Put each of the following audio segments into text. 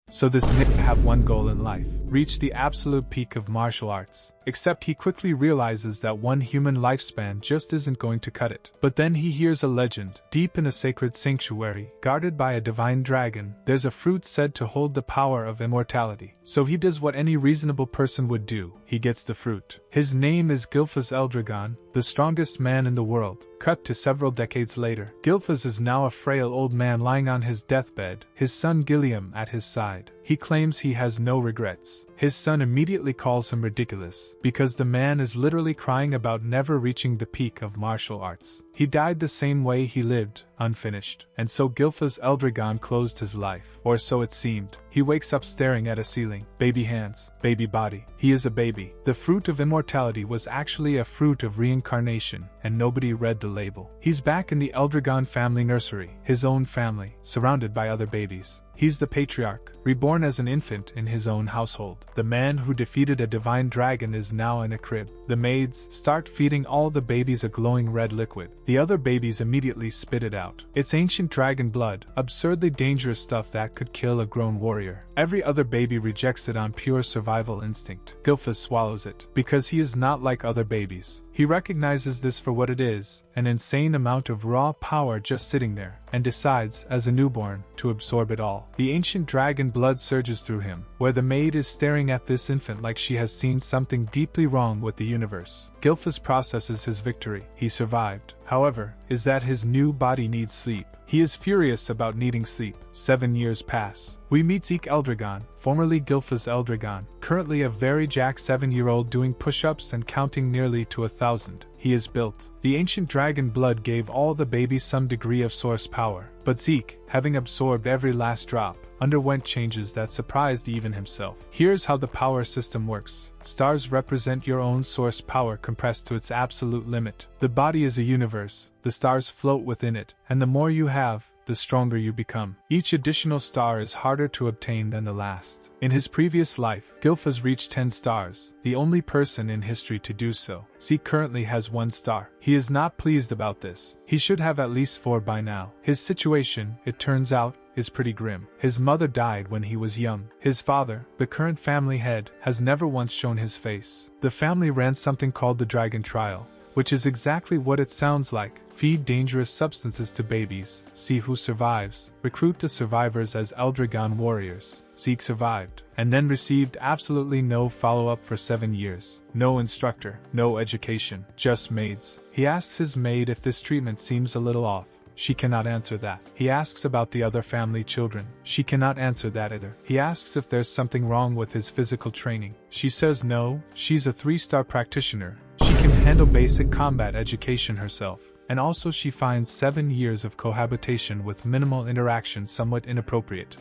So this nigga have one goal in life: reach the absolute peak of martial arts. Except he quickly realizes that one human lifespan just isn't going to cut it. But then he hears a legend. Deep in a sacred sanctuary, guarded by a divine dragon, there's a fruit said to hold the power of immortality. So he does what any reasonable person would do: he gets the fruit. His name is Gilfas Eldragon, the strongest man in the world. Cut to several decades later. Gilfas is now a frail old man lying on his deathbed, his son Gilliam at his side. He claims he has no regrets. His son immediately calls him ridiculous, because the man is literally crying about never reaching the peak of martial arts. He died the same way he lived, unfinished. And so Gilfas Eldragon closed his life. Or so it seemed. He wakes up staring at a ceiling. Baby hands, baby body. He is a baby. The fruit of immortality was actually a fruit of reincarnation, and nobody read the label. He's back in the Eldragon family nursery, his own family, surrounded by other babies. He's the patriarch, reborn as an infant in his own household. The man who defeated a divine dragon is now in a crib. The maids start feeding all the babies a glowing red liquid. The other babies immediately spit it out. It's ancient dragon blood, absurdly dangerous stuff that could kill a grown warrior. Every other baby rejects it on pure survival instinct. Gilfas swallows it, because he is not like other babies. He recognizes this for what it is, an insane amount of raw power just sitting there, and decides, as a newborn, to absorb it all. The ancient dragon blood surges through him, where the maid is staring at this infant like she has seen something deeply wrong with the universe. Gilfas processes his victory. He survived. However, is that his new body needs sleep. He is furious about needing sleep. 7 years pass. We meet Zeke Eldragon, formerly Gilfas Eldragon, currently a very jack 7-year-old doing push-ups and counting nearly to 1,000. He is built. The ancient dragon blood gave all the babies some degree of source power, but Zeke, having absorbed every last drop, underwent changes that surprised even himself. Here's how the power system works. Stars represent your own source power compressed to its absolute limit. The body is a universe, the stars float within it, and the more you have, the stronger you become. Each additional star is harder to obtain than the last. In his previous life, Gilfas reached 10 stars, the only person in history to do so. Zeke currently has 1 star. He is not pleased about this. He should have at least 4 by now. His situation, it turns out, is pretty grim. His mother died when he was young. His father, the current family head, has never once shown his face. The family ran something called the Dragon Trial, which is exactly what it sounds like. Feed dangerous substances to babies, see who survives, recruit the survivors as Eldragon warriors. Zeke survived, and then received absolutely no follow-up for 7 years. No instructor, no education, just maids. He asks his maid if this treatment seems a little off. She cannot answer that. He asks about the other family children. She cannot answer that either. He asks if there's something wrong with his physical training. She says no, she's a 3-star practitioner. She can handle basic combat education herself. And also she finds 7 years of cohabitation with minimal interaction somewhat inappropriate.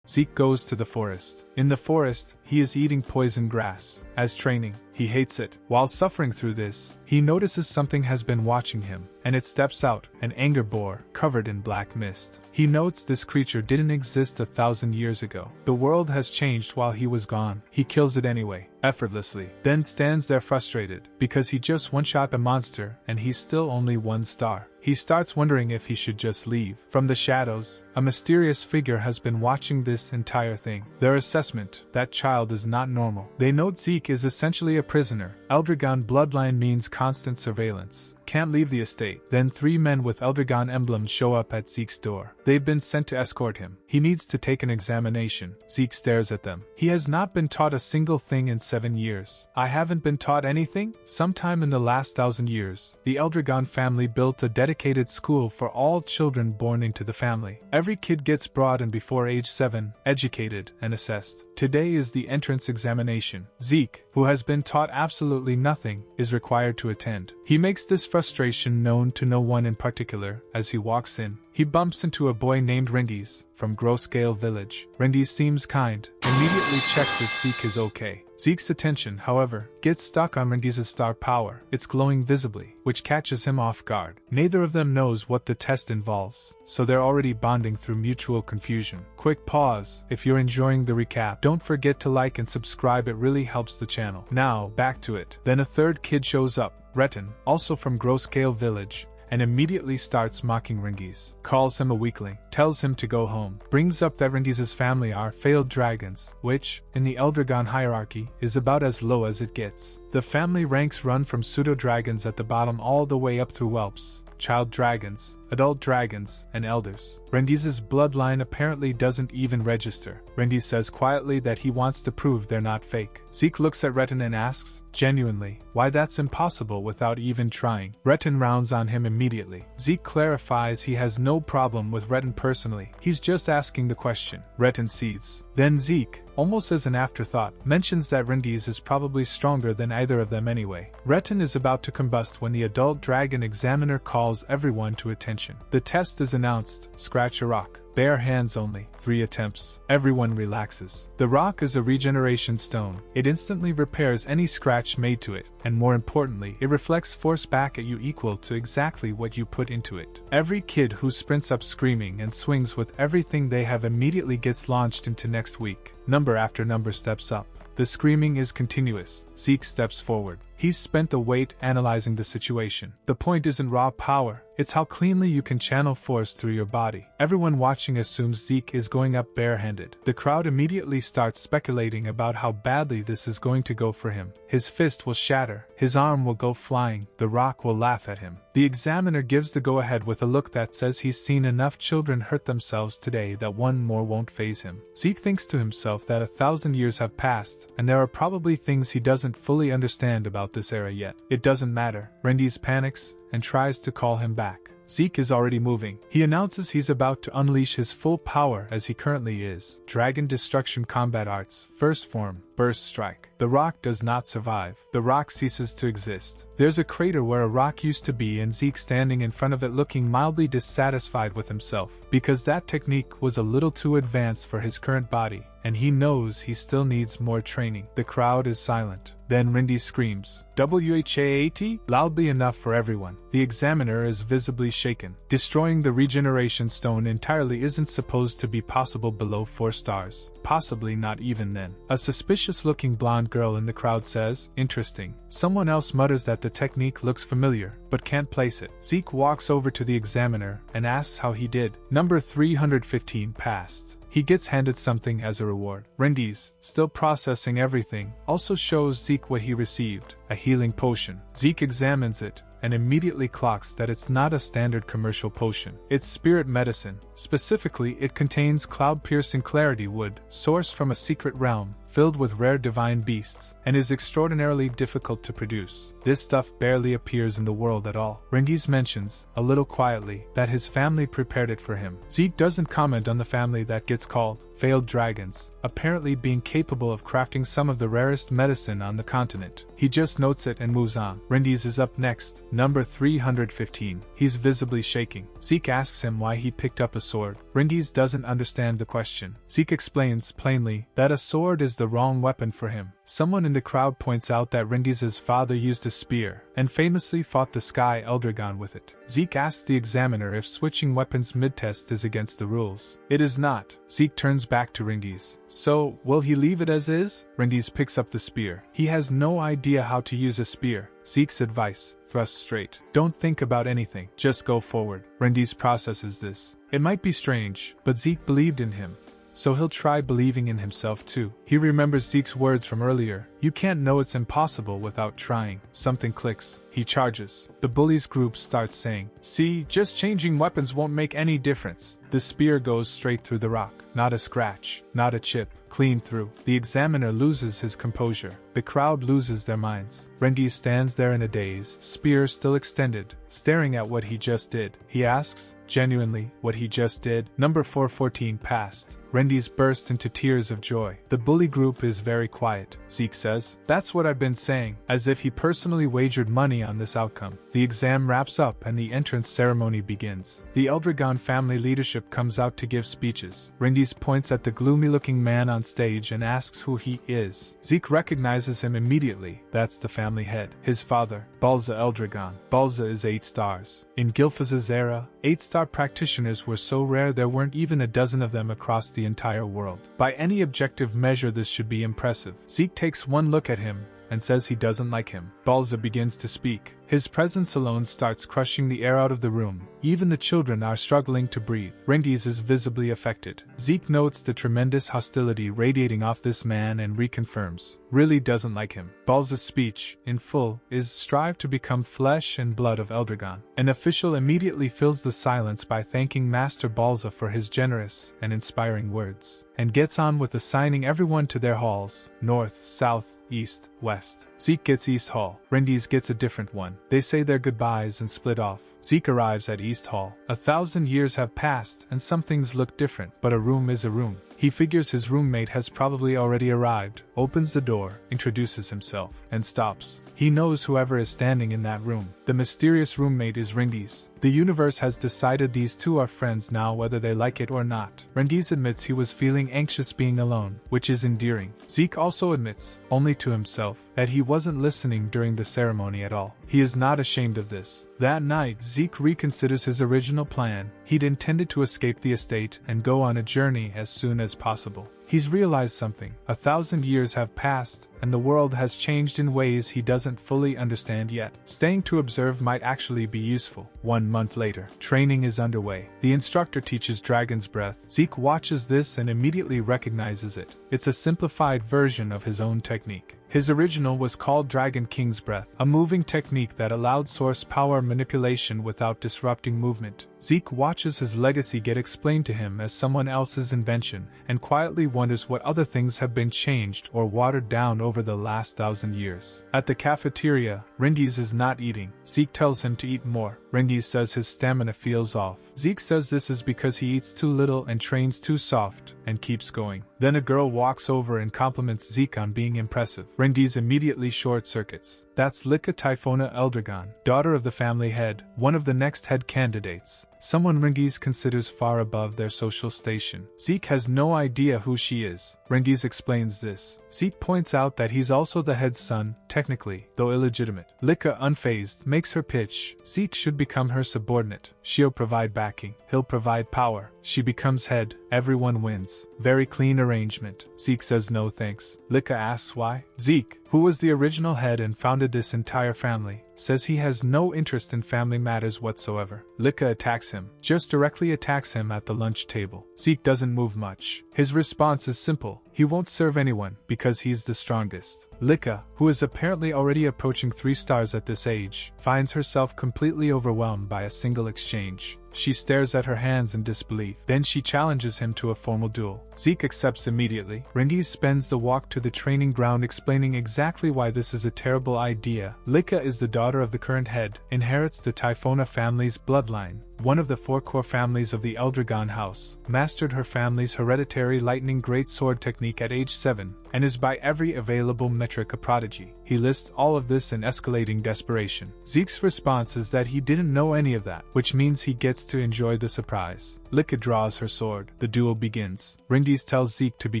Zeke goes to the forest. In the forest, he is eating poison grass. As training, he hates it. While suffering through this, he notices something has been watching him, and it steps out, an anger boar, covered in black mist. He notes this creature didn't exist 1,000 years ago. The world has changed while he was gone. He kills it anyway, effortlessly, then stands there frustrated, because he just one-shot a monster, and he's still only 1 star. He starts wondering if he should just leave. From the shadows, a mysterious figure has been watching this entire thing. Their assessment: that child is not normal. They note Zeke is essentially a prisoner. Eldragon bloodline means constant surveillance. Can't leave the estate. Then 3 men with Eldragon emblems show up at Zeke's door. They've been sent to escort him. He needs to take an examination. Zeke stares at them. He has not been taught a single thing in 7 years. I haven't been taught anything? Sometime in the last 1,000 years, the Eldragon family built a dedicated school for all children born into the family. Every kid gets brought in before age 7, educated, and assessed. Today is the entrance examination. Zeke, who has been taught absolutely nothing, is required to attend. He makes this frustration known to no one in particular. As he walks in, he bumps into a boy named Ringis, from Growscale Village. Ringis seems kind, immediately checks if Zeke is okay. Zeke's attention, however, gets stuck on Ringis' star power. It's glowing visibly, which catches him off guard. Neither of them knows what the test involves, so they're already bonding through mutual confusion. Quick pause. If you're enjoying the recap, don't forget to like and subscribe, it really helps the channel. Now, back to it. Then a 3rd kid shows up, Retin, also from Growscale Village, and immediately starts mocking Ringies, calls him a weakling, tells him to go home, brings up that Ringies' family are failed dragons, which, in the Eldragon hierarchy, is about as low as it gets. The family ranks run from pseudo-dragons at the bottom all the way up through whelps, child dragons, adult dragons, and elders. Ringies' bloodline apparently doesn't even register. Ringies says quietly that he wants to prove they're not fake. Zeke looks at Retin and asks, genuinely, why that's impossible without even trying. Retin rounds on him immediately. Zeke clarifies he has no problem with Retin personally, he's just asking the question. Retin seethes. Then Zeke, almost as an afterthought, mentions that Ringies is probably stronger than either of them anyway. Retin is about to combust when the adult dragon examiner calls everyone to attention. The test is announced: scratch a rock. Bare hands only. 3 attempts. Everyone relaxes. The rock is a regeneration stone. It instantly repairs any scratch made to it, and more importantly, it reflects force back at you equal to exactly what you put into it. Every kid who sprints up screaming and swings with everything they have immediately gets launched into next week. Number after number steps up. The screaming is continuous. Zeke steps forward. He's spent the wait analyzing the situation. The point isn't raw power, it's how cleanly you can channel force through your body. Everyone watching assumes Zeke is going up barehanded. The crowd immediately starts speculating about how badly this is going to go for him. His fist will shatter, his arm will go flying, the rock will laugh at him. The examiner gives the go-ahead with a look that says he's seen enough children hurt themselves today that one more won't faze him. Zeke thinks to himself that 1,000 years have passed, and there are probably things he doesn't fully understand about this era yet. It doesn't matter. Ringies panics and tries to call him back. Zeke is already moving. He announces he's about to unleash his full power as he currently is. Dragon Destruction Combat Arts, First Form, Burst Strike. The rock does not survive. The rock ceases to exist. There's a crater where a rock used to be and Zeke standing in front of it looking mildly dissatisfied with himself, because that technique was a little too advanced for his current body, and he knows he still needs more training. The crowd is silent. Then Rindy screams, "WHAAT?" loudly enough for everyone. The examiner is visibly shaken. Destroying the regeneration stone entirely isn't supposed to be possible below 4 stars. Possibly not even then. A suspicious-looking blonde girl in the crowd says, "Interesting." Someone else mutters that the technique looks familiar, but can't place it. Zeke walks over to the examiner and asks how he did. Number 315 passed. He gets handed something as a reward. Ringies, still processing everything, also shows Zeke what he received, a healing potion. Zeke examines it and immediately clocks that it's not a standard commercial potion. It's spirit medicine. Specifically, it contains cloud-piercing clarity wood, sourced from a secret realm, filled with rare divine beasts, and is extraordinarily difficult to produce. This stuff barely appears in the world at all. Ringies mentions, a little quietly, that his family prepared it for him. Zeke doesn't comment on the family that gets called failed dragons, apparently being capable of crafting some of the rarest medicine on the continent. He just notes it and moves on. Ringies is up next, number 315. He's visibly shaking. Zeke asks him why he picked up a sword. Ringies doesn't understand the question. Zeke explains plainly that a sword is the wrong weapon for him. Someone in the crowd points out that Ringies' father used a spear, and famously fought the Sky Eldragon with it. Zeke asks the examiner if switching weapons mid-test is against the rules. It is not. Zeke turns back to Ringies. So, will he leave it as is? Ringies picks up the spear. He has no idea how to use a spear. Zeke's advice, thrust straight. Don't think about anything, just go forward. Ringies processes this. It might be strange, but Zeke believed in him, so he'll try believing in himself too. He remembers Zeke's words from earlier. You can't know it's impossible without trying. Something clicks. He charges. The bullies group starts saying, "See, just changing weapons won't make any difference." The spear goes straight through the rock. Not a scratch, not a chip, clean through. The examiner loses his composure. The crowd loses their minds. Rengi stands there in a daze, spear still extended, staring at what he just did. He asks, genuinely, what he just did. Number 414 passed. Rendi's burst into tears of joy. The bully group is very quiet. Zeke says, "That's what I've been saying," as if he personally wagered money on this outcome. The exam wraps up and the entrance ceremony begins. The Eldragon family leadership comes out to give speeches. Rendi's points at the gloomy-looking man on stage and asks who he is. Zeke recognizes him immediately. That's the family head. His father, Balza Eldragon. Balza is 8 stars. In Gilphaz's era, 8-star practitioners were so rare there weren't even a dozen of them across the entire world. By any objective measure this should be impressive. Zeke takes one look at him and says he doesn't like him. Balza begins to speak. His presence alone starts crushing the air out of the room. Even the children are struggling to breathe. Ringies is visibly affected. Zeke notes the tremendous hostility radiating off this man and reconfirms, really doesn't like him. Balza's speech, in full, is strive to become flesh and blood of Eldragon. An official immediately fills the silence by thanking Master Balza for his generous and inspiring words, and gets on with assigning everyone to their halls, north, south, east, west. Zeke gets East Hall. Ringies gets a different one. They say their goodbyes and split off. Zeke arrives at East Hall. 1,000 years have passed and some things look different, but a room is a room. He figures his roommate has probably already arrived, opens the door, introduces himself, and stops. He knows whoever is standing in that room. The mysterious roommate is Ringies. The universe has decided these two are friends now whether they like it or not. Ringies admits he was feeling anxious being alone, which is endearing. Zeke also admits, only to himself, that he wasn't listening during the ceremony at all. He is not ashamed of this. That night, Zeke reconsiders his original plan. He'd intended to escape the estate and go on a journey as soon as possible. He's realized something. 1,000 years have passed, and the world has changed in ways he doesn't fully understand yet. Staying to observe might actually be useful. 1 month later, training is underway. The instructor teaches Dragon's Breath. Zeke watches this and immediately recognizes it. It's a simplified version of his own technique. His original was called Dragon King's Breath, a moving technique that allowed source power manipulation without disrupting movement. Zeke watches his legacy get explained to him as someone else's invention, and quietly wonders what other things have been changed or watered down over the last 1,000 years. At the cafeteria, Ringies is not eating. Zeke tells him to eat more. Ringies says his stamina feels off. Zeke says this is because he eats too little and trains too soft, and keeps going. Then a girl walks over and compliments Zeke on being impressive. Ringies immediately short-circuits. That's Lika Typhona Eldragon, daughter of the family head, one of the next head candidates. Someone Ringies considers far above their social station. Zeke has no idea who she is. Ringies explains this. Zeke points out that he's also the head's son, technically, though illegitimate. Lika, unfazed, makes her pitch. Zeke should become her subordinate. She'll provide backing. He'll provide power. She becomes head. Everyone wins. Very clean arrangement. Zeke says no thanks. Lika asks why. Zeke, who was the original head and founded this entire family, says he has no interest in family matters whatsoever. Lika attacks him, just directly attacks him at the lunch table. Zeke doesn't move much. His response is simple. He won't serve anyone, because he's the strongest. Lika, who is apparently already approaching 3 stars at this age, finds herself completely overwhelmed by a single exchange. She stares at her hands in disbelief. Then she challenges him to a formal duel. Zeke accepts immediately. Ringies spends the walk to the training ground explaining exactly why this is a terrible idea. Lika is the daughter of the current head, inherits the Typhona family's bloodline, one of the 4 core families of the Eldragon house, mastered her family's hereditary lightning greatsword technique at age 7, and is by every available metric a prodigy. He lists all of this in escalating desperation. Zeke's response is that he didn't know any of that, which means he gets to enjoy the surprise. Lika draws her sword. The duel begins. Ringies tells Zeke to be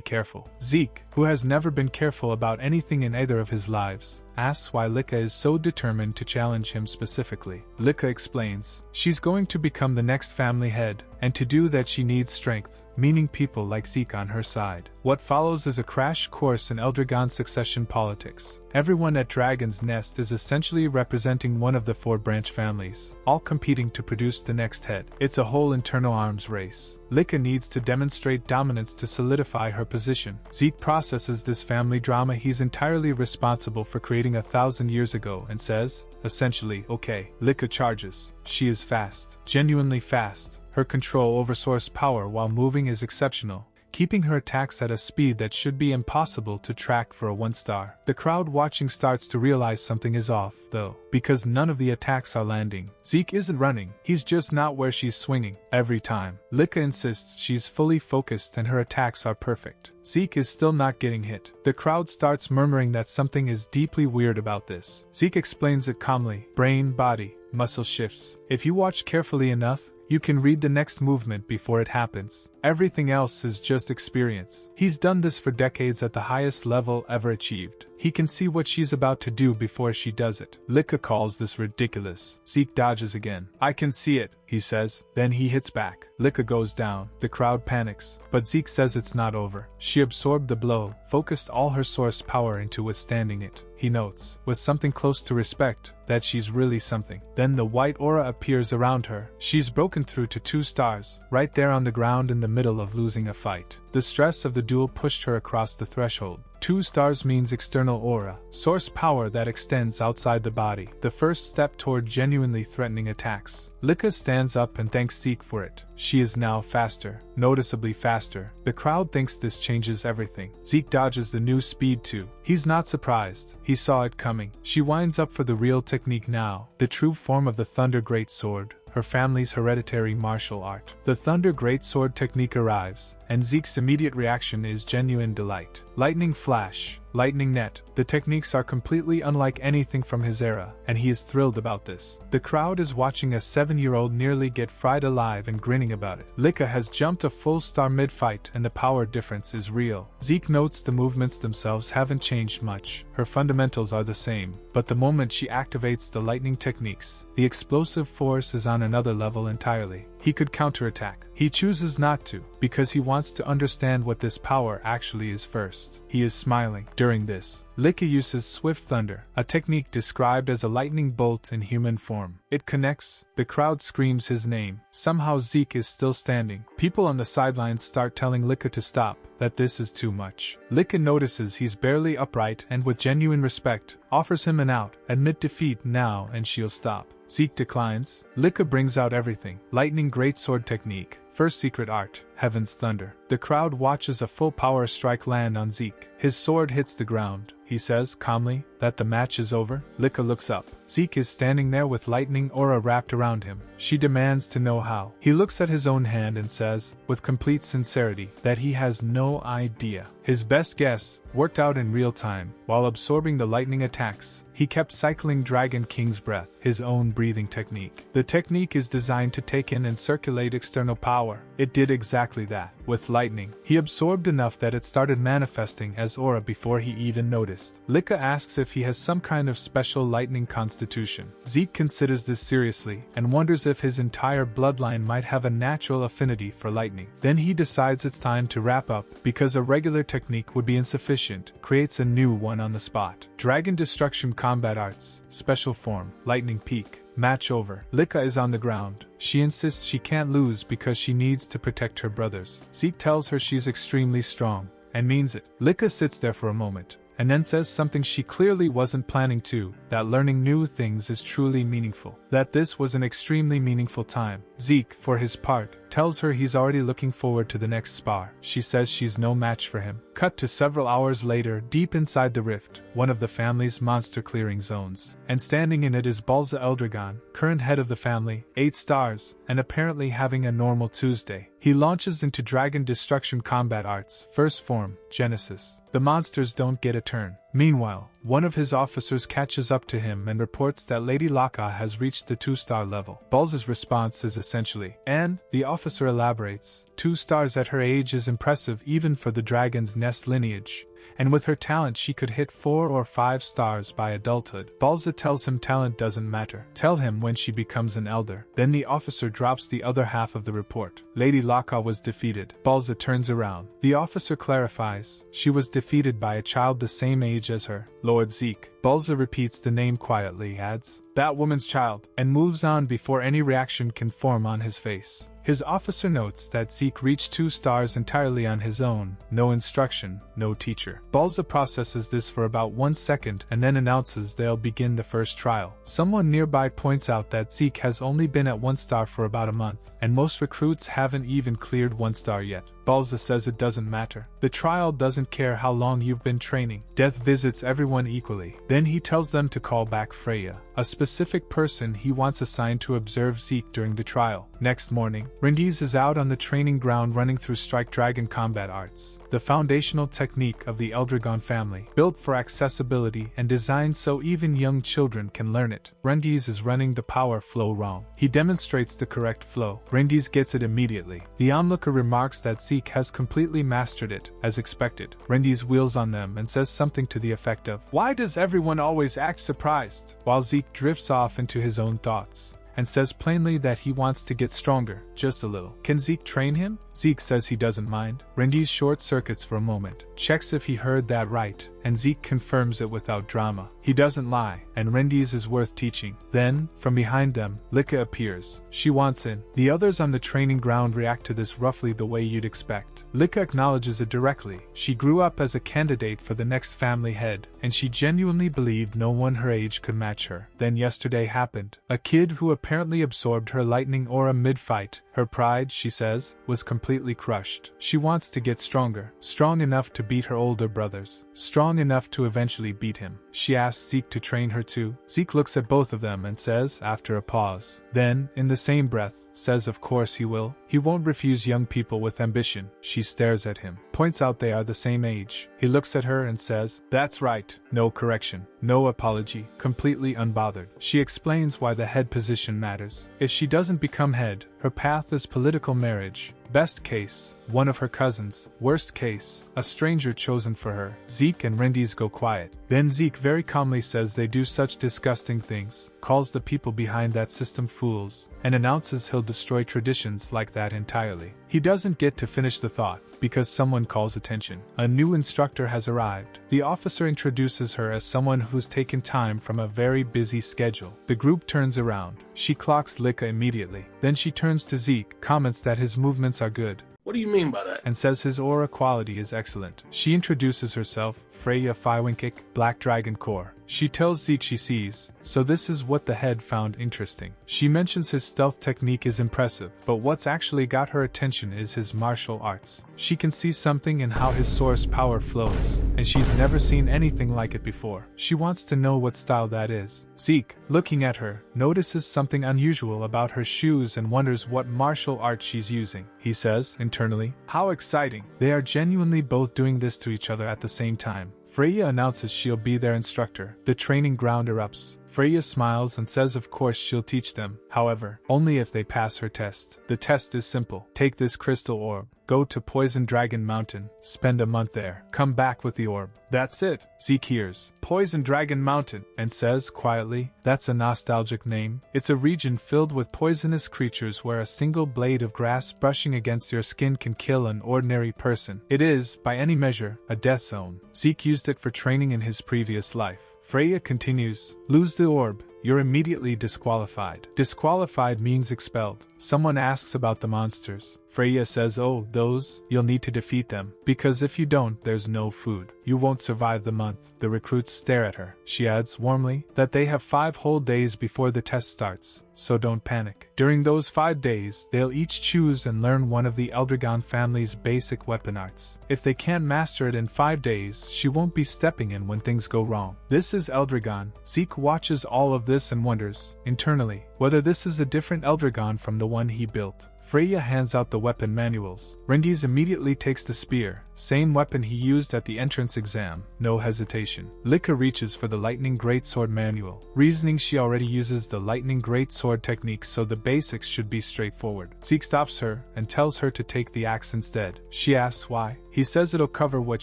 careful. Zeke, who has never been careful about anything in either of his lives, asks why Lika is so determined to challenge him specifically. Lika explains, she's going to become the next family head, and to do that she needs strength, meaning people like Zeke on her side. What follows is a crash course in Eldragon succession politics. Everyone at Dragon's Nest is essentially representing one of the 4 branch families, all competing to produce the next head. It's a whole internal arms race. Lika needs to demonstrate dominance to solidify her position. Zeke processes this family drama he's entirely responsible for creating 1,000 years ago and says, essentially, okay. Lika charges. She is fast. Genuinely fast. Her control over source power while moving is exceptional, keeping her attacks at a speed that should be impossible to track for a 1-star. The crowd watching starts to realize something is off, though, because none of the attacks are landing. Zeke isn't running, he's just not where she's swinging, every time. Lika insists she's fully focused and her attacks are perfect. Zeke is still not getting hit. The crowd starts murmuring that something is deeply weird about this. Zeke explains it calmly. Brain, body, muscle shifts. If you watch carefully enough, you can read the next movement before it happens. Everything else is just experience. He's done this for decades at the highest level ever achieved. He can see what she's about to do before she does it. Lika calls this ridiculous. Zeke dodges again. I can see it, he says. Then he hits back. Lika goes down. The crowd panics. But Zeke says it's not over. She absorbed the blow, focused all her source power into withstanding it. He notes, with something close to respect, that she's really something. Then the white aura appears around her. She's broken through to 2 stars, right there on the ground in the middle of losing a fight. The stress of the duel pushed her across the threshold. 2 stars means external aura, source power that extends outside the body, the first step toward genuinely threatening attacks. Lika stands up and thanks Zeke for it. She is now faster, noticeably faster. The crowd thinks this changes everything. Zeke dodges the new speed too. He's not surprised. He saw it coming. She winds up for the real technique now, the true form of the Thunder Greatsword, her family's hereditary martial art. The Thunder Greatsword technique arrives, and Zeke's immediate reaction is genuine delight. Lightning flash, lightning net, the techniques are completely unlike anything from his era, and he is thrilled about this. The crowd is watching a 7-year-old nearly get fried alive and grinning about it. Lika has jumped a full star mid-fight and the power difference is real. Zeke notes the movements themselves haven't changed much, her fundamentals are the same, but the moment she activates the lightning techniques, the explosive force is on another level entirely. He could counterattack. He chooses not to, because he wants to understand what this power actually is first. He is smiling. During this, Lika uses Swift Thunder, a technique described as a lightning bolt in human form. It connects. The crowd screams his name. Somehow Zeke is still standing. People on the sidelines start telling Lika to stop, that this is too much. Lika notices he's barely upright and with genuine respect, offers him an out, admit defeat now and she'll stop. Zeke declines. Lika brings out everything. Lightning Greatsword technique. First secret art, Heaven's Thunder. The crowd watches a full power strike land on Zeke. His sword hits the ground. He says, calmly, that the match is over. Lika looks up. Zeke is standing there with lightning aura wrapped around him. She demands to know how. He looks at his own hand and says, with complete sincerity, that he has no idea. His best guess, worked out in real time, while absorbing the lightning attacks, he kept cycling Dragon King's breath, his own breathing technique. The technique is designed to take in and circulate external power. It did exactly that. With lightning, he absorbed enough that it started manifesting as aura before he even noticed. Lika asks if he has some kind of special lightning constitution. Zeke considers this seriously, and wonders if his entire bloodline might have a natural affinity for lightning. Then he decides it's time to wrap up, because a regular technique would be insufficient, creates a new one on the spot. Dragon Destruction Combat Arts, Special Form, Lightning Peak. Match over. Lika is on the ground. She insists she can't lose because she needs to protect her brothers. Zeke tells her she's extremely strong, and means it. Lika sits there for a moment, and then says something she clearly wasn't planning to, that learning new things is truly meaningful. That this was an extremely meaningful time. Zeke, for his part, tells her he's already looking forward to the next spar. She says she's no match for him. Cut to several hours later, deep inside the rift, one of the family's monster clearing zones. And standing in it is Balza Eldragon, current head of the family, 8 stars, and apparently having a normal Tuesday. He launches into Dragon Destruction Combat Arts, first form, Genesis. The monsters don't get a turn. Meanwhile, one of his officers catches up to him and reports that Lady Laka has reached the 2-star level. Balza's response is essentially, and, the officer elaborates, 2 stars at her age is impressive even for the dragon's nest lineage, and with her talent she could hit 4 or 5 stars by adulthood. Balza tells him talent doesn't matter. Tell him when she becomes an elder. Then the officer drops the other half of the report. Lady Laka was defeated. Balza turns around. The officer clarifies, she was defeated by a child the same age as her, Lord Zeke. Balza repeats the name quietly, adds, that woman's child, and moves on before any reaction can form on his face. His officer notes that Zeke reached 2 stars entirely on his own, no instruction, no teacher. Balza processes this for about 1 second and then announces they'll begin the first trial. Someone nearby points out that Zeke has only been at 1 star for about a month, and most recruits haven't even cleared 1 star yet. Balza says it doesn't matter. The trial doesn't care how long you've been training. Death visits everyone equally. Then he tells them to call back Freya, a specific person he wants assigned to observe Zeke during the trial. Next morning, Rendiz is out on the training ground running through Strike Dragon combat arts, the foundational technique of the Eldragon family, built for accessibility and designed so even young children can learn it. Rendiz is running the power flow wrong. He demonstrates the correct flow. Rendiz gets it immediately. The onlooker remarks that Zeke has completely mastered it, as expected. Rendiz wheels on them and says something to the effect of, "Why does everyone always act surprised?" While Zeke drifts off into his own thoughts and says plainly that he wants to get stronger, just a little. Can Zeke train him? Zeke says he doesn't mind. Rendiz short-circuits for a moment, checks if he heard that right, and Zeke confirms it without drama. He doesn't lie, and Rendiz is worth teaching. Then, from behind them, Lika appears. She wants in. The others on the training ground react to this roughly the way you'd expect. Lika acknowledges it directly. She grew up as a candidate for the next family head, and she genuinely believed no one her age could match her. Then yesterday happened. A kid who apparently absorbed her lightning aura mid-fight. Her pride, she says, was completely crushed. She wants to get stronger, strong enough to beat her older brothers, strong enough to eventually beat him. She asks Zeke to train her too. Zeke looks at both of them and says, after a pause, then, in the same breath, says of course he will. He won't refuse young people with ambition. She stares at him, points out they are the same age. He looks at her and says, "That's right." No correction, no apology, completely unbothered. She explains why the head position matters. If she doesn't become head, her path is political marriage. Best case, one of her cousins. Worst case, a stranger chosen for her. Zeke and Rendiz go quiet. Then Zeke very calmly says they do such disgusting things, calls the people behind that system fools, and announces he'll destroy traditions like that entirely. He doesn't get to finish the thought, because someone calls attention. A new instructor has arrived. The officer introduces her as someone who's taken time from a very busy schedule. The group turns around. She clocks Lika immediately. Then she turns to Zeke, comments that his movements are good. "What do you mean by that?" And says his aura quality is excellent. She introduces herself, Freya Fiwinkik, Black Dragon Core. She tells Zeke she sees, so this is what the head found interesting. She mentions his stealth technique is impressive, but what's actually got her attention is his martial arts. She can see something in how his source power flows, and she's never seen anything like it before. She wants to know what style that is. Zeke, looking at her, notices something unusual about her shoes and wonders what martial art she's using. He says, internally, "How exciting." They are genuinely both doing this to each other at the same time. Freya announces she'll be their instructor. The training ground erupts. Freya smiles and says of course she'll teach them, however, only if they pass her test. The test is simple. Take this crystal orb, go to Poison Dragon Mountain, spend a month there, come back with the orb. That's it. Zeke hears Poison Dragon Mountain and says quietly, "That's a nostalgic name. It's a region filled with poisonous creatures where a single blade of grass brushing against your skin can kill an ordinary person. It is, by any measure, a death zone. Zeke used it for training in his previous life." Freya continues, "Lose the orb, you're immediately disqualified." Disqualified means expelled. Someone asks about the monsters. Freya says, "Oh, those, you'll need to defeat them, because if you don't, there's no food. You won't survive the month." The recruits stare at her. She adds warmly that they have 5 whole days before the test starts, so don't panic. During those 5 days, they'll each choose and learn one of the Eldragon family's basic weapon arts. If they can't master it in 5 days, she won't be stepping in when things go wrong. This is Eldragon. Zeke watches all of this and wonders, internally, whether this is a different Eldragon from the one he built. Freya hands out the weapon manuals. Rendiz immediately takes the spear, same weapon he used at the entrance exam, no hesitation. Lika reaches for the Lightning Greatsword manual, reasoning she already uses the Lightning Greatsword technique so the basics should be straightforward. Zeke stops her and tells her to take the axe instead. She asks why. He says it'll cover what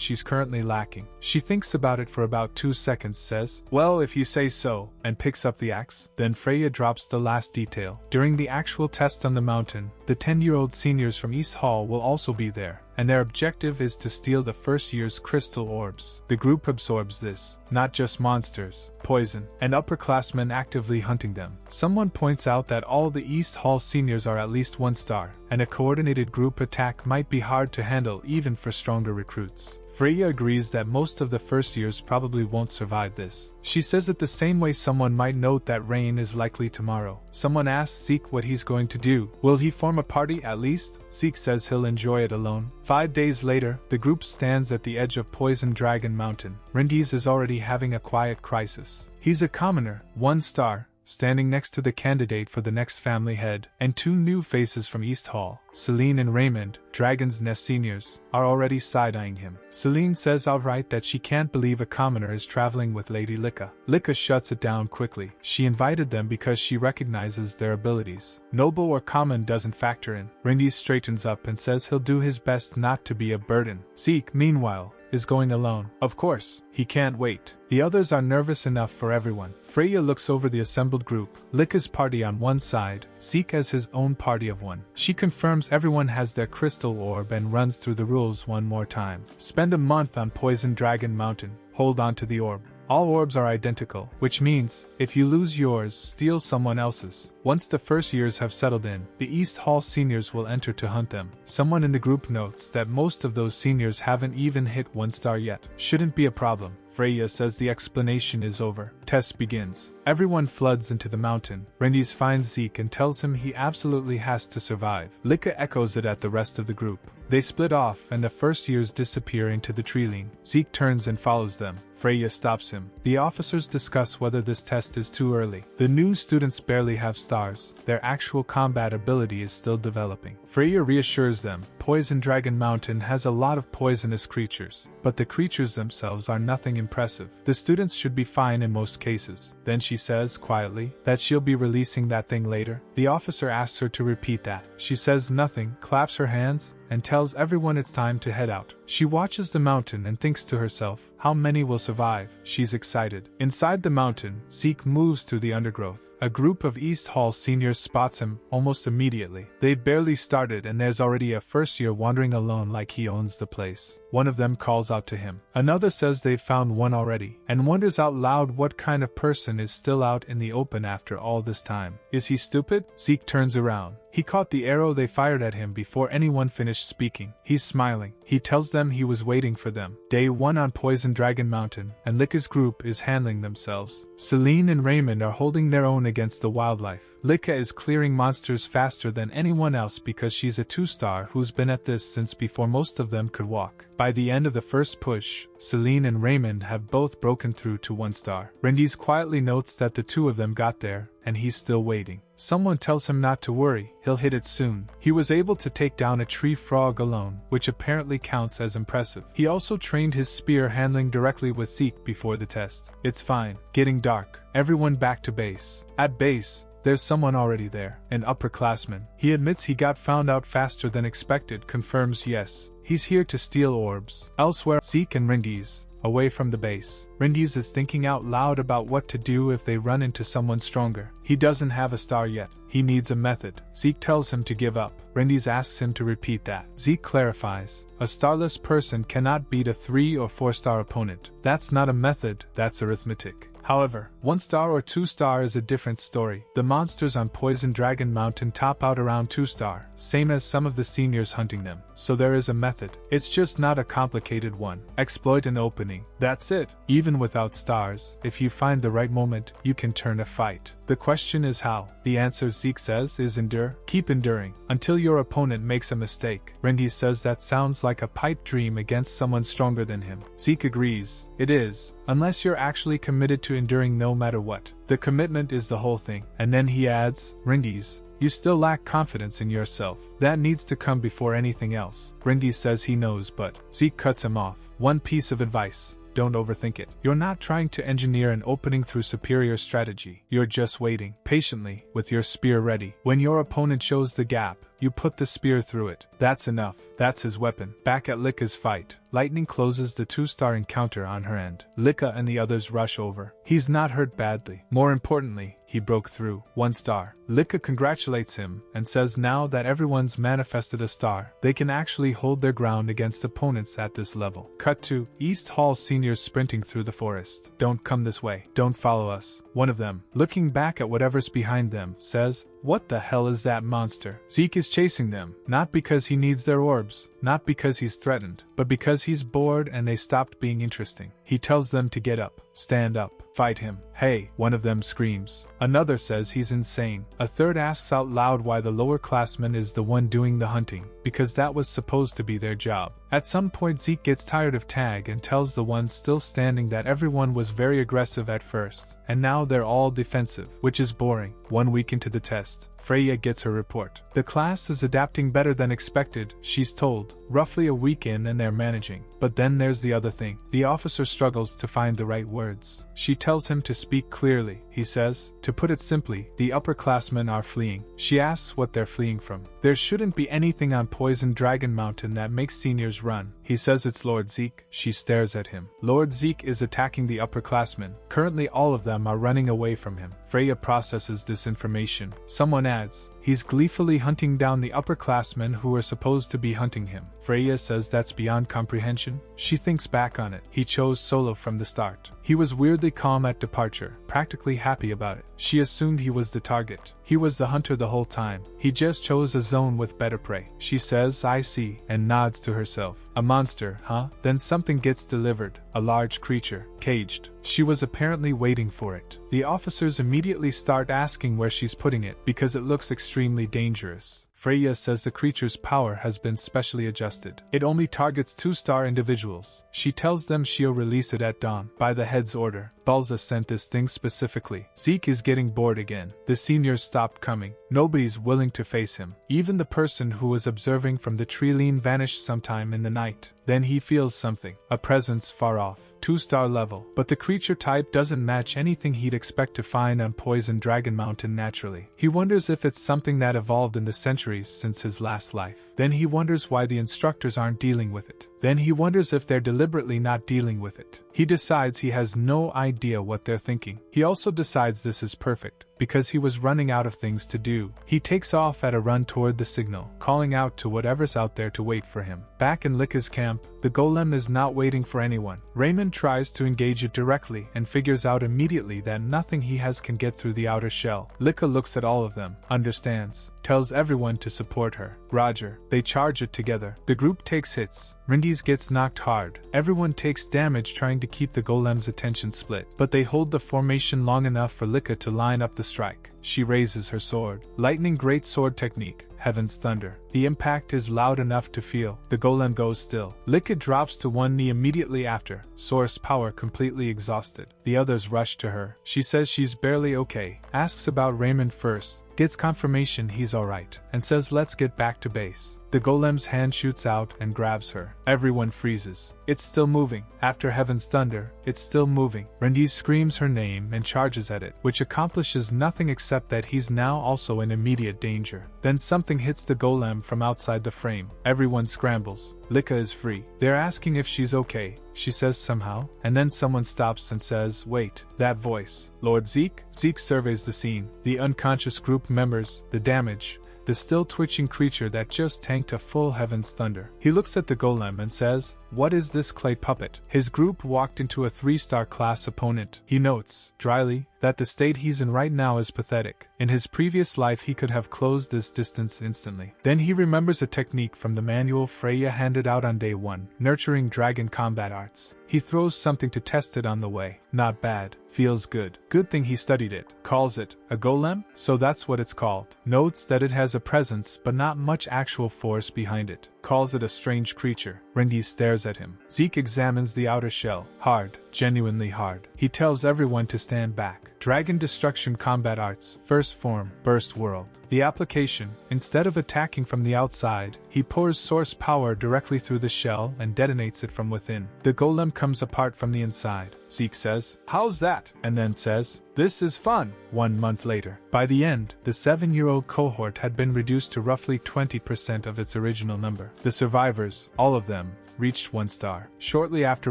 she's currently lacking. She thinks about it for about 2 seconds, says, "Well, if you say so," and picks up the axe. Then Freya drops the last detail. During the actual test on the mountain, the 10-year-old seniors from East Hall will also be there, and their objective is to steal the first year's crystal orbs. The group absorbs this, not just monsters, poison, and upperclassmen actively hunting them. Someone points out that all the East Hall seniors are at least 1 star, and a coordinated group attack might be hard to handle even for stronger recruits. Freya agrees that most of the first years probably won't survive this. She says it the same way someone might note that rain is likely tomorrow. Someone asks Zeke what he's going to do. Will he form a party at least? Zeke says he'll enjoy it alone. 5 days later, the group stands at the edge of Poison Dragon Mountain. Rindies is already having a quiet crisis. He's a commoner, 1 star, standing next to the candidate for the next family head, and 2 new faces from East Hall, Celine and Raymond, Dragon's Nest seniors, are already side-eyeing him. Celine says outright that she can't believe a commoner is traveling with Lady Licca. Licca shuts it down quickly. She invited them because she recognizes their abilities. Noble or common doesn't factor in. Rindy straightens up and says he'll do his best not to be a burden. Zeke, meanwhile, is going alone. Of course, he can't wait. The others are nervous enough for everyone. Freya looks over the assembled group, Licca's party on one side, Zeke has his own party of 1. She confirms everyone has their crystal orb and runs through the rules one more time. Spend a month on Poison Dragon Mountain. Hold on to the orb. All orbs are identical, which means, if you lose yours, steal someone else's. Once the first years have settled in, the East Hall seniors will enter to hunt them. Someone in the group notes that most of those seniors haven't even hit 1 star yet. Shouldn't be a problem. Freya says the explanation is over. Test begins. Everyone floods into the mountain. Rindies finds Zeke and tells him he absolutely has to survive. Licca echoes it at the rest of the group. They split off and the first years disappear into the treeline. Zeke turns and follows them. Freya stops him. The officers discuss whether this test is too early. The new students barely have stars. Their actual combat ability is still developing. Freya reassures them. Poison Dragon Mountain has a lot of poisonous creatures, but the creatures themselves are nothing impressive. The students should be fine in most cases. Then she says, quietly, that she'll be releasing that thing later. The officer asks her to repeat that. She says nothing, claps her hands, and tells everyone it's time to head out. She watches the mountain and thinks to herself, how many will survive? She's excited. Inside the mountain, Zeke moves through the undergrowth. A group of East Hall seniors spots him almost immediately. They've barely started and there's already a first year wandering alone like he owns the place. One of them calls out to him. Another says they've found one already, and wonders out loud what kind of person is still out in the open after all this time. Is he stupid? Zeke turns around. He caught the arrow they fired at him before anyone finished speaking. He's smiling. He tells them he was waiting for them. Day 1 on Poison Dragon Mountain, and Licca's group is handling themselves. Celine and Raymond are holding their own against the wildlife. Licca is clearing monsters faster than anyone else because she's a 2-star who's been at this since before most of them could walk. By the end of the first push, Celine and Raymond have both broken through to 1 star. Rindies quietly notes that the 2 of them got there, and he's still waiting. Someone tells him not to worry, he'll hit it soon. He was able to take down a tree frog alone, which apparently counts as impressive. He also trained his spear handling directly with Zeke before the test. It's fine. Getting dark. Everyone back to base. At base, there's someone already there, an upperclassman. He admits he got found out faster than expected, confirms yes, he's here to steal orbs. Elsewhere, Zeke and Rindies, away from the base. Rindies is thinking out loud about what to do if they run into someone stronger. He doesn't have a star yet. He needs a method. Zeke tells him to give up. Rindies asks him to repeat that. Zeke clarifies. A starless person cannot beat a 3 or 4 star opponent. That's not a method, that's arithmetic. However, 1 star or 2 star is a different story. The monsters on Poison Dragon Mountain top out around 2 star, same as some of the seniors hunting them. So there is a method. It's just not a complicated one. Exploit an opening. That's it. Even without stars, if you find the right moment, you can turn a fight. The question is how. The answer, Zeke says, is endure. Keep enduring until your opponent makes a mistake. Rindy says that sounds like a pipe dream against someone stronger than him. Zeke agrees. It is, unless you're actually committed to enduring no matter what. The commitment is the whole thing. And then he adds, Rindies, you still lack confidence in yourself. That needs to come before anything else. Rindy says he knows, but Zeke cuts him off. One piece of advice. Don't overthink it. You're not trying to engineer an opening through superior strategy. You're just waiting, patiently, with your spear ready. When your opponent shows the gap, you put the spear through it. That's enough. That's his weapon. Back at Licca's fight, Lightning closes the 2-star encounter on her end. Licca and the others rush over. He's not hurt badly. More importantly, he broke through. 1 star. Licca congratulates him and says now that everyone's manifested a star, they can actually hold their ground against opponents at this level. Cut to East Hall seniors sprinting through the forest. Don't come this way. Don't follow us. One of them, looking back at whatever's behind them, says, What the hell is that monster? Zeke is chasing them, not because he needs their orbs, not because he's threatened, but because he's bored and they stopped being interesting. He tells them to get up, stand up, fight him. Hey, one of them screams. Another says he's insane. A third asks out loud why the lower classman is the one doing the hunting, because that was supposed to be their job. At some point Zeke gets tired of tag and tells the ones still standing that everyone was very aggressive at first, and now they're all defensive, which is boring. 1 week into the test, Freya gets her report. The class is adapting better than expected, she's told. Roughly a week in and they're managing. But then there's the other thing. The officer struggles to find the right words. She tells him to speak clearly. He says, to put it simply, the upperclassmen are fleeing. She asks what they're fleeing from. There shouldn't be anything on Poison Dragon Mountain that makes seniors run. He says it's Lord Zeke. She stares at him. Lord Zeke is attacking the upperclassmen. Currently all of them are running away from him. Freya processes this information. Someone adds, he's gleefully hunting down the upperclassmen who are supposed to be hunting him. Freya says that's beyond comprehension. She thinks back on it. He chose solo from the start. He was weirdly calm at departure, practically happy about it. She assumed he was the target. He was the hunter the whole time. He just chose a zone with better prey. She says, I see, and nods to herself. A monster, huh? Then something gets delivered. A large creature, caged. She was apparently waiting for it. The officers immediately start asking where she's putting it, because it looks extremely dangerous. Freya says the creature's power has been specially adjusted. It only targets 2-star individuals. She tells them she'll release it at dawn, by the head's order. Balza sent this thing specifically. Zeke is getting bored again. The seniors stopped coming. Nobody's willing to face him. Even the person who was observing from the tree vanished sometime in the night. Then he feels something. A presence far off. 2-star level. But the creature type doesn't match anything he'd expect to find on Poison Dragon Mountain naturally. He wonders if it's something that evolved in the centuries since his last life. Then he wonders why the instructors aren't dealing with it. Then he wonders if they're deliberately not dealing with it. He decides he has no idea what they're thinking. He also decides this is perfect, because he was running out of things to do. He takes off at a run toward the signal, calling out to whatever's out there to wait for him. Back in Lika's camp, the golem is not waiting for anyone. Raymond tries to engage it directly and figures out immediately that nothing he has can get through the outer shell. Lika looks at all of them, understands, tells everyone to support her. Roger. They charge it together. The group takes hits. Rindies gets knocked hard. Everyone takes damage trying to keep the golem's attention split, but they hold the formation long enough for Lika to line up the strike. She raises her sword. Lightning great sword technique. Heaven's thunder. The impact is loud enough to feel. The golem goes still. Lika drops to one knee immediately after, source power completely exhausted. The others rush to her. She says she's barely okay, asks about Raymond first, gets confirmation he's alright, and says let's get back to base. The golem's hand shoots out and grabs her. Everyone freezes. It's still moving. After Heaven's thunder, it's still moving. Rindies screams her name and charges at it, which accomplishes nothing except that he's now also in immediate danger. Then something hits the golem from outside the frame. Everyone scrambles. Lika is free. They're asking if she's okay. She says somehow, and then someone stops and says, wait, that voice. Lord Zeke? Zeke surveys the scene. The unconscious group members, the damage, the still twitching creature that just tanked a full Heaven's thunder. He looks at the golem and says, what is this clay puppet? His group walked into a 3-star class opponent. He notes, dryly, that the state he's in right now is pathetic. In his previous life he could have closed this distance instantly. Then he remembers a technique from the manual Freya handed out on day 1, nurturing dragon combat arts. He throws something to test it on the way. Not bad. Feels good. Good thing he studied it. Calls it a golem? So that's what it's called. Notes that it has a presence but not much actual force behind it. Calls it a strange creature. Rindy stares at him. Zeke examines the outer shell. Hard. Genuinely hard. He tells everyone to stand back. Dragon Destruction Combat Arts, First Form, Burst World. The application, instead of attacking from the outside, he pours source power directly through the shell and detonates it from within. The golem comes apart from the inside. Zeke says, how's that? And then says, this is fun. 1 month later. By the end, the 7-year-old cohort had been reduced to roughly 20% of its original number. The survivors, all of them, reached 1 star. Shortly after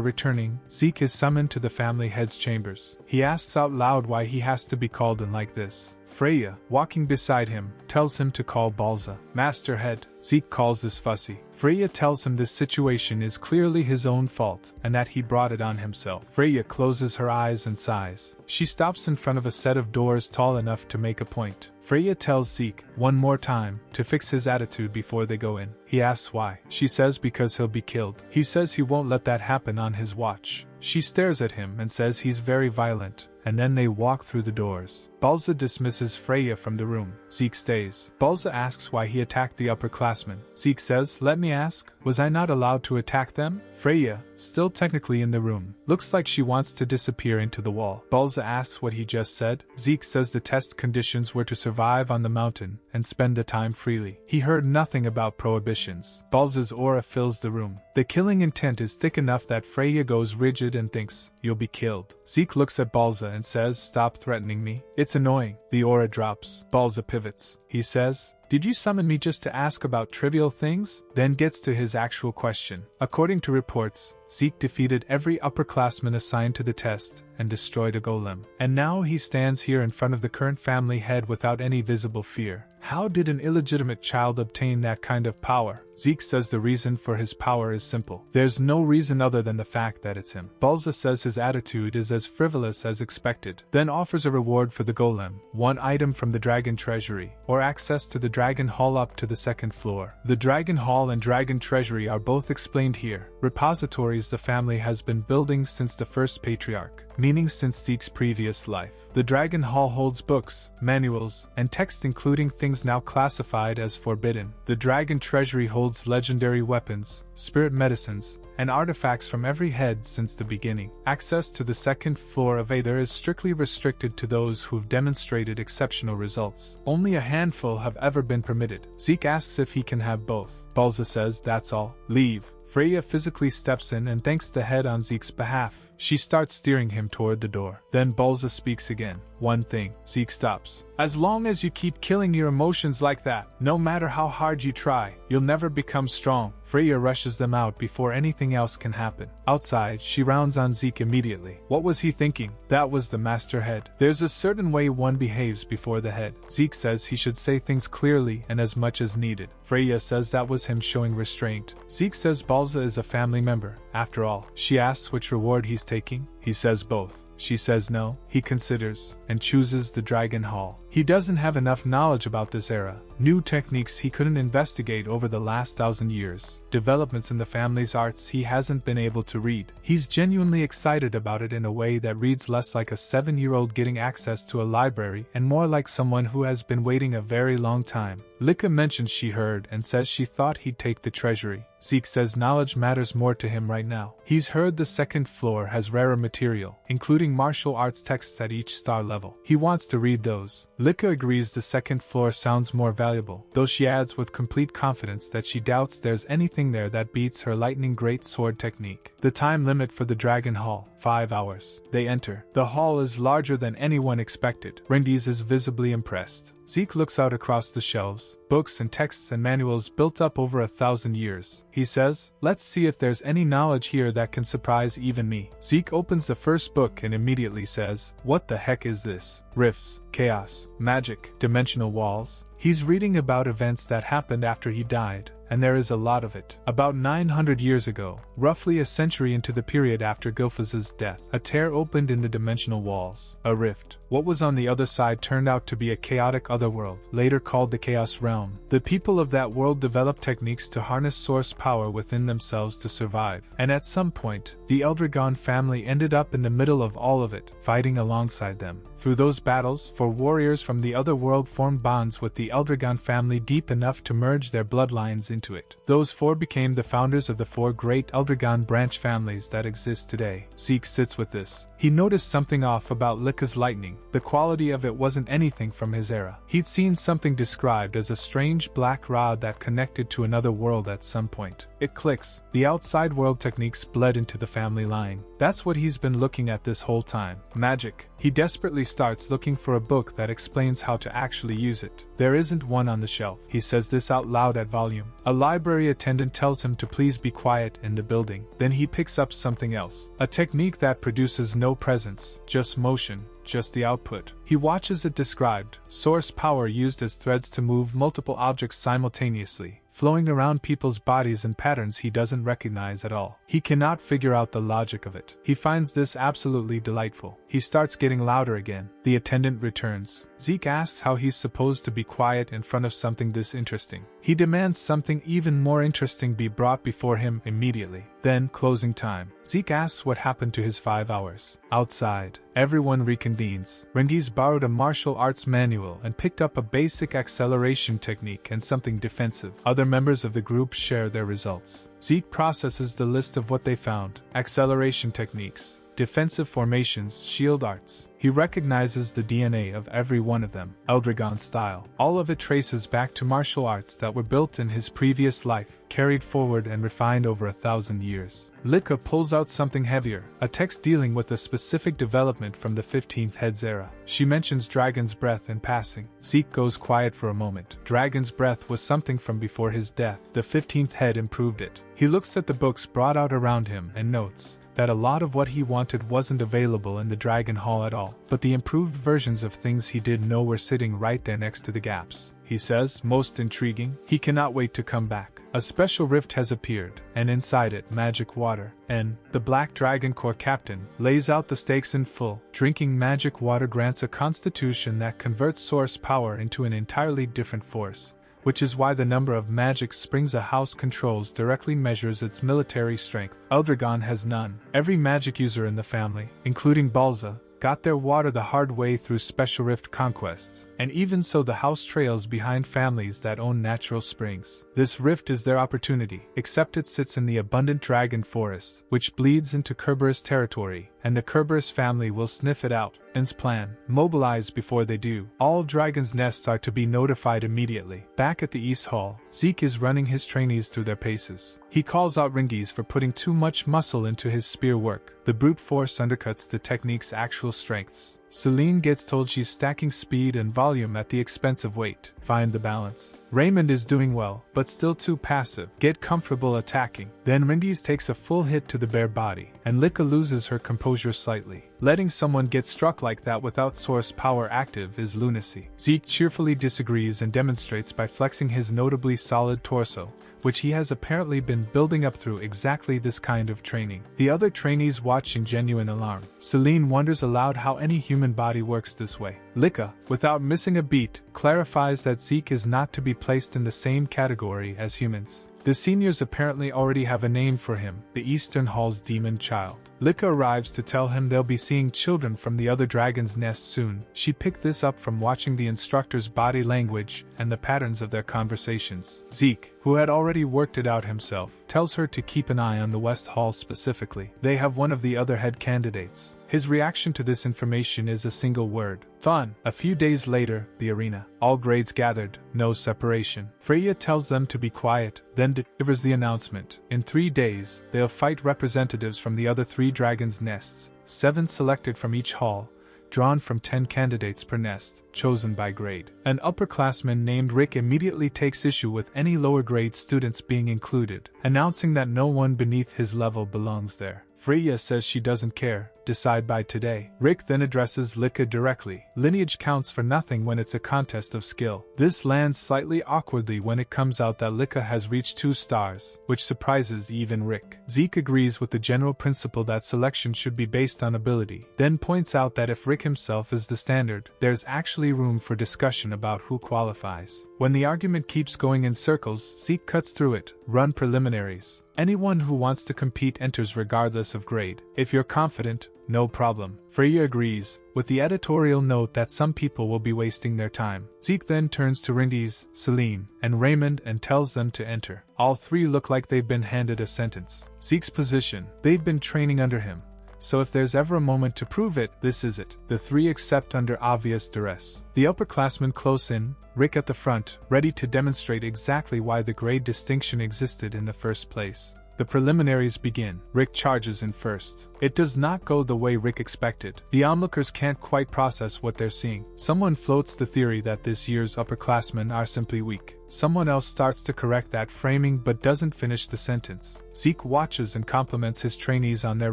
returning, Zeke is summoned to the family head's chambers. He asks out loud why he has to be called in like this. Freya, walking beside him, tells him to call Balza. Master Head. Zeke calls this fussy. Freya tells him this situation is clearly his own fault, and that he brought it on himself. Freya closes her eyes and sighs. She stops in front of a set of doors tall enough to make a point. Freya tells Zeke, one more time, to fix his attitude before they go in. He asks why. She says because he'll be killed. He says he won't let that happen on his watch. She stares at him and says he's very violent, and then they walk through the doors. Balza dismisses Freya from the room. Zeke stays. Balza asks why he attacked the upperclassmen. Zeke says, let me ask, was I not allowed to attack them? Freya, still technically in the room, looks like she wants to disappear into the wall. Balza asks what he just said. Zeke says the test conditions were to survive on the mountain and spend the time freely. He heard nothing about prohibitions. Balza's aura fills the room. The killing intent is thick enough that Freya goes rigid and thinks, you'll be killed. Zeke looks at Balza and says, stop threatening me. It's annoying. The aura drops. Balza pivots. He says, did you summon me just to ask about trivial things? Then gets to his actual question. According to reports, Zeke defeated every upperclassman assigned to the test and destroyed a golem. And now he stands here in front of the current family head without any visible fear. How did an illegitimate child obtain that kind of power? Zeke says the reason for his power is simple. There's no reason other than the fact that it's him. Balza says his attitude is as frivolous as expected, then offers a reward for the golem, one item from the dragon treasury, or access to the dragon hall up to the second floor. The dragon hall and dragon treasury are both explained here, repositories the family has been building since the first patriarch, meaning since Zeke's previous life. The dragon hall holds books, manuals, and texts including things now classified as forbidden. The dragon treasury holds legendary weapons, spirit medicines, and artifacts from every head since the beginning. Access to the second floor of Aether is strictly restricted to those who've demonstrated exceptional results. Only a handful have ever been permitted. Zeke asks if he can have both. Balza says that's all. Leave. Freya physically steps in and thanks the head on Zeke's behalf. She starts steering him toward the door. Then Balza speaks again. One thing. Zeke stops. As long as you keep killing your emotions like that, no matter how hard you try, you'll never become strong. Freya rushes them out before anything else can happen. Outside, she rounds on Zeke immediately. What was he thinking? That was the master head. There's a certain way one behaves before the head. Zeke says he should say things clearly and as much as needed. Freya says that was him showing restraint. Zeke says Balza is a family member, after all. She asks which reward he's taking. He says both. She says no. He considers, and chooses the Dragon Hall. He doesn't have enough knowledge about this era. New techniques he couldn't investigate over the last 1,000 years. Developments in the family's arts he hasn't been able to read. He's genuinely excited about it in a way that reads less like a 7-year-old getting access to a library and more like someone who has been waiting a very long time. Lika mentions she heard and says she thought he'd take the treasury. Zeke says knowledge matters more to him right now. He's heard the second floor has rarer material, including martial arts texts at each star level. He wants to read those. Lika agrees the second floor sounds more valuable, though she adds with complete confidence that she doubts there's anything there that beats her lightning great sword technique. The time limit for the Dragon Hall, 5 hours. They enter. The hall is larger than anyone expected. Rendies is visibly impressed. Zeke looks out across the shelves, books and texts and manuals built up over 1,000 years. He says, let's see if there's any knowledge here that can surprise even me. Zeke opens the first book and immediately says, what the heck is this? Rifts, chaos, magic, dimensional walls. He's reading about events that happened after he died, and there is a lot of it. About 900 years ago, roughly a century into the period after Gilphaz's death, a tear opened in the dimensional walls, a rift. What was on the other side turned out to be a chaotic otherworld, later called the Chaos Realm. The people of that world developed techniques to harness source power within themselves to survive, and at some point, the Eldragon family ended up in the middle of all of it, fighting alongside them. Through those battles, 4 warriors from the other world formed bonds with the Eldragon family deep enough to merge their bloodlines into it. Those 4 became the founders of the 4 great Eldragon branch families that exist today. Zeke sits with this. He noticed something off about Lika's lightning. The quality of it wasn't anything from his era. He'd seen something described as a strange black rod that connected to another world at some point. It clicks. The outside world techniques bled into the family line. That's what he's been looking at this whole time. Magic. He desperately starts looking for a book that explains how to actually use it. There isn't one on the shelf. He says this out loud at volume. A library attendant tells him to please be quiet in the building. Then he picks up something else. A technique that produces no presence, just motion. Just the output. He watches it described. Source power used as threads to move multiple objects simultaneously. flowing around people's bodies in patterns he doesn't recognize at all. He cannot figure out the logic of it. He finds this absolutely delightful. He starts getting louder again. The attendant returns. Zeke asks how he's supposed to be quiet in front of something this interesting. He demands something even more interesting be brought before him immediately. Then, closing time. Zeke asks what happened to his 5 hours. Outside, everyone reconvenes. Rengi's borrowed a martial arts manual and picked up a basic acceleration technique and something defensive. Other members of the group share their results. Zeke processes the list of what they found. Acceleration techniques, defensive formations, shield arts. He recognizes the DNA of every one of them, Eldragon style. All of it traces back to martial arts that were built in his previous life, carried forward and refined over 1,000 years. Lika pulls out something heavier, a text dealing with a specific development from the 15th Heads era. She mentions Dragon's Breath in passing. Zeke goes quiet for a moment. Dragon's Breath was something from before his death. The 15th Head improved it. He looks at the books brought out around him and notes that a lot of what he wanted wasn't available in the Dragon Hall at all, but the improved versions of things he did know were sitting right there next to the gaps. He says, most intriguing, he cannot wait to come back. A special rift has appeared, and inside it, magic water. And the Black Dragon Corps captain lays out the stakes in full. Drinking magic water grants a constitution that converts source power into an entirely different force, which is why the number of magic springs a house controls directly measures its military strength. Eldragon has none. Every magic user in the family, including Balza, got their water the hard way through special rift conquests, and even so the house trails behind families that own natural springs. This rift is their opportunity, except it sits in the abundant dragon forest, which bleeds into Kerberos territory, and the Kerberos family will sniff it out. N's plan, mobilize before they do. All dragons' nests are to be notified immediately. Back at the East Hall, Zeke is running his trainees through their paces. He calls out Ringis for putting too much muscle into his spear work. The brute force undercuts the technique's actual strengths. Celine gets told she's stacking speed and volume at the expense of weight. Find the balance. Raymond is doing well, but still too passive. Get comfortable attacking. Then Ringis takes a full hit to the bare body, and Lika loses her composure slightly. Letting someone get struck like that without source power active is lunacy. Zeke cheerfully disagrees and demonstrates by flexing his notably solid torso, which he has apparently been building up through exactly this kind of training. The other trainees watch in genuine alarm. Celine wonders aloud how any human body works this way. Lika, without missing a beat, clarifies that Zeke is not to be placed in the same category as humans. The seniors apparently already have a name for him, the Eastern Hall's demon child. Lika arrives to tell him they'll be seeing children from the other dragon's nest soon. She picked this up from watching the instructor's body language and the patterns of their conversations. Zeke, who had already worked it out himself, tells her to keep an eye on the West Hall specifically. They have one of the other head candidates. His reaction to this information is a single word: fun. A few days later, the arena. All grades gathered, no separation. Freya tells them to be quiet, then delivers the announcement. In 3 days, they'll fight representatives from the other 3 dragons' nests, 7 selected from each hall, drawn from 10 candidates per nest, chosen by grade. An upperclassman named Rick immediately takes issue with any lower grade students being included, announcing that no one beneath his level belongs there. Freya says she doesn't care, decide by today. Rick then addresses Lika directly. Lineage counts for nothing when it's a contest of skill. This lands slightly awkwardly when it comes out that Lika has reached 2 stars, which surprises even Rick. Zeke agrees with the general principle that selection should be based on ability, then points out that if Rick himself is the standard, there's actually room for discussion about who qualifies. When the argument keeps going in circles, Zeke cuts through it. Run preliminaries. Anyone who wants to compete enters regardless of grade. If you're confident, no problem. Freya agrees, with the editorial note that some people will be wasting their time. Zeke then turns to Ringis, Celine, and Raymond and tells them to enter. All 3 look like they've been handed a sentence. Zeke's position: they've been training under him, so if there's ever a moment to prove it, this is it. The 3 accept under obvious duress. The upperclassmen close in, Rick at the front, ready to demonstrate exactly why the grade distinction existed in the first place. The preliminaries begin. Rick charges in first. It does not go the way Rick expected. The onlookers can't quite process what they're seeing. Someone floats the theory that this year's upperclassmen are simply weak. Someone else starts to correct that framing but doesn't finish the sentence. Zeke watches and compliments his trainees on their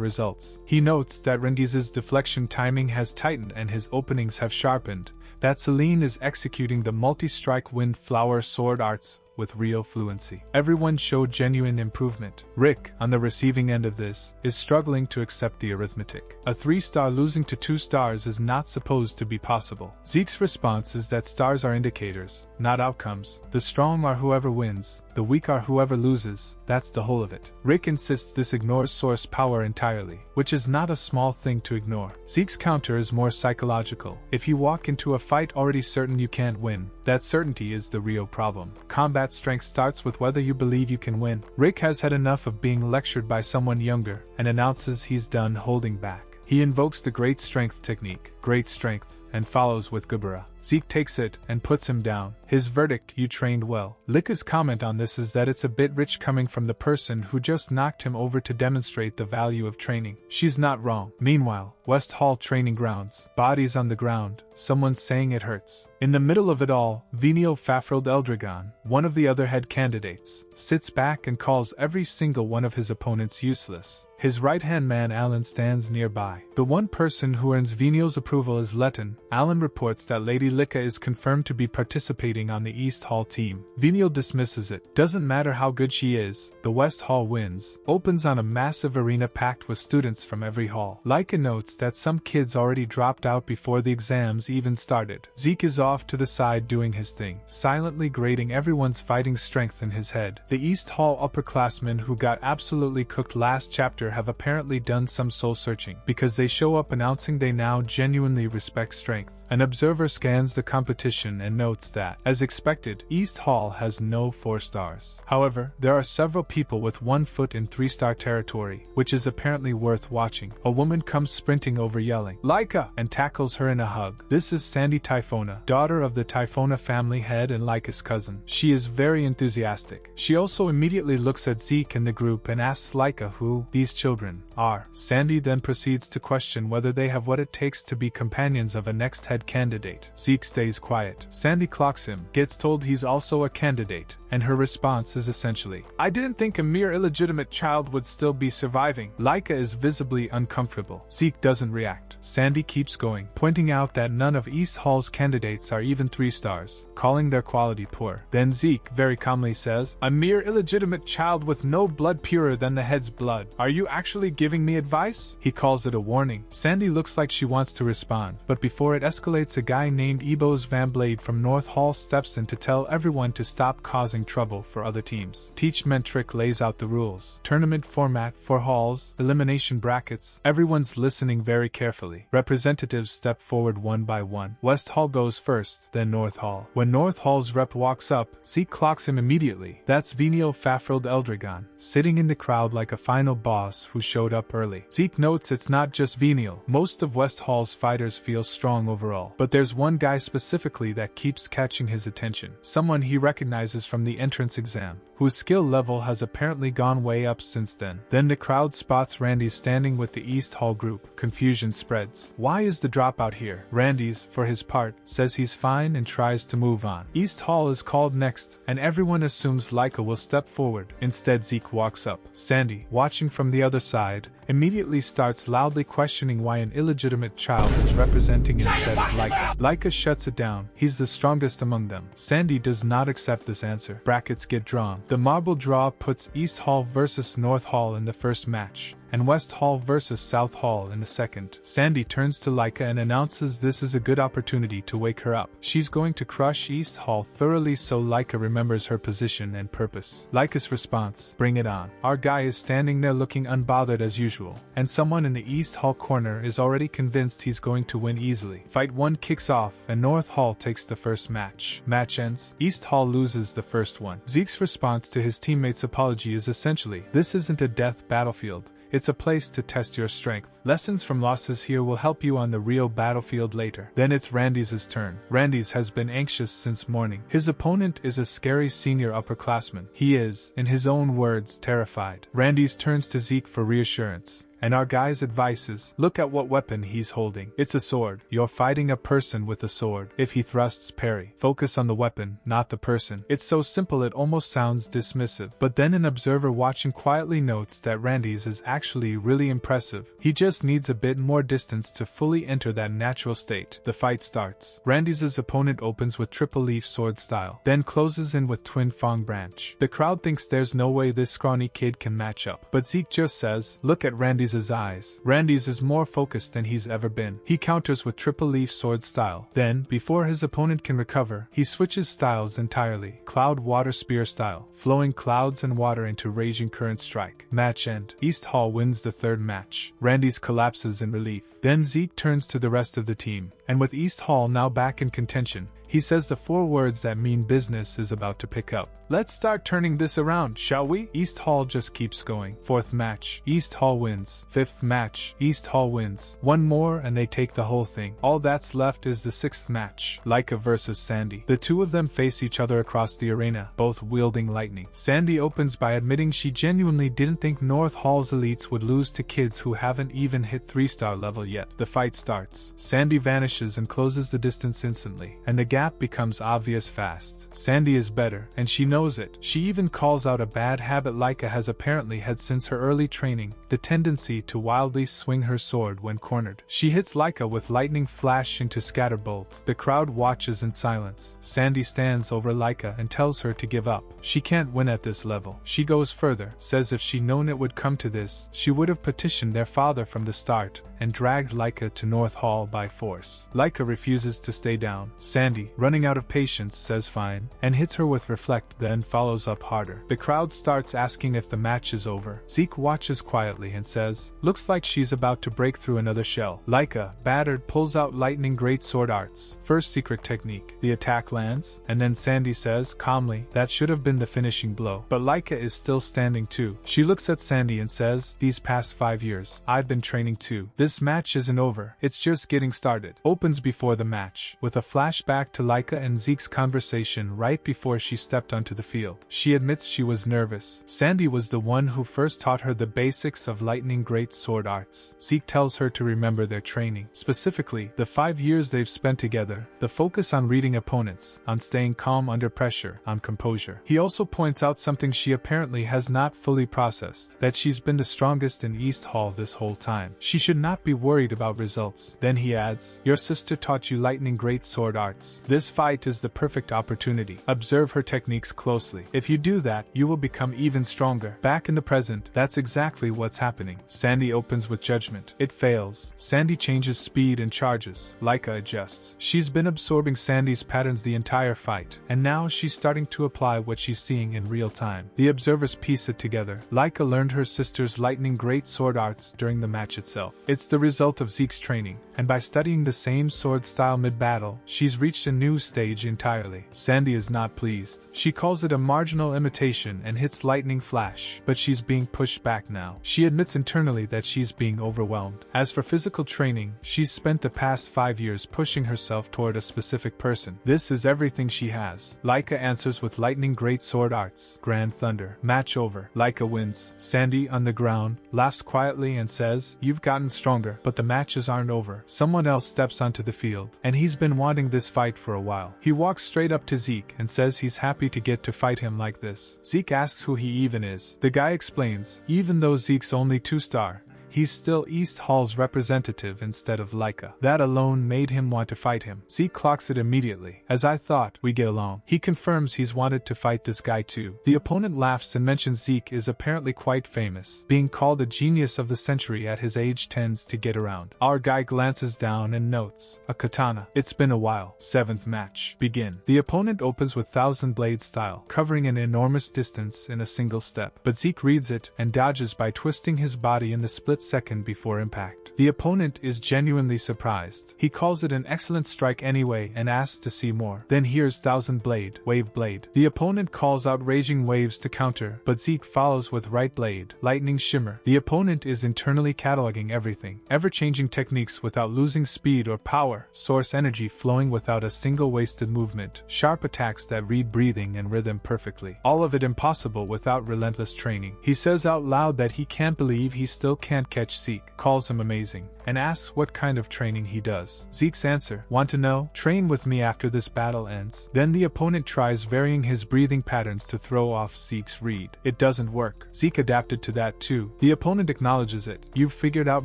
results. He notes that Ringis' deflection timing has tightened and his openings have sharpened, that Celine is executing the multi-strike wind flower sword arts with real fluency. Everyone showed genuine improvement. Rick, on the receiving end of this, is struggling to accept the arithmetic. A 3-star losing to 2 stars is not supposed to be possible. Zeke's response is that stars are indicators, not outcomes. The strong are whoever wins, the weak are whoever loses, that's the whole of it. Rick insists this ignores source power entirely, which is not a small thing to ignore. Zeke's counter is more psychological. If you walk into a fight already certain you can't win, that certainty is the real problem. Combat strength starts with whether you believe you can win. Rick has had enough of being lectured by someone younger, and announces he's done holding back. He invokes the great strength technique, great strength, and follows with Gubara. Zeke takes it and puts him down. His verdict, you trained well. Lika's comment on this is that it's a bit rich coming from the person who just knocked him over to demonstrate the value of training. She's not wrong. Meanwhile, West Hall training grounds. Bodies on the ground. Someone's saying it hurts. In the middle of it all, Venial Fafreld Eldragon, one of the other head candidates, sits back and calls every single one of his opponents useless. His right-hand man Alan stands nearby. The one person who earns Venial's approval is Letton. Alan reports that Lady Lika is confirmed to be participating on the East Hall team. Venial dismisses it. Doesn't matter how good she is, the West Hall wins. Opens on a massive arena packed with students from every hall. Lika notes that some kids already dropped out before the exams even started. Zeke is off to the side doing his thing, silently grading everyone's fighting strength in his head. The East Hall upperclassmen who got absolutely cooked last chapter have apparently done some soul searching, because they show up announcing they now genuinely respect strength. An observer scans the competition and notes that, as expected, East Hall has no 4 stars. However, there are several people with 1 foot in 3-star territory, which is apparently worth watching. A woman comes sprinting over yelling, "Lika!" and tackles her in a hug. This is Sandy Typhona, daughter of the Typhona family head and Lika's cousin. She is very enthusiastic. She also immediately looks at Zeke and the group and asks Lika who these children are. Sandy then proceeds to question whether they have what it takes to be companions of a next head candidate. Zeke stays quiet. Sandy clocks him, gets told he's also a candidate, and her response is essentially, "I didn't think a mere illegitimate child would still be surviving." Lika is visibly uncomfortable. Zeke doesn't react. Sandy keeps going, pointing out that none of East Hall's candidates are even 3 stars, calling their quality poor. Then Zeke very calmly says, "A mere illegitimate child with no blood purer than the head's blood. Are you actually giving me advice?" He calls it a warning. Sandy looks like she wants to respond, but before it escalates, a guy named Ebos Van Blade from North Hall steps in to tell everyone to stop causing trouble for other teams. Teach Mentrick lays out the rules. Tournament format, 4 halls, elimination brackets. Everyone's listening very carefully. Representatives step forward one by one. West Hall goes first, then North Hall. When North Hall's rep walks up, Zeke clocks him immediately. That's Venial Fafreld Eldragon, sitting in the crowd like a final boss who showed up early. Zeke notes it's not just Venial. Most of West Hall's fighters feel strong overall, but there's one guy specifically that keeps catching his attention. Someone he recognizes from the entrance exam, whose skill level has apparently gone way up since then. Then the crowd spots Randy standing with the East Hall group. Confusion spreads. Why is the dropout here? Randy's, for his part, says he's fine and tries to move on. East Hall is called next, and everyone assumes Lika will step forward. Instead, Zeke walks up. Sandy, watching from the other side, immediately starts loudly questioning why an illegitimate child is representing instead of Lika. Lika shuts it down. He's the strongest among them. Sandy does not accept this answer. Brackets get drawn. The marble draw puts East Hall versus North Hall in the first match, and West Hall versus South Hall in the second. Sandy turns to Lika and announces this is a good opportunity to wake her up. She's going to crush East Hall thoroughly so Lika remembers her position and purpose. Lika's response, "Bring it on." Our guy is standing there looking unbothered as usual, and someone in the East Hall corner is already convinced he's going to win easily. Fight 1 kicks off, and North Hall takes the first match. Match ends. East Hall loses the first one. Zeke's response to his teammate's apology is essentially, "This isn't a death battlefield. It's a place to test your strength. Lessons from losses here will help you on the real battlefield later." Then it's Randy's turn. Randy's has been anxious since morning. His opponent is a scary senior upperclassman. He is, in his own words, terrified. Randy's turns to Zeke for reassurance. And our guy's advice is, look at what weapon he's holding. It's a sword. You're fighting a person with a sword. If he thrusts, parry. Focus on the weapon, not the person. It's so simple it almost sounds dismissive. But then an observer watching quietly notes that Randy's is actually really impressive. He just needs a bit more distance to fully enter that natural state. The fight starts. Randy's opponent opens with triple leaf sword style, then closes in with twin fang branch. The crowd thinks there's no way this scrawny kid can match up. But Zeke just says, look at Randy's eyes. Randy's is more focused than he's ever been. He counters with triple leaf sword style. Then, before his opponent can recover, he switches styles entirely. Cloud water spear style, flowing clouds and water into raging current strike. Match end. East Hall wins the third match. Randy's collapses in relief. Then Zeke turns to the rest of the team, and with East Hall now back in contention, he says the 4 words that mean business is about to pick up. Let's start turning this around, shall we? East Hall just keeps going. 4th match, East Hall wins. 5th match, East Hall wins. 1 more and they take the whole thing. All that's left is the 6th match, Laika versus Sandy. The two of them face each other across the arena, both wielding lightning. Sandy opens by admitting she genuinely didn't think North Hall's elites would lose to kids who haven't even hit 3-star level yet. The fight starts. Sandy vanishes and closes the distance instantly, and the gap becomes obvious fast. Sandy is better, and she knows it. She even calls out a bad habit Laika has apparently had since her early training, the tendency to wildly swing her sword when cornered. She hits Laika with lightning flash into scatterbolt. The crowd watches in silence. Sandy stands over Laika and tells her to give up. She can't win at this level. She goes further, says if she'd known it would come to this, she would have petitioned their father from the start and dragged Laika to North Hall by force. Laika refuses to stay down. Sandy, running out of patience, says fine, and hits her with reflect, then follows up harder. The crowd starts asking if the match is over. Zeke watches quietly and says, looks like she's about to break through another shell. Laika, battered, pulls out lightning great sword arts. First secret technique. The attack lands, and then Sandy says, calmly, that should have been the finishing blow. But Laika is still standing too. She looks at Sandy and says, these past 5 years, I've been training too. This match isn't over, it's just getting started. Opens before the match, with a flashback to Laika and Zeke's conversation right before she stepped onto the field. She admits she was nervous. Sandy was the one who first taught her the basics of lightning great sword arts. Zeke tells her to remember their training, specifically, the 5 years they've spent together, the focus on reading opponents, on staying calm under pressure, on composure. He also points out something she apparently has not fully processed, that she's been the strongest in East Hall this whole time. She should not be worried about results. Then he adds, your sister taught you lightning great sword arts. This fight is the perfect opportunity. Observe her techniques closely. If you do that, you will become even stronger. Back in the present, that's exactly what's happening. Sandy opens with judgment. It fails. Sandy changes speed and charges. Laika adjusts. She's been absorbing Sandy's patterns the entire fight, and now she's starting to apply what she's seeing in real time. The observers piece it together. Laika learned her sister's lightning great sword arts during the match itself. It's the result of Zeke's training, and by studying the same sword style mid-battle, she's reached a new stage entirely. Sandy is not pleased. She calls it a marginal imitation and hits lightning flash, but she's being pushed back now. She admits internally that she's being overwhelmed. As for physical training, she's spent the past 5 years pushing herself toward a specific person. This is everything she has. Laika answers with lightning great sword arts. Grand thunder. Match over. Laika wins. Sandy, on the ground, laughs quietly and says, you've gotten stronger, but the matches aren't over. Someone else steps onto the field, and he's been wanting this fight for a while. He walks straight up to Zeke and says he's happy to get to fight him like this. Zeke asks who he even is. The guy explains, even though Zeke's only 2-star, he's still East Hall's representative instead of Laika. That alone made him want to fight him. Zeke clocks it immediately. As I thought, we get along. He confirms he's wanted to fight this guy too. The opponent laughs and mentions Zeke is apparently quite famous. Being called a genius of the century at his age tends to get around. Our guy glances down and notes, a katana. It's been a while. 7th match. Begin. The opponent opens with Thousand Blade style, covering an enormous distance in a single step. But Zeke reads it and dodges by twisting his body in the split second before impact. The opponent is genuinely surprised. He calls it an excellent strike anyway and asks to see more. Then here's Thousand Blade, Wave Blade. The opponent calls out raging waves to counter, but Zeke follows with Right Blade, Lightning Shimmer. The opponent is internally cataloging everything, ever-changing techniques without losing speed or power, source energy flowing without a single wasted movement, sharp attacks that read breathing and rhythm perfectly. All of it impossible without relentless training. He says out loud that he can't believe he still can't can't catch Zeke, calls him amazing, and asks what kind of training he does. Zeke's answer, want to know? Train with me after this battle ends. Then the opponent tries varying his breathing patterns to throw off Zeke's read. It doesn't work. Zeke adapted to that too. The opponent acknowledges it. You've figured out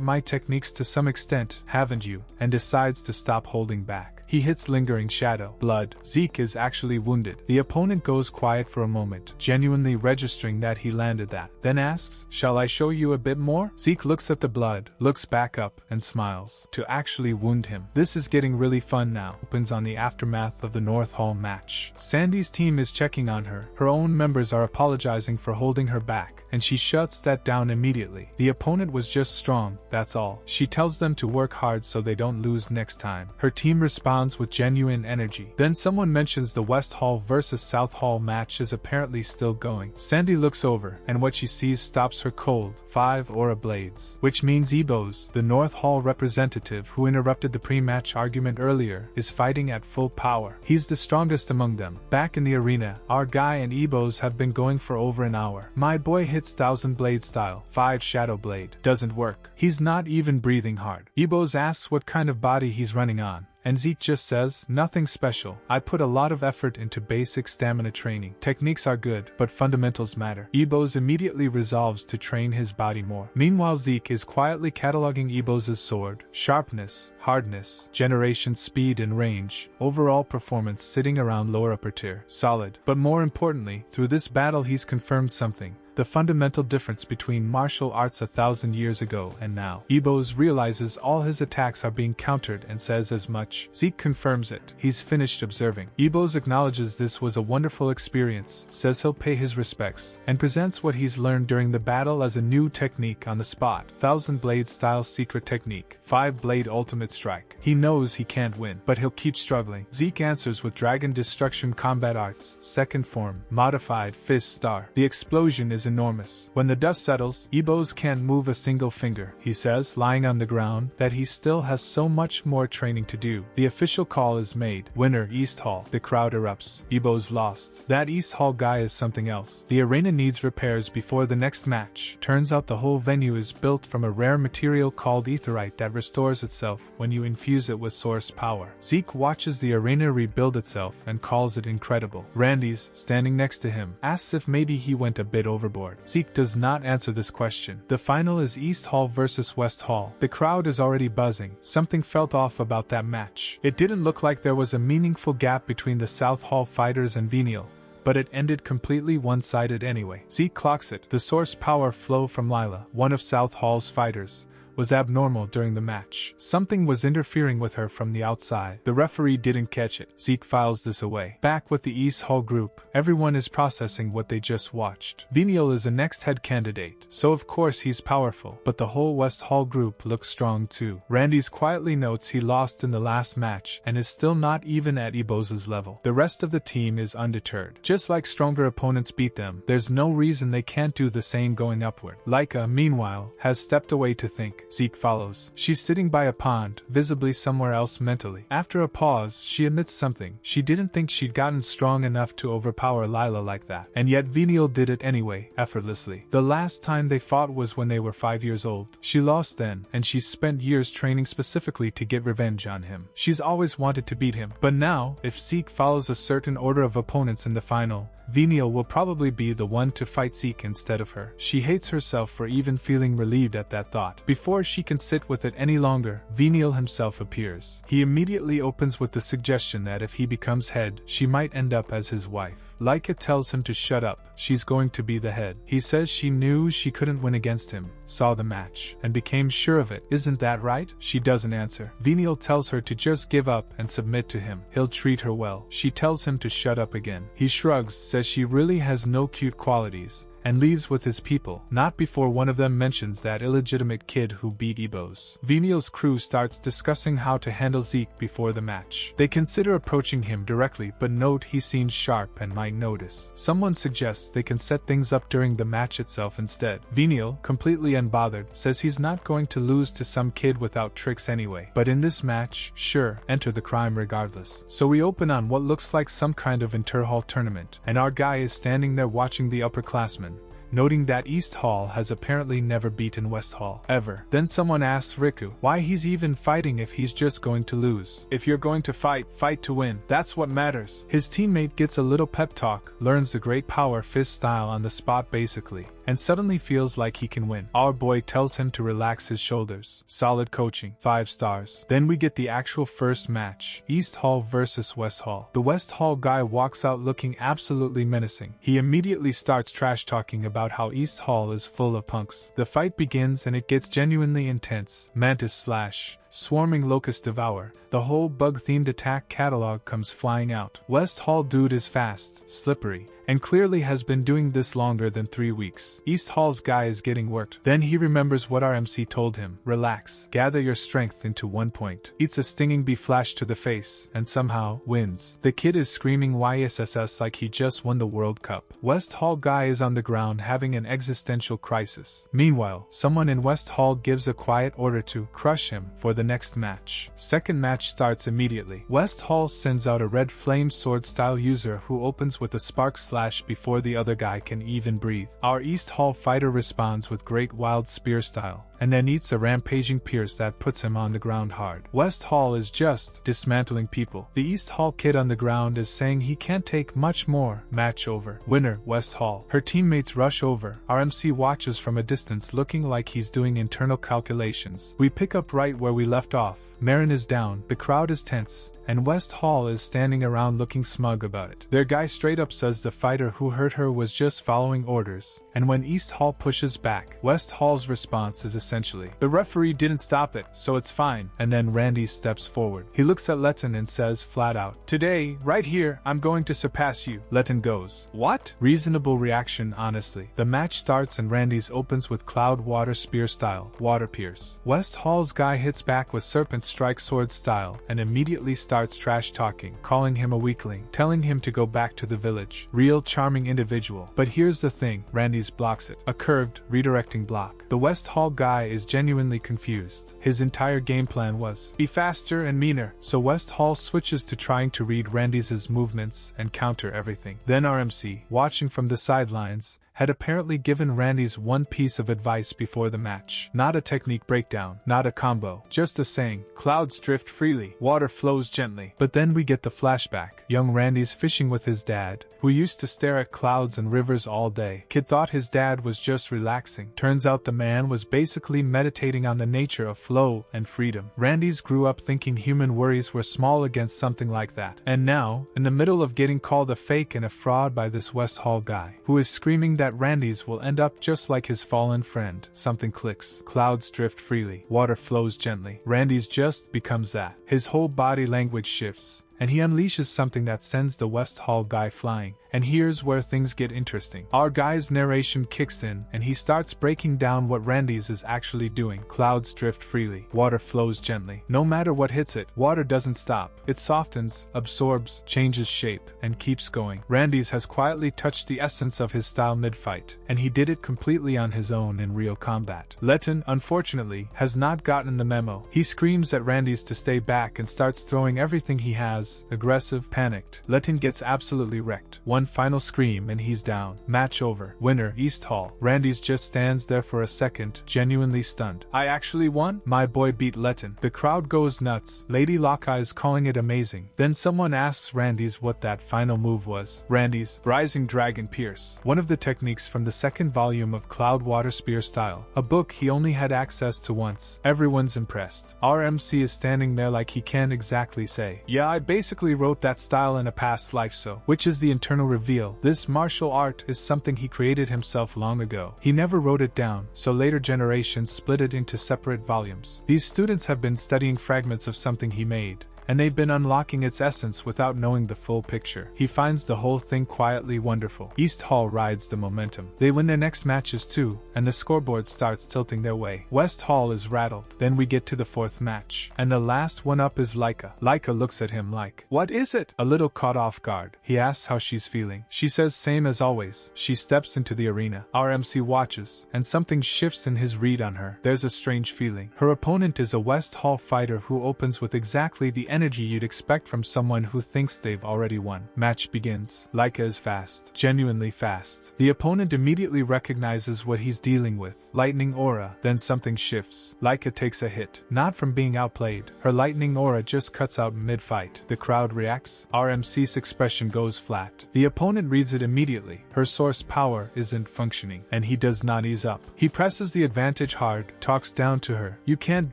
my techniques to some extent, haven't you? And decides to stop holding back. He hits lingering shadow. Blood. Zeke is actually wounded. The opponent goes quiet for a moment, genuinely registering that he landed that. Then asks, shall I show you a bit more? Zeke looks at the blood, looks back up, and smiles. To actually wound him. This is getting really fun now. Opens on the aftermath of the North Hall match. Sandy's team is checking on her. Her own members are apologizing for holding her back, and she shuts that down immediately. The opponent was just strong, that's all. She tells them to work hard so they don't lose next time. Her team responds with genuine energy. Then someone mentions the West Hall versus South Hall match is apparently still going. Sandy looks over, and what she sees stops her cold. 5 aura blades. Which means Ebos, the North Hall representative who interrupted the pre-match argument earlier, is fighting at full power. He's the strongest among them. Back in the arena, our guy and Ebos have been going for over an hour. My boy hits 1000 blade style. 5 shadow blade. Doesn't work. He's not even breathing hard. Ebos asks what kind of body he's running on. And Zeke just says, nothing special. I put a lot of effort into basic stamina training. Techniques are good, but fundamentals matter. Ebos immediately resolves to train his body more. Meanwhile, Zeke is quietly cataloging Ebos' sword, sharpness, hardness, generation speed and range, overall performance sitting around lower upper tier. Solid. But more importantly, through this battle he's confirmed something. The fundamental difference between martial arts 1,000 years ago and now. Ebos realizes all his attacks are being countered and says as much. Zeke confirms it. He's finished observing. Ebos acknowledges this was a wonderful experience, says he'll pay his respects, and presents what he's learned during the battle as a new technique on the spot. 1000 blade style secret technique. 5 blade ultimate strike. He knows he can't win, but he'll keep struggling. Zeke answers with Dragon Destruction Combat Arts, second form, modified fist star. The explosion is enormous. When the dust settles, Ebos can't move a single finger. He says, lying on the ground, that he still has so much more training to do. The official call is made. Winner East Hall. The crowd erupts. Ebos lost. That East Hall guy is something else. The arena needs repairs before the next match. Turns out the whole venue is built from a rare material called aetherite that restores itself when you infuse it with source power. Zeke watches the arena rebuild itself and calls it incredible. Randy's, standing next to him, asks if maybe he went a bit overboard. Zeke does not answer this question. The final is East Hall versus West Hall. The crowd is already buzzing. Something felt off about that match. It didn't look like there was a meaningful gap between the South Hall fighters and Venial, but it ended completely one-sided anyway. Zeke clocks it. The source power flow from Lila, one of South Hall's fighters, was abnormal during the match. Something was interfering with her from the outside. The referee didn't catch it. Zeke files this away. Back with the East Hall group, everyone is processing what they just watched. Venial is the next head candidate, so of course he's powerful, but the whole West Hall group looks strong too. Randy's quietly notes he lost in the last match and is still not even at Ebos' level. The rest of the team is undeterred. Just like stronger opponents beat them, there's no reason they can't do the same going upward. Laika, meanwhile, has stepped away to think. Zeke follows. She's sitting by a pond, visibly somewhere else mentally. After a pause, she admits something. She didn't think she'd gotten strong enough to overpower Lila like that. And yet Venial did it anyway, effortlessly. The last time they fought was when they were 5 years old. She lost then, and she's spent years training specifically to get revenge on him. She's always wanted to beat him. But now, if Zeke follows a certain order of opponents in the final, Venial will probably be the one to fight Zeke instead of her. She hates herself for even feeling relieved at that thought. Before she can sit with it any longer, Venial himself appears. He immediately opens with the suggestion that if he becomes head, she might end up as his wife. Laika tells him to shut up. She's going to be the head. He says she knew she couldn't win against him, saw the match, and became sure of it. Isn't that right? She doesn't answer. Venial tells her to just give up and submit to him. He'll treat her well. She tells him to shut up again. He shrugs, says she really has no cute qualities, and leaves with his people, not before one of them mentions that illegitimate kid who beat Ebos. Venial's crew starts discussing how to handle Zeke before the match. They consider approaching him directly, but note he seems sharp and might notice. Someone suggests they can set things up during the match itself instead. Venial, completely unbothered, says he's not going to lose to some kid without tricks anyway. But in this match, sure, enter the crime regardless. So we open on what looks like some kind of inter-hall tournament, and our guy is standing there watching the upperclassmen, noting that East Hall has apparently never beaten West Hall, ever. Then someone asks Riku why he's even fighting if he's just going to lose. If you're going to fight, fight to win. That's what matters. His teammate gets a little pep talk, learns the great power fist style on the spot basically, and suddenly feels like he can win. Our boy tells him to relax his shoulders. Solid coaching, 5 stars. Then we get the actual first match, East Hall versus West Hall. The West Hall guy walks out looking absolutely menacing. He immediately starts trash talking about how East Hall is full of punks. The fight begins and it gets genuinely intense. Mantis slash swarming locust devour. The whole bug-themed attack catalog comes flying out. West Hall dude is fast, slippery, and clearly has been doing this longer than 3 weeks. East Hall's guy is getting worked. Then he remembers what our MC told him. Relax, gather your strength into one point. Eats a stinging bee flash to the face, and somehow wins. The kid is screaming YSSS like he just won the World Cup. West Hall guy is on the ground having an existential crisis. Meanwhile, someone in West Hall gives a quiet order to crush him for the next match. Second match starts immediately. West Hall sends out a red flame sword style user who opens with a spark slash before the other guy can even breathe. Our East Hall fighter responds with great wild spear style, and then eats a rampaging pierce that puts him on the ground hard. West Hall is just dismantling people. The East Hall kid on the ground is saying he can't take much more. Match over. Winner, West Hall. Her teammates rush over. Our MC watches from a distance looking like he's doing internal calculations. We pick up right where we left off. Marin is down, the crowd is tense, and West Hall is standing around looking smug about it. Their guy straight up says the fighter who hurt her was just following orders, and when East Hall pushes back, West Hall's response is essentially, the referee didn't stop it, so it's fine. And then Randy steps forward. He looks at Letton and says flat out, today, right here, I'm going to surpass you. Letton goes, what? Reasonable reaction, honestly. The match starts and Randy's opens with cloud water spear style, water pierce. West Hall's guy hits back with serpent strike sword style, and immediately starts trash talking, calling him a weakling, telling him to go back to the village. Real charming individual. But here's the thing, Randy's blocks it. A curved, redirecting block. The West Hall guy is genuinely confused. His entire game plan was, be faster and meaner, so West Hall switches to trying to read Randy's movements and counter everything. Then RMC, watching from the sidelines, had apparently given Randy's one piece of advice before the match. Not a technique breakdown, not a combo, just a saying, clouds drift freely, water flows gently. But then we get the flashback. Young Randy's fishing with his dad, who used to stare at clouds and rivers all day. Kid thought his dad was just relaxing. Turns out the man was basically meditating on the nature of flow and freedom. Randy's grew up thinking human worries were small against something like that. And now, in the middle of getting called a fake and a fraud by this West Hall guy, who is screaming that Randy's will end up just like his fallen friend, something clicks. Clouds drift freely, water flows gently. Randy's just becomes that. His whole body language shifts, and he unleashes something that sends the West Hall guy flying. And here's where things get interesting. Our guy's narration kicks in, and he starts breaking down what Randy's is actually doing. Clouds drift freely, water flows gently. No matter what hits it, water doesn't stop. It softens, absorbs, changes shape, and keeps going. Randy's has quietly touched the essence of his style mid-fight, and he did it completely on his own in real combat. Letton, unfortunately, has not gotten the memo. He screams at Randy's to stay back and starts throwing everything he has, aggressive, panicked. Letton gets absolutely wrecked. One final scream and he's down. Match over. Winner, East Hall. Randy's just stands there for a second, genuinely stunned. I actually won? My boy beat Letton. The crowd goes nuts. Lady Locke is calling it amazing. Then someone asks Randy's what that final move was. Randy's Rising Dragon Pierce, one of the techniques from the second volume of Cloud Water Spear Style, a book he only had access to once. Everyone's impressed. Our MC is standing there like he can't exactly say, yeah, I basically wrote that style in a past life, so, which is the internal reveal. This martial art is something he created himself long ago. He never wrote it down, so later generations split it into separate volumes. These students have been studying fragments of something he made, and they've been unlocking its essence without knowing the full picture. He finds the whole thing quietly wonderful. East Hall rides the momentum. They win their next matches too, and the scoreboard starts tilting their way. West Hall is rattled. Then we get to the fourth match, and the last one up is Laika. Laika looks at him like, what is it? A little caught off guard. He asks how she's feeling. She says same as always. She steps into the arena. Our MC watches, and something shifts in his read on her. There's a strange feeling. Her opponent is a West Hall fighter who opens with exactly the energy you'd expect from someone who thinks they've already won. Match begins. Laika is fast. Genuinely fast. The opponent immediately recognizes what he's dealing with. Lightning aura. Then something shifts. Laika takes a hit. Not from being outplayed. Her lightning aura just cuts out mid-fight. The crowd reacts. RMC's expression goes flat. The opponent reads it immediately. Her source power isn't functioning, and he does not ease up. He presses the advantage hard, talks down to her. You can't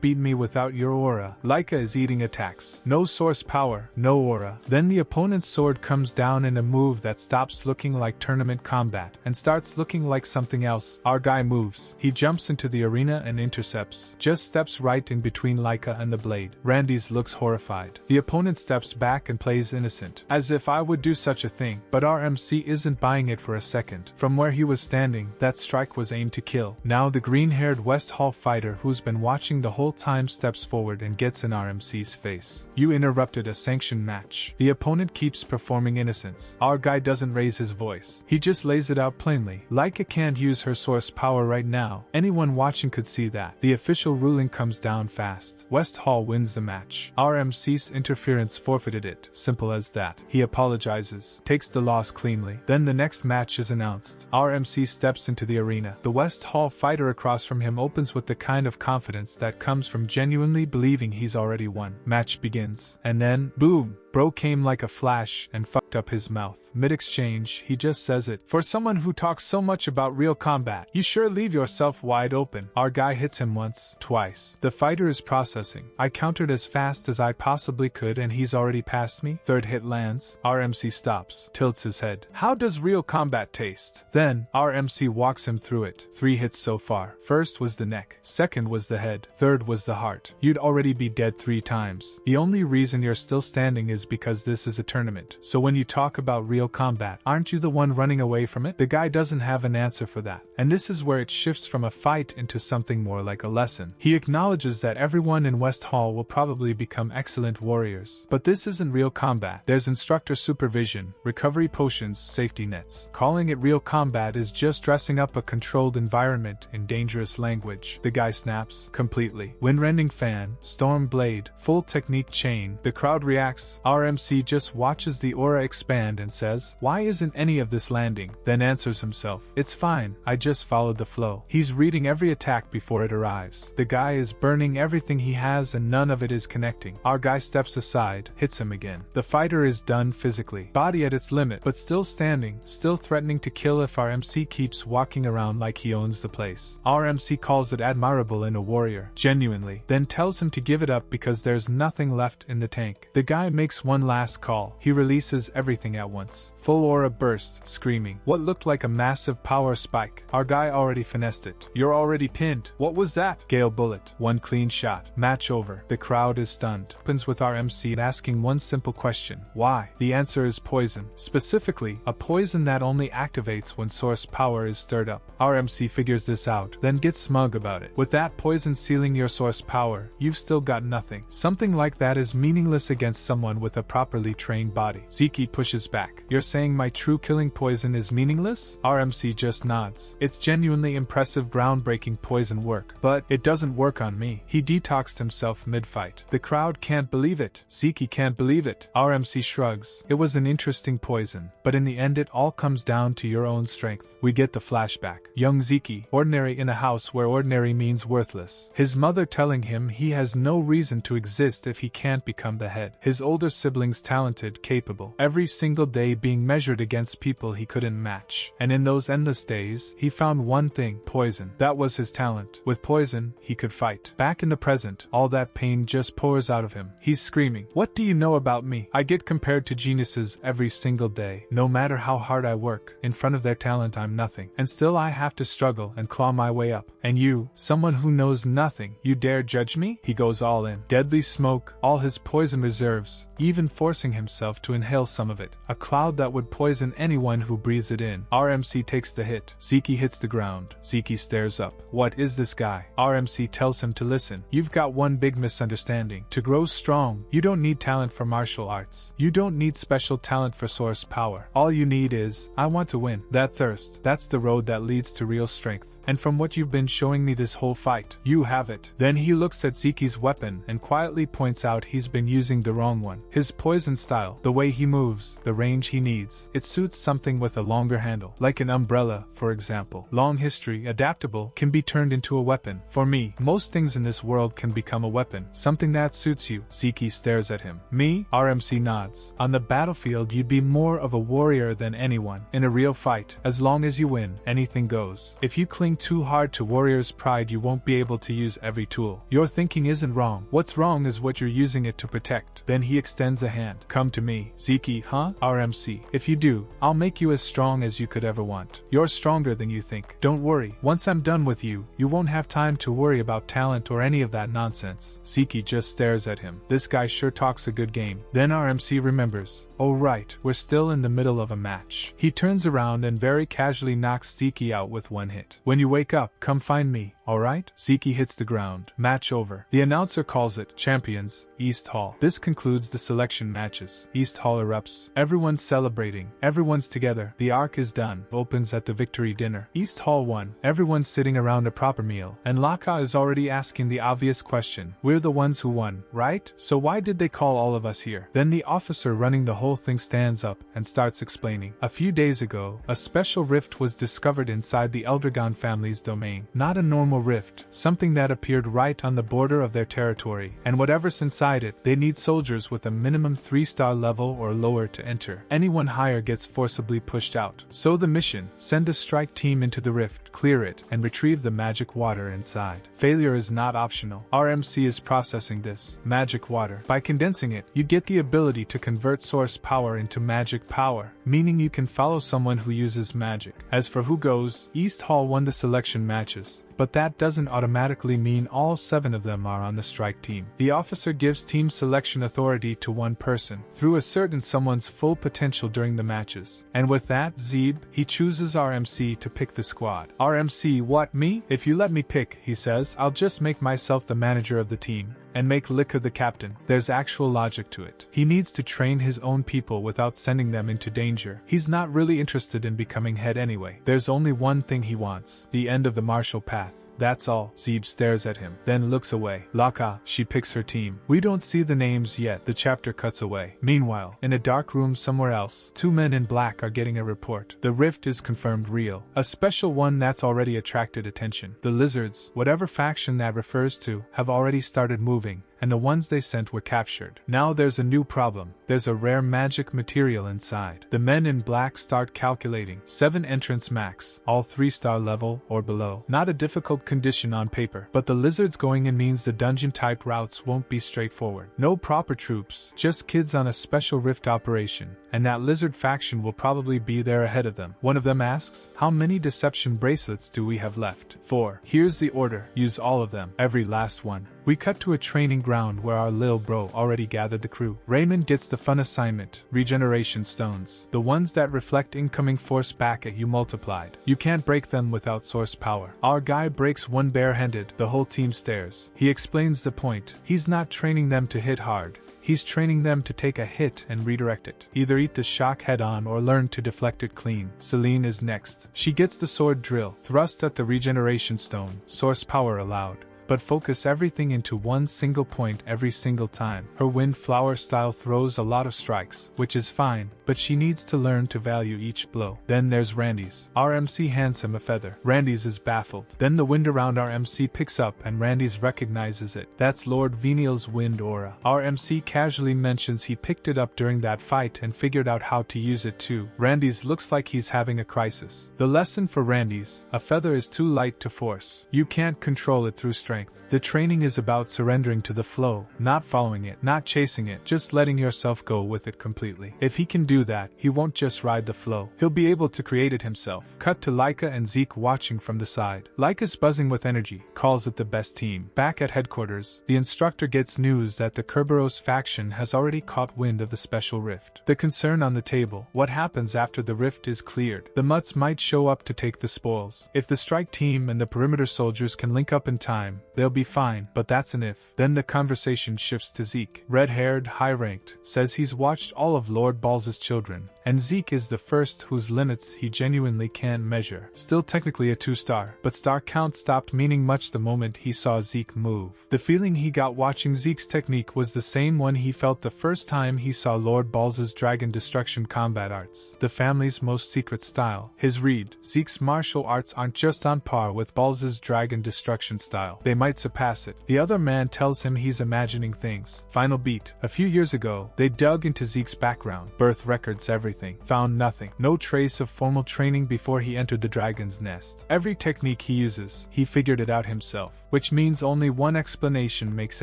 beat me without your aura. Laika is eating attacks. No source power, no aura. Then the opponent's sword comes down in a move that stops looking like tournament combat and starts looking like something else. Our guy moves. He jumps into the arena and intercepts. Just steps right in between Laika and the blade. Randy's looks horrified. The opponent steps back and plays innocent, as if I would do such a thing, but RMC isn't buying it for a second. From where he was standing, that strike was aimed to kill. Now the green-haired West Hall fighter who's been watching the whole time steps forward and gets in RMC's face. You interrupted a sanctioned match. The opponent keeps performing innocence. Our guy doesn't raise his voice. He just lays it out plainly. Laika can't use her source power right now. Anyone watching could see that. The official ruling comes down fast. West Hall wins the match. RMC's interference forfeited it. Simple as that. He apologizes, takes the loss cleanly. Then the next match is announced. RMC steps into the arena. The West Hall fighter across from him opens with the kind of confidence that comes from genuinely believing he's already won. Match begins. And then, boom! Bro came like a flash and fucked up his mouth. Mid-exchange, he just says it. For someone who talks so much about real combat, you sure leave yourself wide open. Our guy hits him once, twice. The fighter is processing. I countered as fast as I possibly could and he's already past me. Third hit lands. RMC stops, tilts his head. How does real combat taste? Then, RMC walks him through it. 3 hits so far. First was the neck. Second was the head. Third was the heart. You'd already be dead 3 times. The only reason you're still standing is because this is a tournament. So when you talk about real combat, aren't you the one running away from it? The guy doesn't have an answer for that. And this is where it shifts from a fight into something more like a lesson. He acknowledges that everyone in West Hall will probably become excellent warriors. But this isn't real combat. There's instructor supervision, recovery potions, safety nets. Calling it real combat is just dressing up a controlled environment in dangerous language. The guy snaps completely. Windrending fan, storm blade, full technique chain. The crowd reacts. RMC just watches the aura expand and says, "Why isn't any of this landing?" Then answers himself, "It's fine, I just followed the flow." He's reading every attack before it arrives. The guy is burning everything he has and none of it is connecting. Our guy steps aside, hits him again. The fighter is done physically, body at its limit, but still standing, still threatening to kill if RMC keeps walking around like he owns the place. RMC calls it admirable in a warrior, genuinely, then tells him to give it up because there's nothing left in the tank. The guy makes one last call. He releases everything at once. Full aura burst, screaming. What looked like a massive power spike. Our guy already finessed it. "You're already pinned." "What was that?" Gale bullet. One clean shot. Match over. The crowd is stunned. Opens with RMC asking one simple question. Why? The answer is poison. Specifically, a poison that only activates when source power is stirred up. RMC figures this out, then gets smug about it. With that poison sealing your source power, you've still got nothing. Something like that is meaningless against someone with a properly trained body. Ziki pushes back. "You're saying my true killing poison is meaningless?" RMC just nods. "It's genuinely impressive, groundbreaking poison work, but it doesn't work on me." He detoxed himself mid-fight. The crowd can't believe it. Ziki can't believe it. RMC shrugs. "It was an interesting poison, but in the end it all comes down to your own strength." We get the flashback. Young Ziki, ordinary in a house where ordinary means worthless. His mother telling him he has no reason to exist if he can't become the head. His older siblings talented, capable, every single day being measured against people he couldn't match. And in those endless days, he found one thing, poison. That was his talent. With poison, he could fight. Back in the present, all that pain just pours out of him. He's screaming, "What do you know about me? I get compared to geniuses every single day. No matter how hard I work, in front of their talent I'm nothing. And still I have to struggle and claw my way up. And you, someone who knows nothing, you dare judge me?" He goes all in. Deadly smoke, all his poison reserves, even forcing himself to inhale some of it. A cloud that would poison anyone who breathes it in. RMC takes the hit. Ziki hits the ground. Ziki stares up. What is this guy? RMC tells him to listen. "You've got one big misunderstanding. To grow strong, you don't need talent for martial arts. You don't need special talent for source power. All you need is, I want to win. That thirst, that's the road that leads to real strength." And from what you've been showing me this whole fight, you have it. Then he looks at Zeki's weapon and quietly points out he's been using the wrong one. His poison style, the way he moves, the range he needs. It suits something with a longer handle, like an umbrella, for example. Long history, adaptable, can be turned into a weapon. For me, most things in this world can become a weapon. Something that suits you. Zeki stares at him. Me? RMC nods. On the battlefield, you'd be more of a warrior than anyone. In a real fight, as long as you win, anything goes. If you cling too hard to warrior's pride, you won't be able to use every tool. Your thinking isn't wrong. What's wrong is what you're using it to protect. Then he extends a hand. Come to me. Zeki, huh? RMC. If you do, I'll make you as strong as you could ever want. You're stronger than you think. Don't worry. Once I'm done with you, you won't have time to worry about talent or any of that nonsense. Zeki just stares at him. This guy sure talks a good game. Then RMC remembers. Oh right, we're still in the middle of a match. He turns around and very casually knocks Zeki out with one hit. When you wake up, come find me, alright? Zeki hits the ground. Match over. The announcer calls it Champions, East Hall. This concludes the selection matches. East Hall erupts. Everyone's celebrating. Everyone's together. The arc is done. Opens at the victory dinner. East Hall won. Everyone's sitting around a proper meal. And Laka is already asking the obvious question. We're the ones who won, right? So why did they call all of us here? Then the officer running the whole thing stands up and starts explaining. A few days ago, a special rift was discovered inside the Eldragon family's domain. Not a normal rift, something that appeared right on the border of their territory, and whatever's inside it, they need soldiers with a minimum 3-star level or lower to enter. Anyone higher gets forcibly pushed out. So the mission, send a strike team into the rift, clear it, and retrieve the magic water inside. Failure is not optional. RMC is processing this magic water. By condensing it, you get the ability to convert source power into magic power, meaning you can follow someone who uses magic. As for who goes, East Hall won the selection matches, but that doesn't automatically mean all 7 of them are on the strike team. The officer gives team selection authority to one person, through a certain someone's full potential during the matches. And with that, Zeeb, he chooses RMC to pick the squad. RMC, what, me? If you let me pick, he says, I'll just make myself the manager of the team, and make Lika the captain. There's actual logic to it. He needs to train his own people without sending them into danger. He's not really interested in becoming head anyway. There's only one thing he wants: the end of the martial path. That's all. Zeeb stares at him, then looks away. Laka, she picks her team. We don't see the names yet. The chapter cuts away. Meanwhile, in a dark room somewhere else, 2 men in black are getting a report. The rift is confirmed real. A special one that's already attracted attention. The lizards, whatever faction that refers to, have already started moving, and the ones they sent were captured. Now there's a new problem. There's a rare magic material inside. The men in black start calculating. 7 entrance max, all 3-star level or below. Not a difficult condition on paper, but the lizards going in means the dungeon-type routes won't be straightforward. No proper troops, just kids on a special rift operation, and that lizard faction will probably be there ahead of them. One of them asks, how many deception bracelets do we have left? 4. Here's the order. Use all of them. Every last one. We cut to a training ground where our lil bro already gathered the crew. Raymond gets the fun assignment, regeneration stones. The ones that reflect incoming force back at you multiplied. You can't break them without source power. Our guy breaks one barehanded. The whole team stares. He explains the point. He's not training them to hit hard. He's training them to take a hit and redirect it. Either eat the shock head on or learn to deflect it clean. Celine is next. She gets the sword drill. Thrust at the regeneration stone. Source power allowed, but focus everything into one single point every single time. Her windflower style throws a lot of strikes, which is fine, but she needs to learn to value each blow. Then there's Randy's. RMC hands him a feather. Randy's is baffled. Then the wind around RMC picks up and Randy's recognizes it. That's Lord Venial's wind aura. RMC casually mentions he picked it up during that fight and figured out how to use it too. Randy's looks like he's having a crisis. The lesson for Randy's: a feather is too light to force. You can't control it through strength. The training is about surrendering to the flow, not following it, not chasing it, just letting yourself go with it completely. If he can do that, he won't just ride the flow. He'll be able to create it himself. Cut to Laika and Zeke watching from the side. Laika's buzzing with energy, calls it the best team. Back at headquarters, the instructor gets news that the Kerberos faction has already caught wind of the special rift. The concern on the table: what happens after the rift is cleared? The Mutts might show up to take the spoils. If the strike team and the perimeter soldiers can link up in time, they'll be fine, but that's an if. Then the conversation shifts to Zeke. Red-haired, high-ranked, says he's watched all of Lord Balls' children, and Zeke is the first whose limits he genuinely can measure. Still technically a 2-star, but star count stopped meaning much the moment he saw Zeke move. The feeling he got watching Zeke's technique was the same one he felt the first time he saw Lord Balz's Dragon Destruction combat arts, the family's most secret style. His read, Zeke's martial arts aren't just on par with Balz's Dragon Destruction style, they might surpass it. The other man tells him he's imagining things. Final beat. A few years ago, they dug into Zeke's background, birth records, everything. Found nothing. No trace of formal training before he entered the dragon's nest. Every technique he uses, he figured it out himself, which means only one explanation makes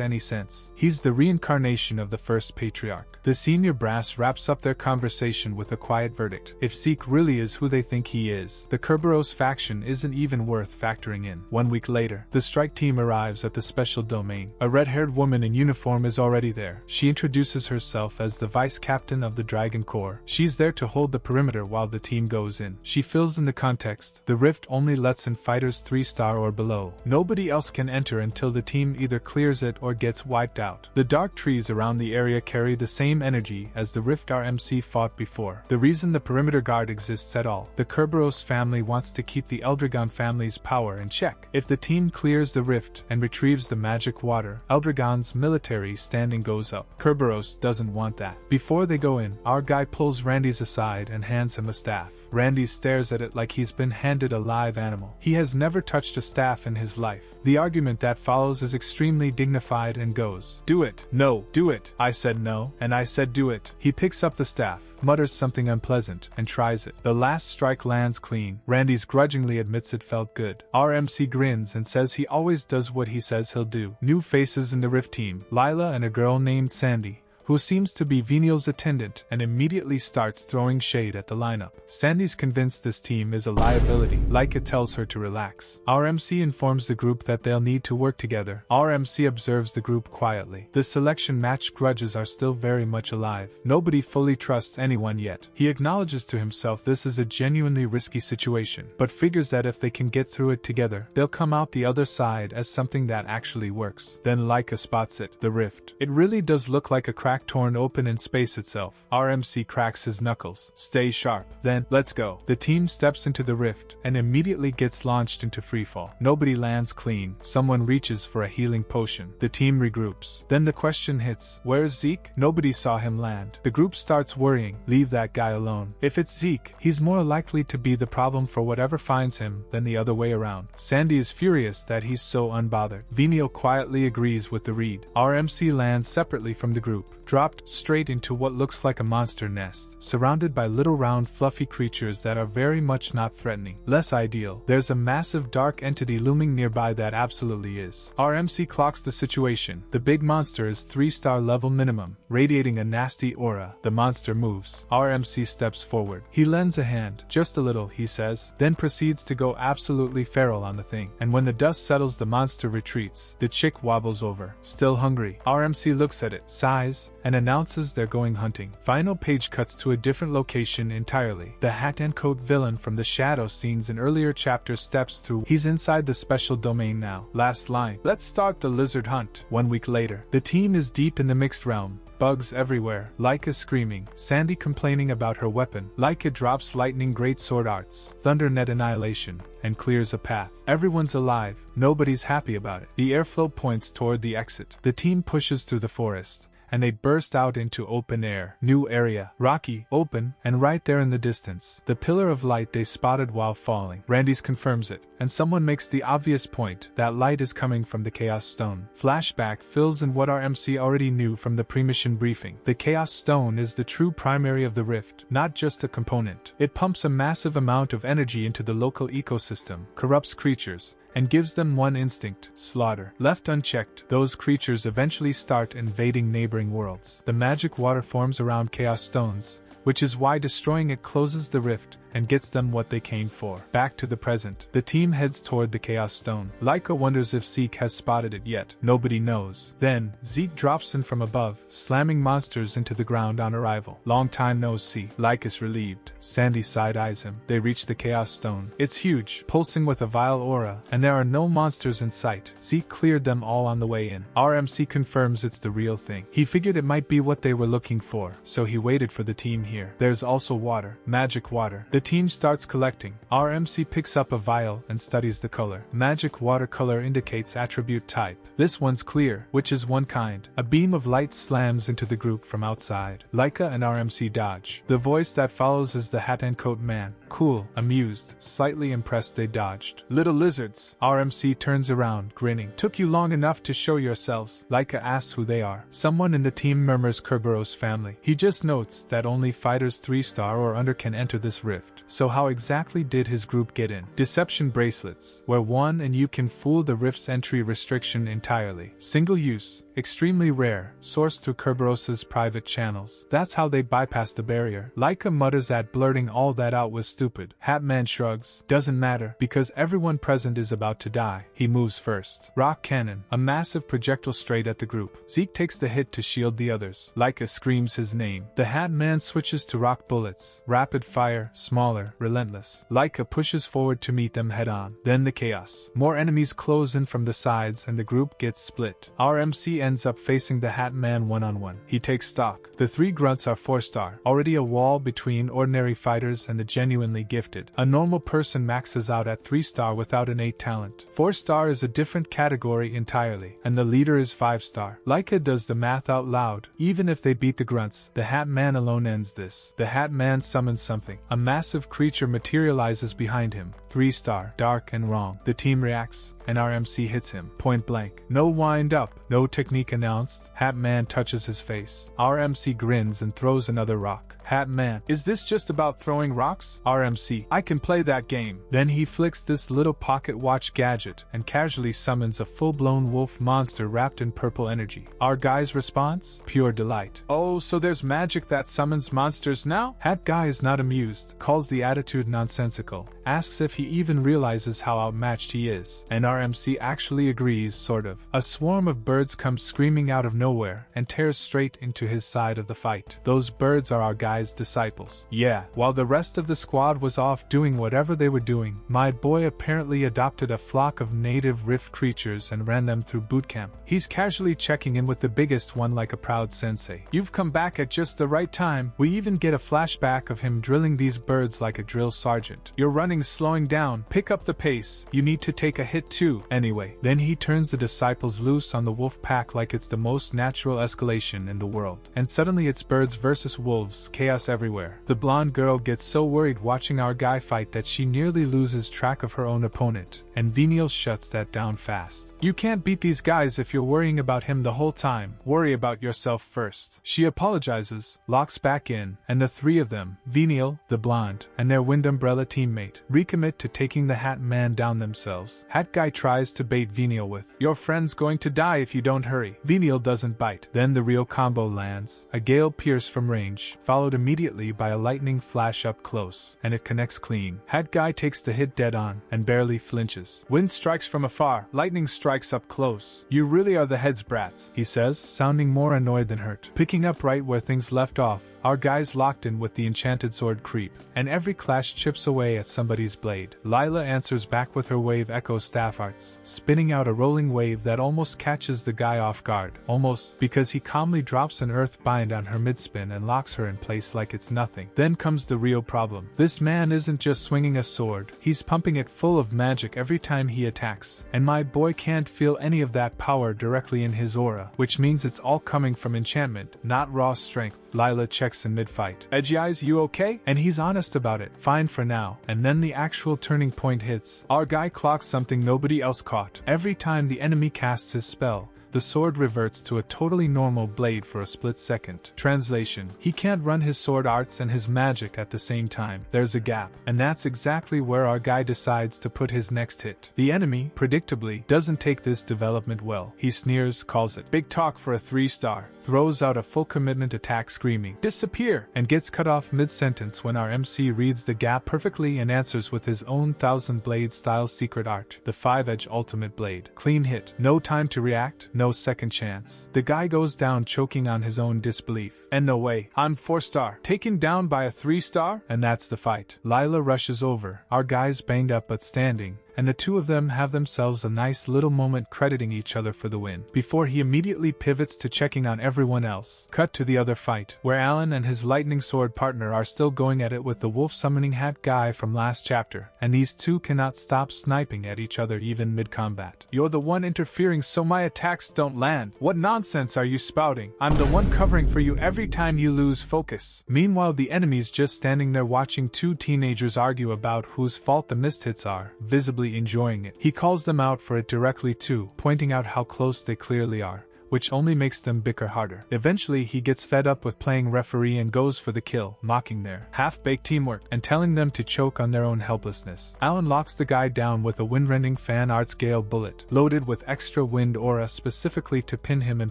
any sense. He's the reincarnation of the first patriarch. The senior brass wraps up their conversation with a quiet verdict. If Zeke really is who they think he is, the Kerberos faction isn't even worth factoring in. 1 week later, the strike team arrives at the special domain. A red-haired woman in uniform is already there. She introduces herself as the vice captain of the Dragon Corps. She's there to hold the perimeter while the team goes in. She fills in the context. The rift only lets in fighters 3-star or below. Nobody else can enter until the team either clears it or gets wiped out. The dark trees around the area carry the same energy as the rift RMC fought before. The reason the perimeter guard exists at all, the Kerberos family wants to keep the Eldragon family's power in check. If the team clears the rift and retrieves the magic water, Eldragon's military standing goes up. Kerberos doesn't want that. Before they go in, our guy pulls Randy's aside and hands him a staff. Randy stares at it like he's been handed a live animal. He has never touched a staff in his life. The argument that follows is extremely dignified and goes, "Do it." "No, do it." "I said no, and I said do it." He picks up the staff, mutters something unpleasant, and tries it. The last strike lands clean. Randy's grudgingly admits it felt good. RMC grins and says he always does what he says he'll do. New faces in the Rift team, Lila and a girl named Sandy, who seems to be Venial's attendant and immediately starts throwing shade at the lineup. Sandy's convinced this team is a liability. Laika tells her to relax. RMC informs the group that they'll need to work together. RMC observes the group quietly. The selection match grudges are still very much alive. Nobody fully trusts anyone yet. He acknowledges to himself this is a genuinely risky situation, but figures that if they can get through it together, they'll come out the other side as something that actually works. Then Laika spots it, the rift. It really does look like a crack torn open in space itself. RMC cracks his knuckles. Stay sharp. Then, let's go. The team steps into the rift and immediately gets launched into freefall. Nobody lands clean. Someone reaches for a healing potion. The team regroups. Then the question hits, where's Zeke? Nobody saw him land. The group starts worrying. Leave that guy alone. If it's Zeke, he's more likely to be the problem for whatever finds him than the other way around. Sandy is furious that he's so unbothered. Venial quietly agrees with the read. RMC lands separately from the group, dropped straight into what looks like a monster nest, surrounded by little round fluffy creatures that are very much not threatening. Less ideal. There's a massive dark entity looming nearby that absolutely is. RMC clocks the situation. The big monster is 3-star level minimum, radiating a nasty aura. The monster moves. RMC steps forward. He lends a hand, just a little, he says, then proceeds to go absolutely feral on the thing. And when the dust settles, the monster retreats. The chick wobbles over. Still hungry. RMC looks at it, sighs, and announces they're going hunting. Final page cuts to a different location entirely. The hat and coat villain from the shadow scenes in earlier chapters steps through. He's inside the special domain now. Last line. Let's start the lizard hunt. 1 week later. The team is deep in the mixed realm. Bugs everywhere. Laika screaming. Sandy complaining about her weapon. Laika drops lightning greatsword arts, thunder net annihilation, and clears a path. Everyone's alive. Nobody's happy about it. The airflow points toward the exit. The team pushes through the forest, and they burst out into open air. New area, rocky, open, and right there in the distance, the pillar of light they spotted while falling. Randy's confirms it, and someone makes the obvious point, that light is coming from the Chaos Stone. Flashback fills in what RMC already knew from the pre-mission briefing. The Chaos Stone is the true primary of the rift, not just a component. It pumps a massive amount of energy into the local ecosystem, corrupts creatures, and gives them one instinct, slaughter. Left unchecked, those creatures eventually start invading neighboring worlds. The magic water forms around Chaos Stones, which is why destroying it closes the rift, and gets them what they came for. Back to the present, the team heads toward the Chaos Stone. Laika wonders if Zeke has spotted it yet. Nobody knows. Then, Zeke drops in from above, slamming monsters into the ground on arrival. Long time no see. Laika is relieved. Sandy side-eyes him. They reach the Chaos Stone. It's huge, pulsing with a vile aura, and there are no monsters in sight. Zeke cleared them all on the way in. RMC confirms it's the real thing. He figured it might be what they were looking for, so he waited for the team here. There's also water. Magic water. The team starts collecting. RMC picks up a vial and studies the color. Magic water color indicates attribute type. This one's clear, which is one kind. A beam of light slams into the group from outside. Laika and RMC dodge. The voice that follows is the hat and coat man. Cool, amused, slightly impressed they dodged. Little lizards. RMC turns around, grinning. Took you long enough to show yourselves. Laika asks who they are. Someone in the team murmurs Kerberos family. He just notes that only fighters 3-star or under can enter this rift. So how exactly did his group get in? Deception bracelets, where one and you can fool the rift's entry restriction entirely. Single use, extremely rare, sourced through Kerberos's private channels. That's how they bypass the barrier. Laika mutters that blurting all that out was stupid. Hatman shrugs. Doesn't matter, because everyone present is about to die. He moves first. Rock cannon, a massive projectile straight at the group. Zeke takes the hit to shield the others. Laika screams his name. The Hatman switches to rock bullets. Rapid fire, smaller, relentless. Laika pushes forward to meet them head-on. Then the chaos. More enemies close in from the sides and the group gets split. RMC ends up facing the Hatman one-on-one. He takes stock. The 3 grunts are 4-star. Already a wall between ordinary fighters and the genuinely gifted. A normal person maxes out at 3-star without innate talent. 4-star is a different category entirely, and the leader is 5-star. Laika does the math out loud. Even if they beat the grunts, the Hatman alone ends this. The Hatman summons something. A massive creature materializes behind him. 3-star, dark and wrong. The team reacts, and RMC hits him, point blank. No wind up, no technique announced. Hatman touches his face. RMC grins and throws another rock. Hatman, is this just about throwing rocks? RMC, I can play that game. Then he flicks this little pocket watch gadget and casually summons a full-blown wolf monster wrapped in purple energy. Our guy's response? Pure delight. Oh, so there's magic that summons monsters now? Hat guy is not amused, calls the attitude nonsensical, asks if he even realizes how outmatched he is, and RMC actually agrees, sort of. A swarm of birds comes screaming out of nowhere and tears straight into his side of the fight. Those birds are our guy's disciples. Yeah, while the rest of the squad was off doing whatever they were doing, my boy apparently adopted a flock of native rift creatures and ran them through boot camp. He's casually checking in with the biggest one like a proud sensei. You've come back at just the right time. We even get a flashback of him drilling these birds like a drill sergeant. Your running's slowing down. Pick up the pace. You need to take a hit too. Anyway, then he turns the disciples loose on the wolf pack like it's the most natural escalation in the world. And suddenly it's birds versus wolves, chaos everywhere. The blonde girl gets so worried watching our guy fight that she nearly loses track of her own opponent, and Venial shuts that down fast. You can't beat these guys if you're worrying about him the whole time. Worry about yourself first. She apologizes, locks back in, and the 3 of them, Venial, the blonde, and their Wind Umbrella teammate, recommit to taking the Hat Man down themselves. Hat guy tries to bait Venial with, "Your friend's going to die if you don't hurry." Venial doesn't bite. Then the real combo lands. A gale pierce from range, followed immediately by a lightning flash up close, and it connects clean. Hat guy takes the hit dead on, and barely flinches. Wind strikes from afar, lightning strikes up close. "You really are the heads brats," he says, sounding more annoyed than hurt. Picking up right where things left off, our guys locked in with the enchanted sword creep, and every clash chips away at somebody's blade. Lila answers back with her wave echo staff arts, spinning out a rolling wave that almost catches the guy off guard. Almost, because he calmly drops an earth bind on her midspin and locks her in place like it's nothing. Then comes the real problem. This man isn't just swinging a sword, he's pumping it full of magic every time he attacks, and my boy can't feel any of that power directly in his aura, which means it's all coming from enchantment, not raw strength. Lila checks in mid-fight. "Edgy Eyes, you okay?" And he's honest about it. "Fine for now." And then the actual turning point hits. Our guy clocks something nobody else caught. Every time the enemy casts his spell, The sword reverts to a totally normal blade for a split second. Translation: he can't run his sword arts and his magic at the same time. There's a gap, and that's exactly where our guy decides to put his next hit. The enemy, predictably, doesn't take this development well. He sneers, calls it big talk for a 3-star, throws out a full commitment attack screaming, "Disappear!" and gets cut off mid-sentence when our MC reads the gap perfectly and answers with his own 1000 blade style secret art, the 5-edge ultimate blade. Clean hit. No time to react, no second chance. The guy goes down choking on his own disbelief. And no way, I'm 4-star. Taken down by a 3-star? And that's the fight. Lila rushes over, our guy's banged up but standing, and the two of them have themselves a nice little moment crediting each other for the win, before he immediately pivots to checking on everyone else. Cut to the other fight, where Alan and his lightning sword partner are still going at it with the wolf summoning hat guy from last chapter, and these two cannot stop sniping at each other even mid-combat. "You're the one interfering so my attacks don't land. What nonsense are you spouting? I'm the one covering for you every time you lose focus." Meanwhile, the enemy's just standing there watching two teenagers argue about whose fault the missed hits are, visibly enjoying it. He calls them out for it directly too, pointing out how close they clearly are, which only makes them bicker harder. Eventually he gets fed up with playing referee and goes for the kill, mocking their half-baked teamwork and telling them to choke on their own helplessness. Alan locks the guy down with a wind-rending fan arts gale bullet, loaded with extra wind aura specifically to pin him in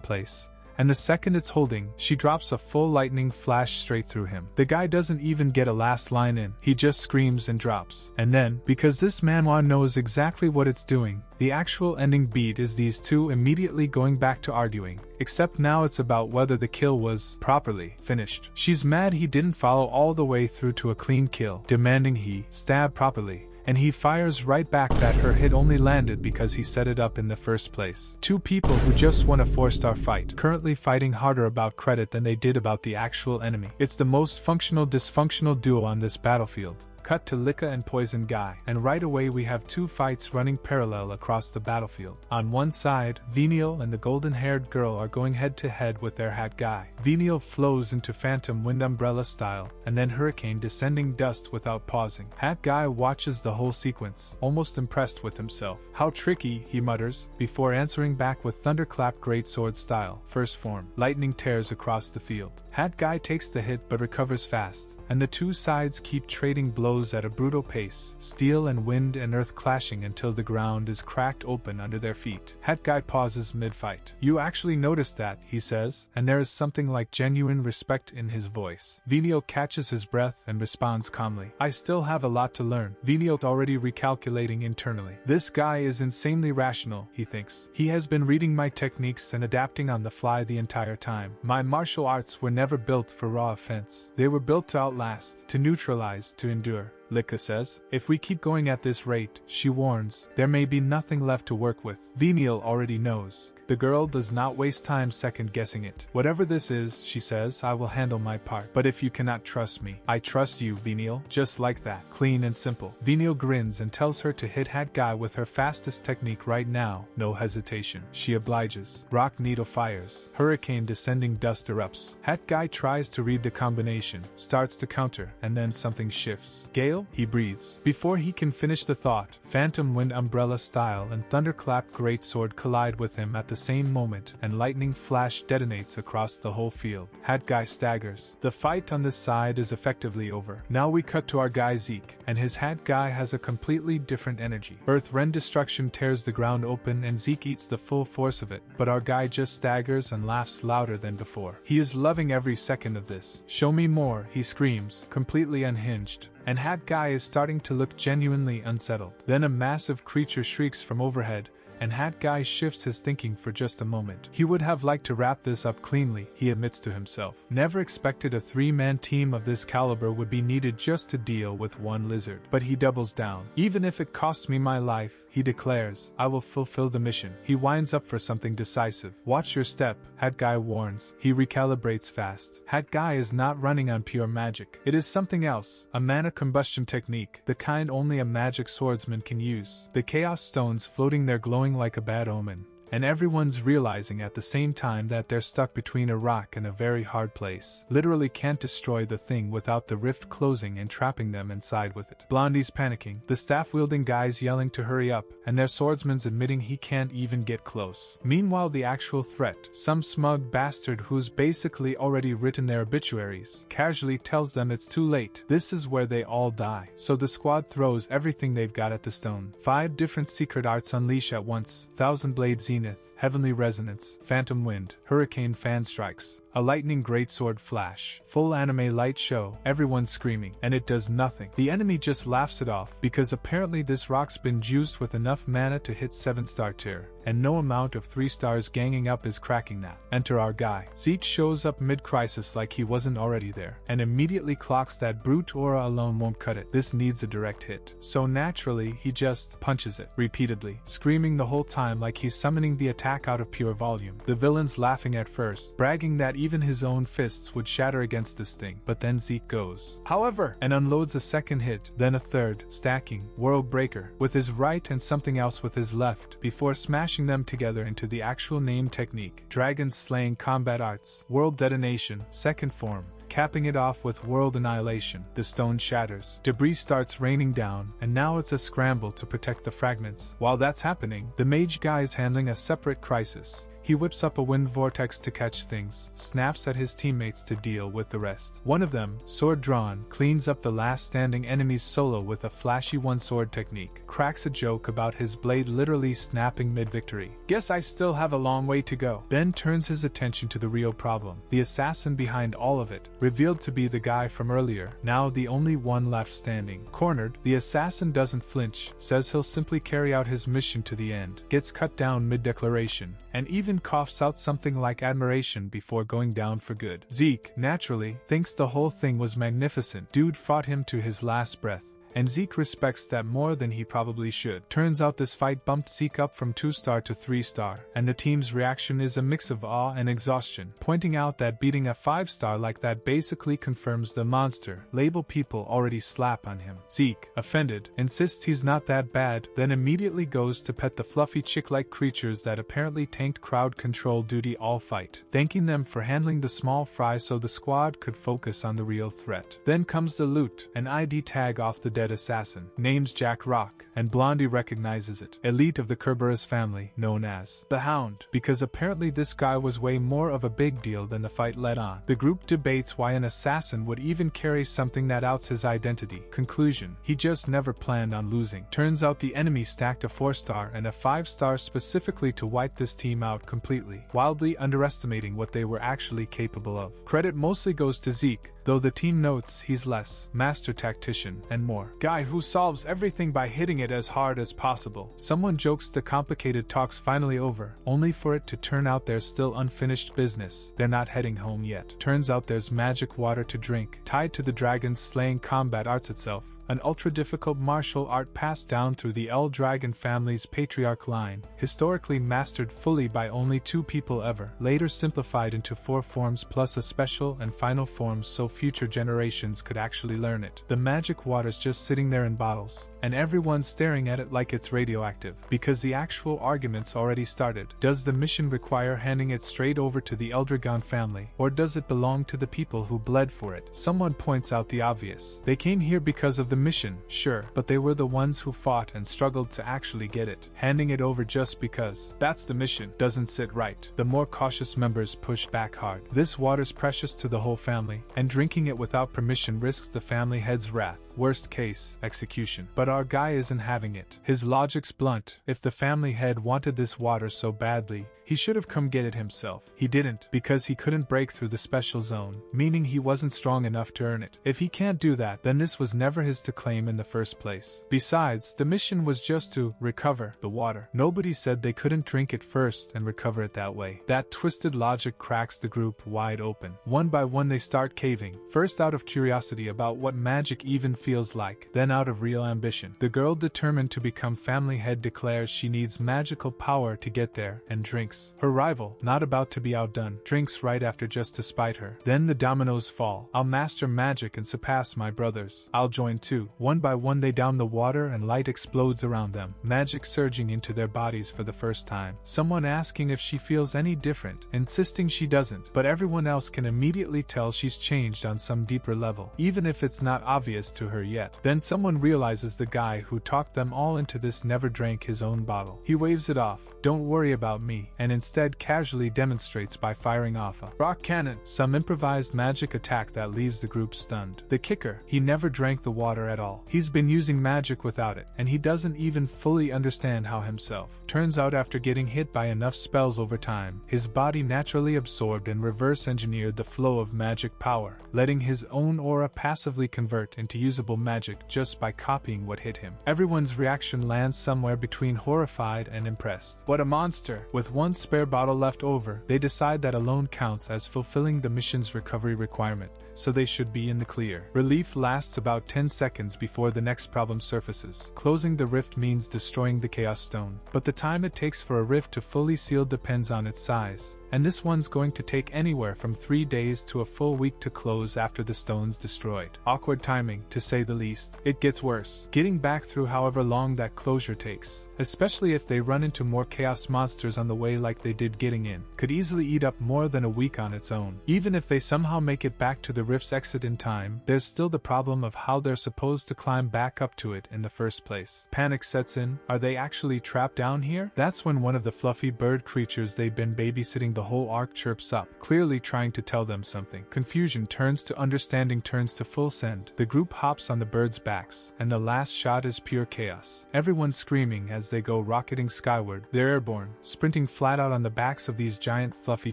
place. And the second it's holding, she drops a full lightning flash straight through him. The guy doesn't even get a last line in, he just screams and drops. And then, because this manhwa knows exactly what it's doing, the actual ending beat is these two immediately going back to arguing, except now it's about whether the kill was properly finished. She's mad he didn't follow all the way through to a clean kill, demanding he stab properly. And he fires right back that her hit only landed because he set it up in the first place. Two people who just won a 4-star fight, currently fighting harder about credit than they did about the actual enemy. It's the most functional dysfunctional duo on this battlefield. Cut to Lika and Poison Guy, and right away we have two fights running parallel across the battlefield. On one side, Venial and the golden-haired girl are going head-to-head with their hat guy. Venial flows into Phantom Wind Umbrella style, and then Hurricane descending dust without pausing. Hat guy watches the whole sequence, almost impressed with himself. "How tricky," he mutters, before answering back with Thunderclap Greatsword style, first form. Lightning tears across the field. Hat guy takes the hit but recovers fast, and the two sides keep trading blows at a brutal pace, steel and wind and earth clashing until the ground is cracked open under their feet. Hat guy pauses mid-fight. "You actually noticed that," he says, and there is something like genuine respect in his voice. Venial catches his breath and responds calmly, "I still have a lot to learn." Venial's already recalculating internally. This guy is insanely rational, he thinks. He has been reading my techniques and adapting on the fly the entire time. My martial arts were never built for raw offense. They were built to outlast, to neutralize, to endure. Lika says. "If we keep going at this rate," she warns, "there may be nothing left to work with." Venial already knows. The girl does not waste time second-guessing it. "Whatever this is," she says, "I will handle my part. But if you cannot trust me, I trust you, Venial." Just like that. Clean and simple. Venial grins and tells her to hit Hat Guy with her fastest technique right now, no hesitation. She obliges. Rock Needle fires. Hurricane descending dust erupts. Hat Guy tries to read the combination, starts to counter, and then something shifts. "Gale?" he breathes. Before he can finish the thought, Phantom Wind Umbrella style and Thunderclap Greatsword collide with him at the same moment, and lightning flash detonates across the whole field. Hat Guy staggers. The fight on this side is effectively over. Now we cut to our guy Zeke, and his Hat Guy has a completely different energy. Earth Rend destruction tears the ground open and Zeke eats the full force of it, but our guy just staggers and laughs louder than before. He is loving every second of this. "Show me more," he screams, completely unhinged. And Hat Guy is starting to look genuinely unsettled. Then a massive creature shrieks from overhead, and Hat Guy shifts his thinking for just a moment. He would have liked to wrap this up cleanly, he admits to himself. Never expected a three-man team of this caliber would be needed just to deal with one lizard. But he doubles down. "Even if it costs me my life," he declares, "I will fulfill the mission." He winds up for something decisive. "Watch your step," Hat Guy warns. He recalibrates fast. Hat Guy is not running on pure magic. It is something else, a mana combustion technique, the kind only a magic swordsman can use. The chaos stones floating there glowing like a bad omen. and everyone's realizing at the same time that they're stuck between a rock and a very hard place. Literally can't destroy the thing without the rift closing and trapping them inside with it. Blondie's panicking, the staff-wielding guys yelling to hurry up, and their swordsman's admitting he can't even get close. Meanwhile, the actual threat, some smug bastard who's basically already written their obituaries, casually tells them it's too late. This is where they all die. So the squad throws everything they've got at the stone. 5 different secret arts unleash at once: Thousand Blade Zenith, Heavenly Resonance, Phantom Wind, Hurricane Fan Strikes, a lightning greatsword flash, full anime light show, everyone screaming, and it does nothing. The enemy just laughs it off, because apparently this rock's been juiced with enough mana to hit 7-star tier, and no amount of 3 stars ganging up is cracking that. Enter our guy. Zeke shows up mid-crisis like he wasn't already there, and immediately clocks that brute aura alone won't cut it. This needs a direct hit. So naturally, he just punches it, repeatedly, screaming the whole time like he's summoning the attack out of pure volume. The villain's laughing at first, bragging that even his own fists would shatter against this thing, but then Zeke goes, however, and unloads a second hit, then a third, stacking, World Breaker, with his right and something else with his left, before smashing them together into the actual name technique, Dragon Slaying Combat Arts, World Detonation, second form, capping it off with World Annihilation. The stone shatters, debris starts raining down, and now it's a scramble to protect the fragments. While that's happening, the mage guy is handling a separate crisis. He whips up a wind vortex to catch things, snaps at his teammates to deal with the rest. One of them, sword drawn, cleans up the last standing enemy's solo with a flashy one-sword technique, cracks a joke about his blade literally snapping mid-victory. Guess I still have a long way to go. Then turns his attention to the real problem, the assassin behind all of it, revealed to be the guy from earlier, now the only one left standing. Cornered, the assassin doesn't flinch, says he'll simply carry out his mission to the end, gets cut down mid-declaration, and even coughs out something like admiration before going down for good. Zeke, naturally, thinks the whole thing was magnificent. Dude fought him to his last breath, and Zeke respects that more than he probably should. Turns out this fight bumped Zeke up from 2-star to 3-star, and the team's reaction is a mix of awe and exhaustion, pointing out that beating a 5-star like that basically confirms the monster label people already slap on him. Zeke, offended, insists he's not that bad, then immediately goes to pet the fluffy chick-like creatures that apparently tanked crowd control duty all fight, thanking them for handling the small fry so the squad could focus on the real threat. Then comes the loot, an ID tag off the dead assassin, named Jack Rock, and Blondie recognizes it. Elite of the Kerberos family, known as the Hound, because apparently this guy was way more of a big deal than the fight led on. The group debates why an assassin would even carry something that outs his identity. Conclusion: he just never planned on losing. Turns out the enemy stacked a 4-star and a 5-star specifically to wipe this team out completely, wildly underestimating what they were actually capable of. Credit mostly goes to Zeke, though the team notes he's less master tactician and more guy who solves everything by hitting it as hard as possible. Someone jokes the complicated talk's finally over, only for it to turn out there's still unfinished business. They're not heading home yet. Turns out there's magic water to drink, tied to the dragon slaying combat arts itself, an ultra-difficult martial art passed down through the L Dragon family's patriarch line, historically mastered fully by only 2 people ever, later simplified into 4 forms plus a special and final form so future generations could actually learn it. The magic water's just sitting there in bottles, and everyone's staring at it like it's radioactive, because the actual argument's already started. Does the mission require handing it straight over to the Eldragon family, or does it belong to the people who bled for it? Someone points out the obvious. They came here because of the mission, sure, but they were the ones who fought and struggled to actually get it. Handing it over just because that's the mission doesn't sit right. The more cautious members push back hard. This water's precious to the whole family, and drinking it without permission risks the family head's wrath. Worst case, execution. But our guy isn't having it. His logic's blunt. If the family head wanted this water so badly, he should have come get it himself. He didn't, because he couldn't break through the special zone, meaning he wasn't strong enough to earn it. If he can't do that, then this was never his to claim in the first place. Besides, the mission was just to recover the water. Nobody said they couldn't drink it first and recover it that way. That twisted logic cracks the group wide open. One by one they start caving, first out of curiosity about what magic even feels feels like. Then out of real ambition, the girl determined to become family head declares she needs magical power to get there and drinks. Her rival, not about to be outdone, drinks right after just to spite her. Then the dominoes fall. I'll master magic and surpass my brothers. I'll join too. One by one they down the water and light explodes around them, magic surging into their bodies for the first time. Someone asking if she feels any different, insisting she doesn't, but everyone else can immediately tell she's changed on some deeper level, even if it's not obvious to her yet. Then someone realizes the guy who talked them all into this never drank his own bottle. He waves it off, don't worry about me, and instead casually demonstrates by firing off a rock cannon, some improvised magic attack that leaves the group stunned. The kicker, he never drank the water at all. He's been using magic without it, and he doesn't even fully understand how himself. Turns out after getting hit by enough spells over time, his body naturally absorbed and reverse engineered the flow of magic power, letting his own aura passively convert into usable magic just by copying what hit him. Everyone's reaction lands somewhere between horrified and impressed. What a monster! With one spare bottle left over, they decide that alone counts as fulfilling the mission's recovery requirement, so they should be in the clear. Relief lasts about 10 seconds before the next problem surfaces. Closing the rift means destroying the Chaos Stone, but the time it takes for a rift to fully seal depends on its size, and this one's going to take anywhere from 3 days to a full week to close after the stone's destroyed. Awkward timing, to say the least. It gets worse, getting back through however long that closure takes, especially if they run into more chaos monsters on the way like they did getting in, could easily eat up more than a week on its own. Even if they somehow make it back to the rift's exit in time, there's still the problem of how they're supposed to climb back up to it in the first place. Panic sets in. Are they actually trapped down here? That's when one of the fluffy bird creatures they've been babysitting the whole arc chirps up, clearly trying to tell them something. Confusion turns to understanding, turns to full send. The group hops on the birds' backs, and the last shot is pure chaos. Everyone's screaming as they go rocketing skyward. They're airborne, sprinting flat out on the backs of these giant fluffy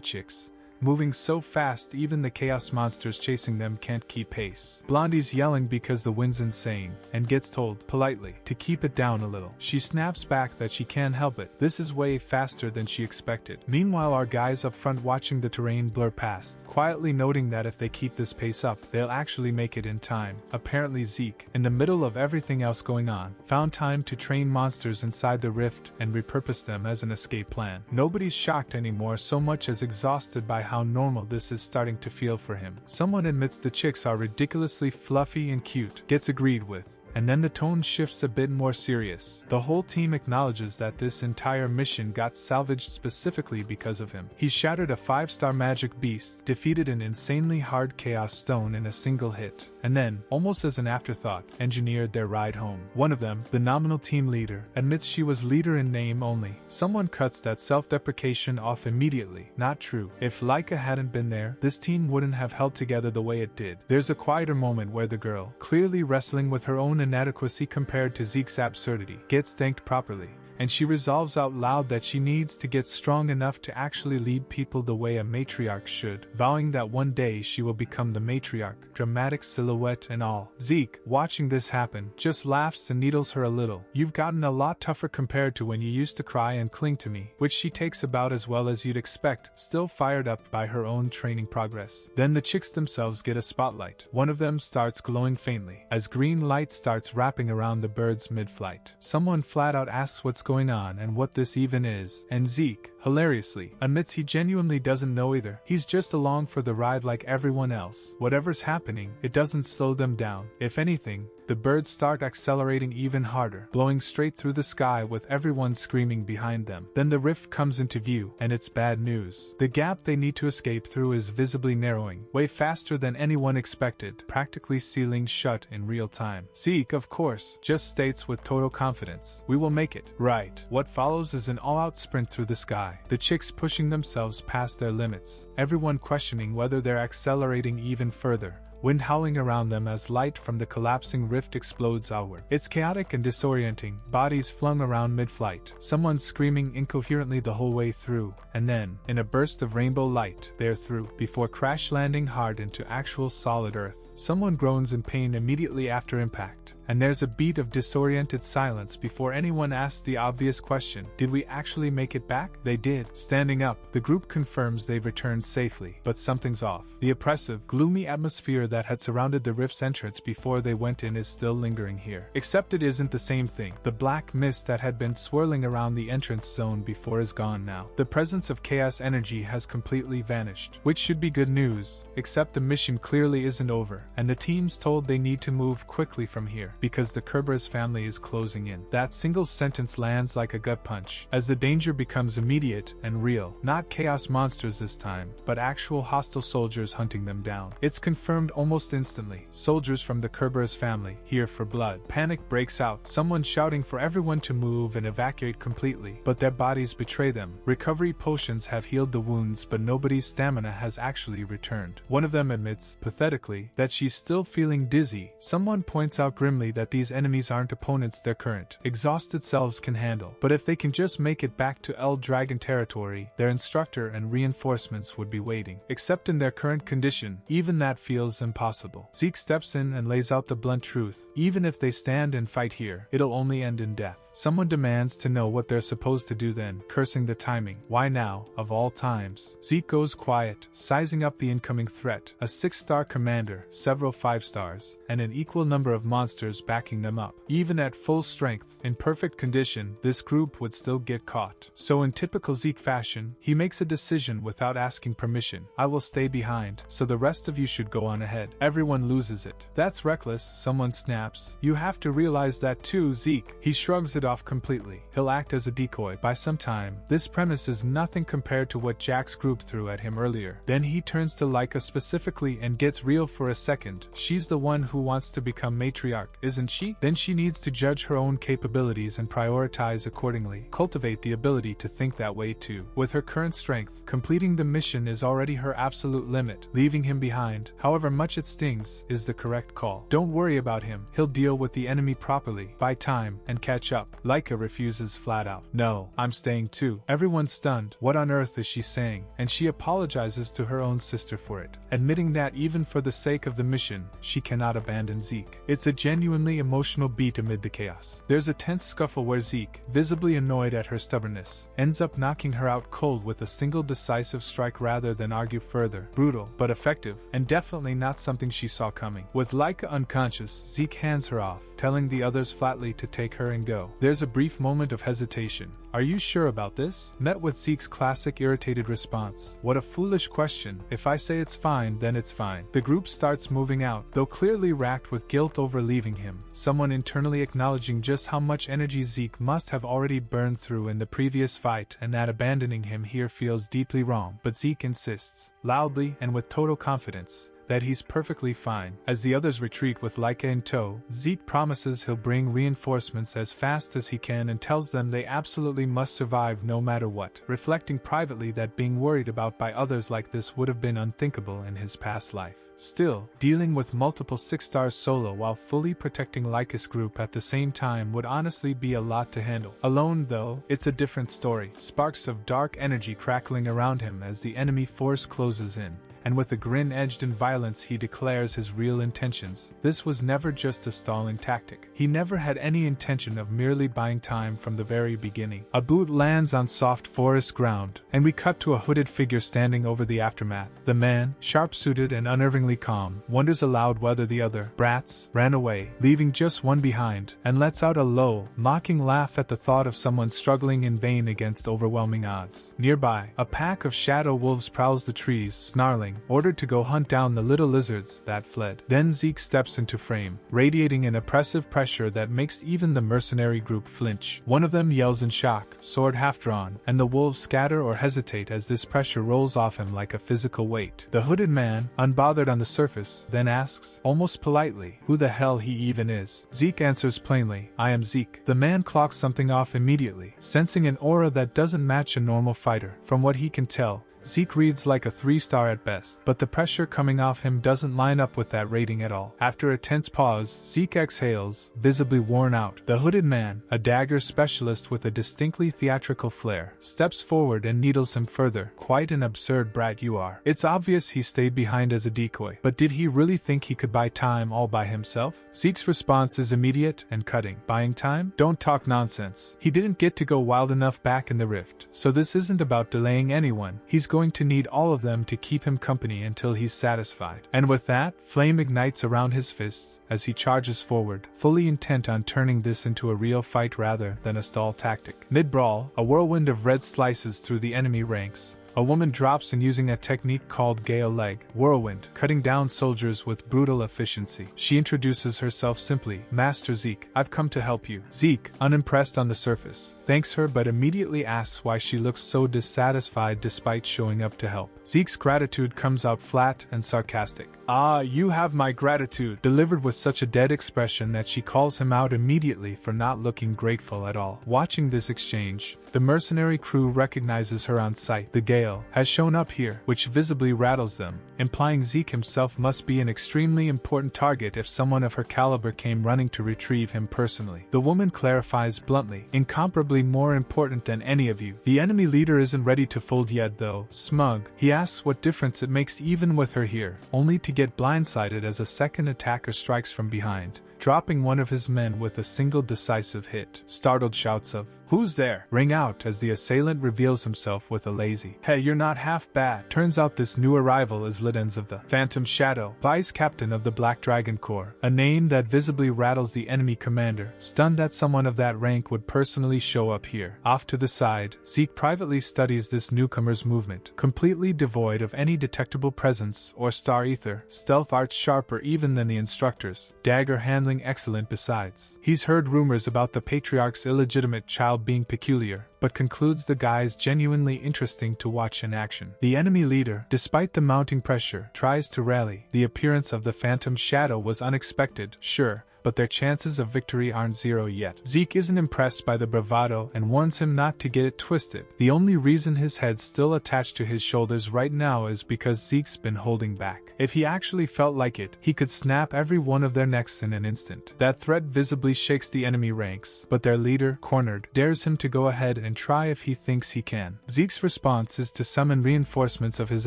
chicks, moving so fast even the chaos monsters chasing them can't keep pace. Blondie's yelling because the wind's insane, and gets told, politely, to keep it down a little. She snaps back that she can't help it. This is way faster than she expected. Meanwhile, our guys up front watching the terrain blur past, quietly noting that if they keep this pace up, they'll actually make it in time. Apparently Zeke, in the middle of everything else going on, found time to train monsters inside the rift and repurpose them as an escape plan. Nobody's shocked anymore, so much as exhausted by how normal this is starting to feel for him. Someone admits the chicks are ridiculously fluffy and cute, gets agreed with, and then the tone shifts a bit more serious. The whole team acknowledges that this entire mission got salvaged specifically because of him. He shattered a 5-star magic beast, defeated an insanely hard chaos stone in a single hit, and then, almost as an afterthought, engineered their ride home. One of them, the nominal team leader, admits she was leader in name only. Someone cuts that self-deprecation off immediately. Not true. If Laika hadn't been there, this team wouldn't have held together the way it did. There's a quieter moment where the girl, clearly wrestling with her own inadequacy compared to Zeke's absurdity, gets thanked properly, and she resolves out loud that she needs to get strong enough to actually lead people the way a matriarch should, vowing that one day she will become the matriarch, dramatic silhouette and all. Zeke, watching this happen, just laughs and needles her a little. You've gotten a lot tougher compared to when you used to cry and cling to me, which she takes about as well as you'd expect, still fired up by her own training progress. Then the chicks themselves get a spotlight. One of them starts glowing faintly, as green light starts wrapping around the birds mid-flight. Someone flat out asks what's going on and what this even is, and Zeke, hilariously, admits he genuinely doesn't know either. He's just along for the ride like everyone else. Whatever's happening, it doesn't slow them down. If anything, the birds start accelerating even harder, blowing straight through the sky with everyone screaming behind them. Then the rift comes into view, and it's bad news. The gap they need to escape through is visibly narrowing, way faster than anyone expected, practically sealing shut in real time. Zeke, of course, just states with total confidence, "We will make it." Right. What follows is an all-out sprint through the sky, the chicks pushing themselves past their limits, everyone questioning whether they're accelerating even further. Wind howling around them as light from the collapsing rift explodes outward. It's chaotic and disorienting, bodies flung around mid-flight, someone screaming incoherently the whole way through, and then, in a burst of rainbow light, they're through, before crash landing hard into actual solid earth. Someone groans in pain immediately after impact, and there's a beat of disoriented silence before anyone asks the obvious question, did we actually make it back? They did. Standing up, the group confirms they've returned safely, but something's off. The oppressive, gloomy atmosphere that had surrounded the rift's entrance before they went in is still lingering here. Except it isn't the same thing. The black mist that had been swirling around the entrance zone before is gone now. The presence of chaos energy has completely vanished, which should be good news, except the mission clearly isn't over, and the team's told they need to move quickly from here, because the Kerber's family is closing in. That single sentence lands like a gut punch, as the danger becomes immediate and real. Not chaos monsters this time, but actual hostile soldiers hunting them down. It's confirmed almost instantly. Soldiers from the Kerber's family, here for blood. Panic breaks out, someone shouting for everyone to move and evacuate completely, but their bodies betray them. Recovery potions have healed the wounds, but nobody's stamina has actually returned. One of them admits, pathetically, that she's still feeling dizzy. Someone points out grimly that these enemies aren't opponents their current, exhausted selves can handle, but if they can just make it back to El Dragon territory, their instructor and reinforcements would be waiting. Except in their current condition, even that feels impossible. Zeke steps in and lays out the blunt truth. Even if they stand and fight here, it'll only end in death. Someone demands to know what they're supposed to do then, cursing the timing. Why now, of all times? Zeke goes quiet, sizing up the incoming threat. A 6-star commander, several 5-stars, and an equal number of monsters backing them up. Even at full strength, in perfect condition, this group would still get caught. So in typical Zeke fashion, he makes a decision without asking permission. I will stay behind, so the rest of you should go on ahead. Everyone loses it. That's reckless, someone snaps. You have to realize that too, Zeke. He shrugs it off completely. He'll act as a decoy. By some time, this premise is nothing compared to what Jack's group threw at him earlier. Then he turns to Laika specifically and gets real for a second. She's the one who wants to become matriarch, isn't she? Then she needs to judge her own capabilities and prioritize accordingly. Cultivate the ability to think that way too. With her current strength, completing the mission is already her absolute limit. Leaving him behind, however much it stings, is the correct call. Don't worry about him. He'll deal with the enemy properly, buy time, and catch up. Laika refuses flat out. No, I'm staying too. Everyone's stunned. What on earth is she saying? And she apologizes to her own sister for it, admitting that even for the sake of the mission, she cannot abandon Zeke. It's a genuinely emotional beat amid the chaos. There's a tense scuffle where Zeke, visibly annoyed at her stubbornness, ends up knocking her out cold with a single decisive strike rather than argue further. Brutal, but effective, and definitely not something she saw coming. With Laika unconscious, Zeke hands her off, telling the others flatly to take her and go. There's a brief moment of hesitation. Are you sure about this? Met with Zeke's classic irritated response. What a foolish question. If I say it's fine, then it's fine. The group starts moving out, though clearly racked with guilt over leaving him. Someone internally acknowledging just how much energy Zeke must have already burned through in the previous fight, and that abandoning him here feels deeply wrong. But Zeke insists, loudly and with total confidence, that he's perfectly fine. As the others retreat with Laika in tow, Zeke promises he'll bring reinforcements as fast as he can and tells them they absolutely must survive no matter what, reflecting privately that being worried about by others like this would have been unthinkable in his past life. Still, dealing with multiple 6-stars solo while fully protecting Laika's group at the same time would honestly be a lot to handle. Alone though, it's a different story. Sparks of dark energy crackling around him as the enemy force closes in. And with a grin edged in violence he declares his real intentions. This was never just a stalling tactic. He never had any intention of merely buying time from the very beginning. A boot lands on soft forest ground, and we cut to a hooded figure standing over the aftermath. The man, sharp-suited and unnervingly calm, wonders aloud whether the other brats ran away, leaving just one behind, and lets out a low, mocking laugh at the thought of someone struggling in vain against overwhelming odds. Nearby, a pack of shadow wolves prowls the trees, snarling, ordered to go hunt down the little lizards that fled. Then Zeke steps into frame, radiating an oppressive pressure that makes even the mercenary group flinch. One of them yells in shock, sword half drawn, and the wolves scatter or hesitate as this pressure rolls off him like a physical weight. The hooded man, unbothered on the surface, then asks, almost politely, who the hell he even is. Zeke answers plainly, I am Zeke. The man clocks something off immediately, sensing an aura that doesn't match a normal fighter. From what he can tell, Zeke reads like a 3-star at best, but the pressure coming off him doesn't line up with that rating at all. After a tense pause, Zeke exhales, visibly worn out. The hooded man, a dagger specialist with a distinctly theatrical flair, steps forward and needles him further. Quite an absurd brat you are. It's obvious he stayed behind as a decoy, but did he really think he could buy time all by himself? Zeke's response is immediate and cutting. Buying time? Don't talk nonsense. He didn't get to go wild enough back in the rift, so this isn't about delaying anyone. He's going to need all of them to keep him company until he's satisfied. And with that, flame ignites around his fists as he charges forward, fully intent on turning this into a real fight rather than a stall tactic. Mid-brawl, a whirlwind of red slices through the enemy ranks. A woman drops in using a technique called Gale Leg Whirlwind, cutting down soldiers with brutal efficiency. She introduces herself simply, Master Zeke, I've come to help you. Zeke, unimpressed on the surface, thanks her but immediately asks why she looks so dissatisfied despite showing up to help. Zeke's gratitude comes out flat and sarcastic. Ah, you have my gratitude, delivered with such a dead expression that she calls him out immediately for not looking grateful at all. Watching this exchange, the mercenary crew recognizes her on sight. The Gale has shown up here, which visibly rattles them, implying Zeke himself must be an extremely important target if someone of her caliber came running to retrieve him personally. The woman clarifies bluntly, incomparably more important than any of you. The enemy leader isn't ready to fold yet though. Smug, he asks what difference it makes even with her here, only to get blindsided as a second attacker strikes from behind, dropping one of his men with a single decisive hit. Startled shouts of, "Who's there?" ring out as the assailant reveals himself with a lazy, "Hey, you're not half bad." Turns out this new arrival is Lidens of the Phantom Shadow, vice captain of the Black Dragon Corps, a name that visibly rattles the enemy commander, stunned that someone of that rank would personally show up here. Off to the side, Zeke privately studies this newcomer's movement, completely devoid of any detectable presence or star ether, stealth arts sharper even than the instructors, dagger handling excellent besides. He's heard rumors about the patriarch's illegitimate child being peculiar, but concludes the guy's genuinely interesting to watch in action. The enemy leader, despite the mounting pressure, tries to rally. The appearance of the Phantom Shadow was unexpected, sure, but their chances of victory aren't zero yet. Zeke isn't impressed by the bravado and warns him not to get it twisted. The only reason his head's still attached to his shoulders right now is because Zeke's been holding back. If he actually felt like it, he could snap every one of their necks in an instant. That threat visibly shakes the enemy ranks, but their leader, cornered, dares him to go ahead and try if he thinks he can. Zeke's response is to summon reinforcements of his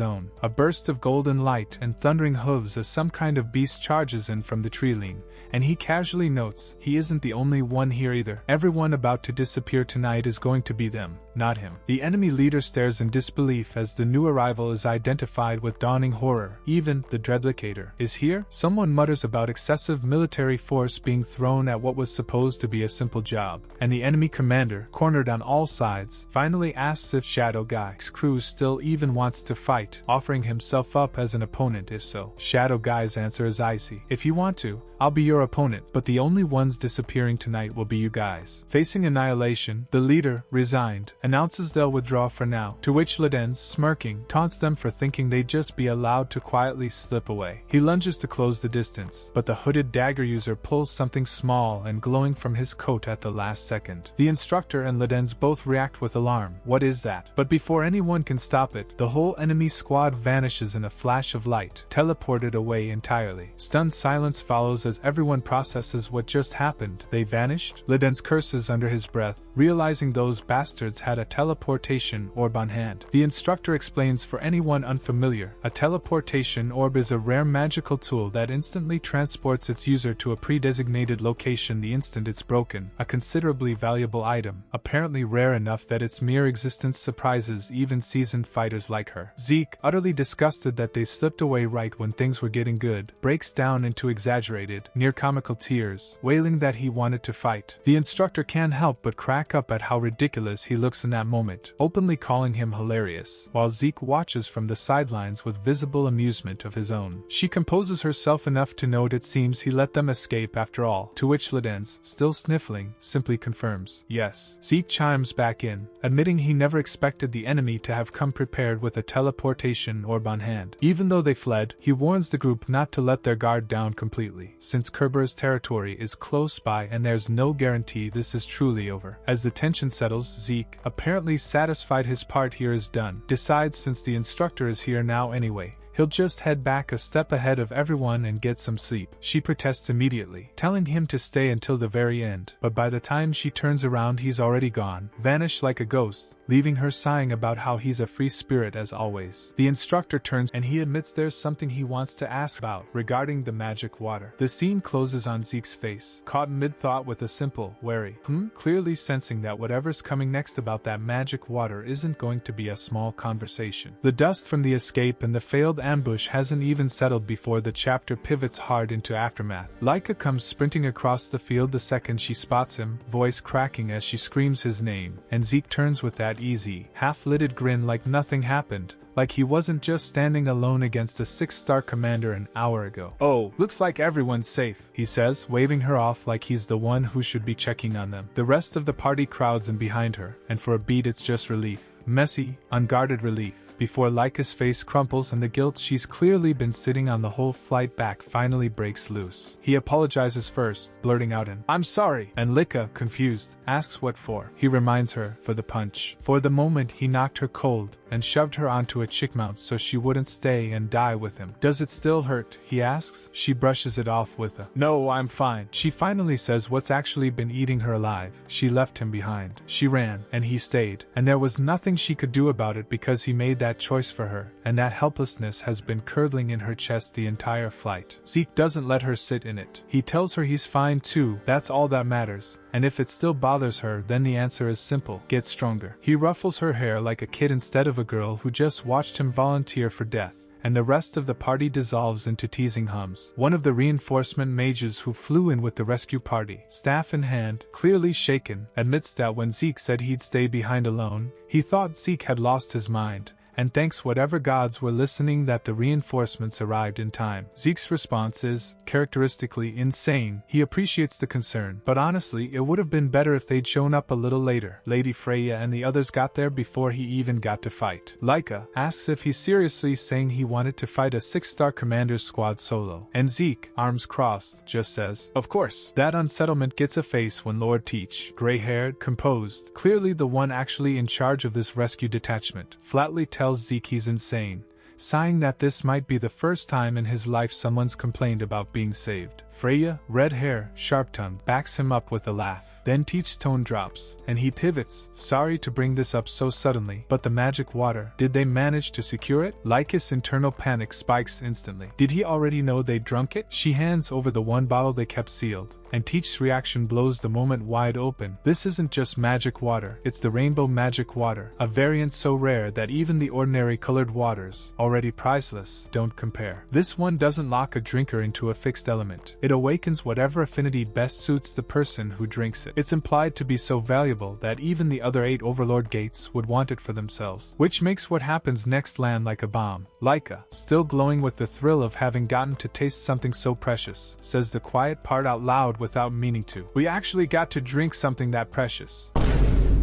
own. A burst of golden light and thundering hooves as some kind of beast charges in from the tree line, and he casually notes, he isn't the only one here either. Everyone about to disappear tonight is going to be them, not him. The enemy leader stares in disbelief as the new arrival is identified with dawning horror. Even the Dreadlicator is here? Someone mutters about excessive military force being thrown at what was supposed to be a simple job, and the enemy commander, cornered on all sides, finally asks if Shadow Guy's crew still even wants to fight, offering himself up as an opponent if so. Shadow Guy's answer is icy. If you want to, I'll be your opponent, but the only ones disappearing tonight will be you guys. Facing annihilation, the leader, resigned, announces they'll withdraw for now, to which Lidens, smirking, taunts them for thinking they'd just be allowed to quietly slip away. He lunges to close the distance, but the hooded dagger user pulls something small and glowing from his coat at the last second. The instructor and Lidens both react with alarm. What is that? But before anyone can stop it, the whole enemy squad vanishes in a flash of light, teleported away entirely. Stunned silence follows as everyone processes what just happened. They vanished? Lidens curses under his breath, realizing those bastards had a teleportation orb on hand. The instructor explains for anyone unfamiliar, a teleportation orb is a rare magical tool that instantly transports its user to a pre-designated location the instant it's broken, a considerably valuable item, apparently rare enough that its mere existence surprises even seasoned fighters like her. Zeke, utterly disgusted that they slipped away right when things were getting good, breaks down into exaggerated, near comical tears, wailing that he wanted to fight. The instructor can't help but crack up at how ridiculous he looks in that moment, openly calling him hilarious, while Zeke watches from the sidelines with visible amusement of his own. She composes herself enough to note it seems he let them escape after all, to which Lidens, still sniffling, simply confirms, yes. Zeke chimes back in, admitting he never expected the enemy to have come prepared with a teleportation orb on hand. Even though they fled, he warns the group not to let their guard down completely, since Kerber's territory is close by and there's no guarantee this is truly over. As the tension settles, Zeke, apparently satisfied his part here is done, decides since the instructor is here now anyway, he'll just head back a step ahead of everyone and get some sleep. She protests immediately, telling him to stay until the very end, but by the time she turns around he's already gone, vanished like a ghost, leaving her sighing about how he's a free spirit as always. The instructor turns and he admits there's something he wants to ask about, regarding the magic water. The scene closes on Zeke's face, caught mid-thought with a simple, wary, clearly sensing that whatever's coming next about that magic water isn't going to be a small conversation. The dust from the escape and the failed ambush hasn't even settled before the chapter pivots hard into aftermath. Laika comes sprinting across the field the second she spots him, voice cracking as she screams his name, and Zeke turns with that easy, half-lidded grin like nothing happened, like he wasn't just standing alone against the 6-star commander an hour ago. "Oh, looks like everyone's safe," he says, waving her off like he's the one who should be checking on them. The rest of the party crowds in behind her, and for a beat it's just relief. Messy, unguarded relief, before Laika's face crumples and the guilt she's clearly been sitting on the whole flight back finally breaks loose. He apologizes first, blurting out an "I'm sorry," and Laika, confused, asks what for. He reminds her, for the punch. For the moment he knocked her cold, and shoved her onto a chick mount so she wouldn't stay and die with him. "Does it still hurt?" he asks. She brushes it off with a "No, I'm fine." She finally says what's actually been eating her alive. She left him behind. She ran, and he stayed, and there was nothing she could do about it because he made that choice for her, and that helplessness has been curdling in her chest the entire flight. Zeke doesn't let her sit in it. He tells her he's fine too, that's all that matters, and if it still bothers her then the answer is simple: get stronger. He ruffles her hair like a kid instead of a girl who just watched him volunteer for death, and the rest of the party dissolves into teasing hums. One of the reinforcement mages who flew in with the rescue party, staff in hand, clearly shaken, admits that when Zeke said he'd stay behind alone, he thought Zeke had lost his mind, and thanks whatever gods were listening that the reinforcements arrived in time. Zeke's response is, characteristically, insane. He appreciates the concern, but honestly it would have been better if they'd shown up a little later. Lady Freya and the others got there before he even got to fight. Laika asks if he's seriously saying he wanted to fight a 6-star commander's squad solo, and Zeke, arms crossed, just says, "Of course." That unsettlement gets a face when Lord Teach, gray-haired, composed, clearly the one actually in charge of this rescue detachment, flatly tells Zeke he's insane, sighing that this might be the first time in his life someone's complained about being saved. Freya, red hair, sharp-tongued, backs him up with a laugh. Then Teach's tone drops, and he pivots. "Sorry to bring this up so suddenly, but the magic water, did they manage to secure it?" Laika's internal panic spikes instantly. Did he already know they'd drunk it? She hands over the one bottle they kept sealed, and Teach's reaction blows the moment wide open. This isn't just magic water, it's the rainbow magic water, a variant so rare that even the ordinary colored waters, already priceless, don't compare. This one doesn't lock a drinker into a fixed element. It awakens whatever affinity best suits the person who drinks it. It's implied to be so valuable that even the other 8 Overlord Gates would want it for themselves, which makes what happens next land like a bomb. Laika, still glowing with the thrill of having gotten to taste something so precious, says the quiet part out loud without meaning to. "We actually got to drink something that precious."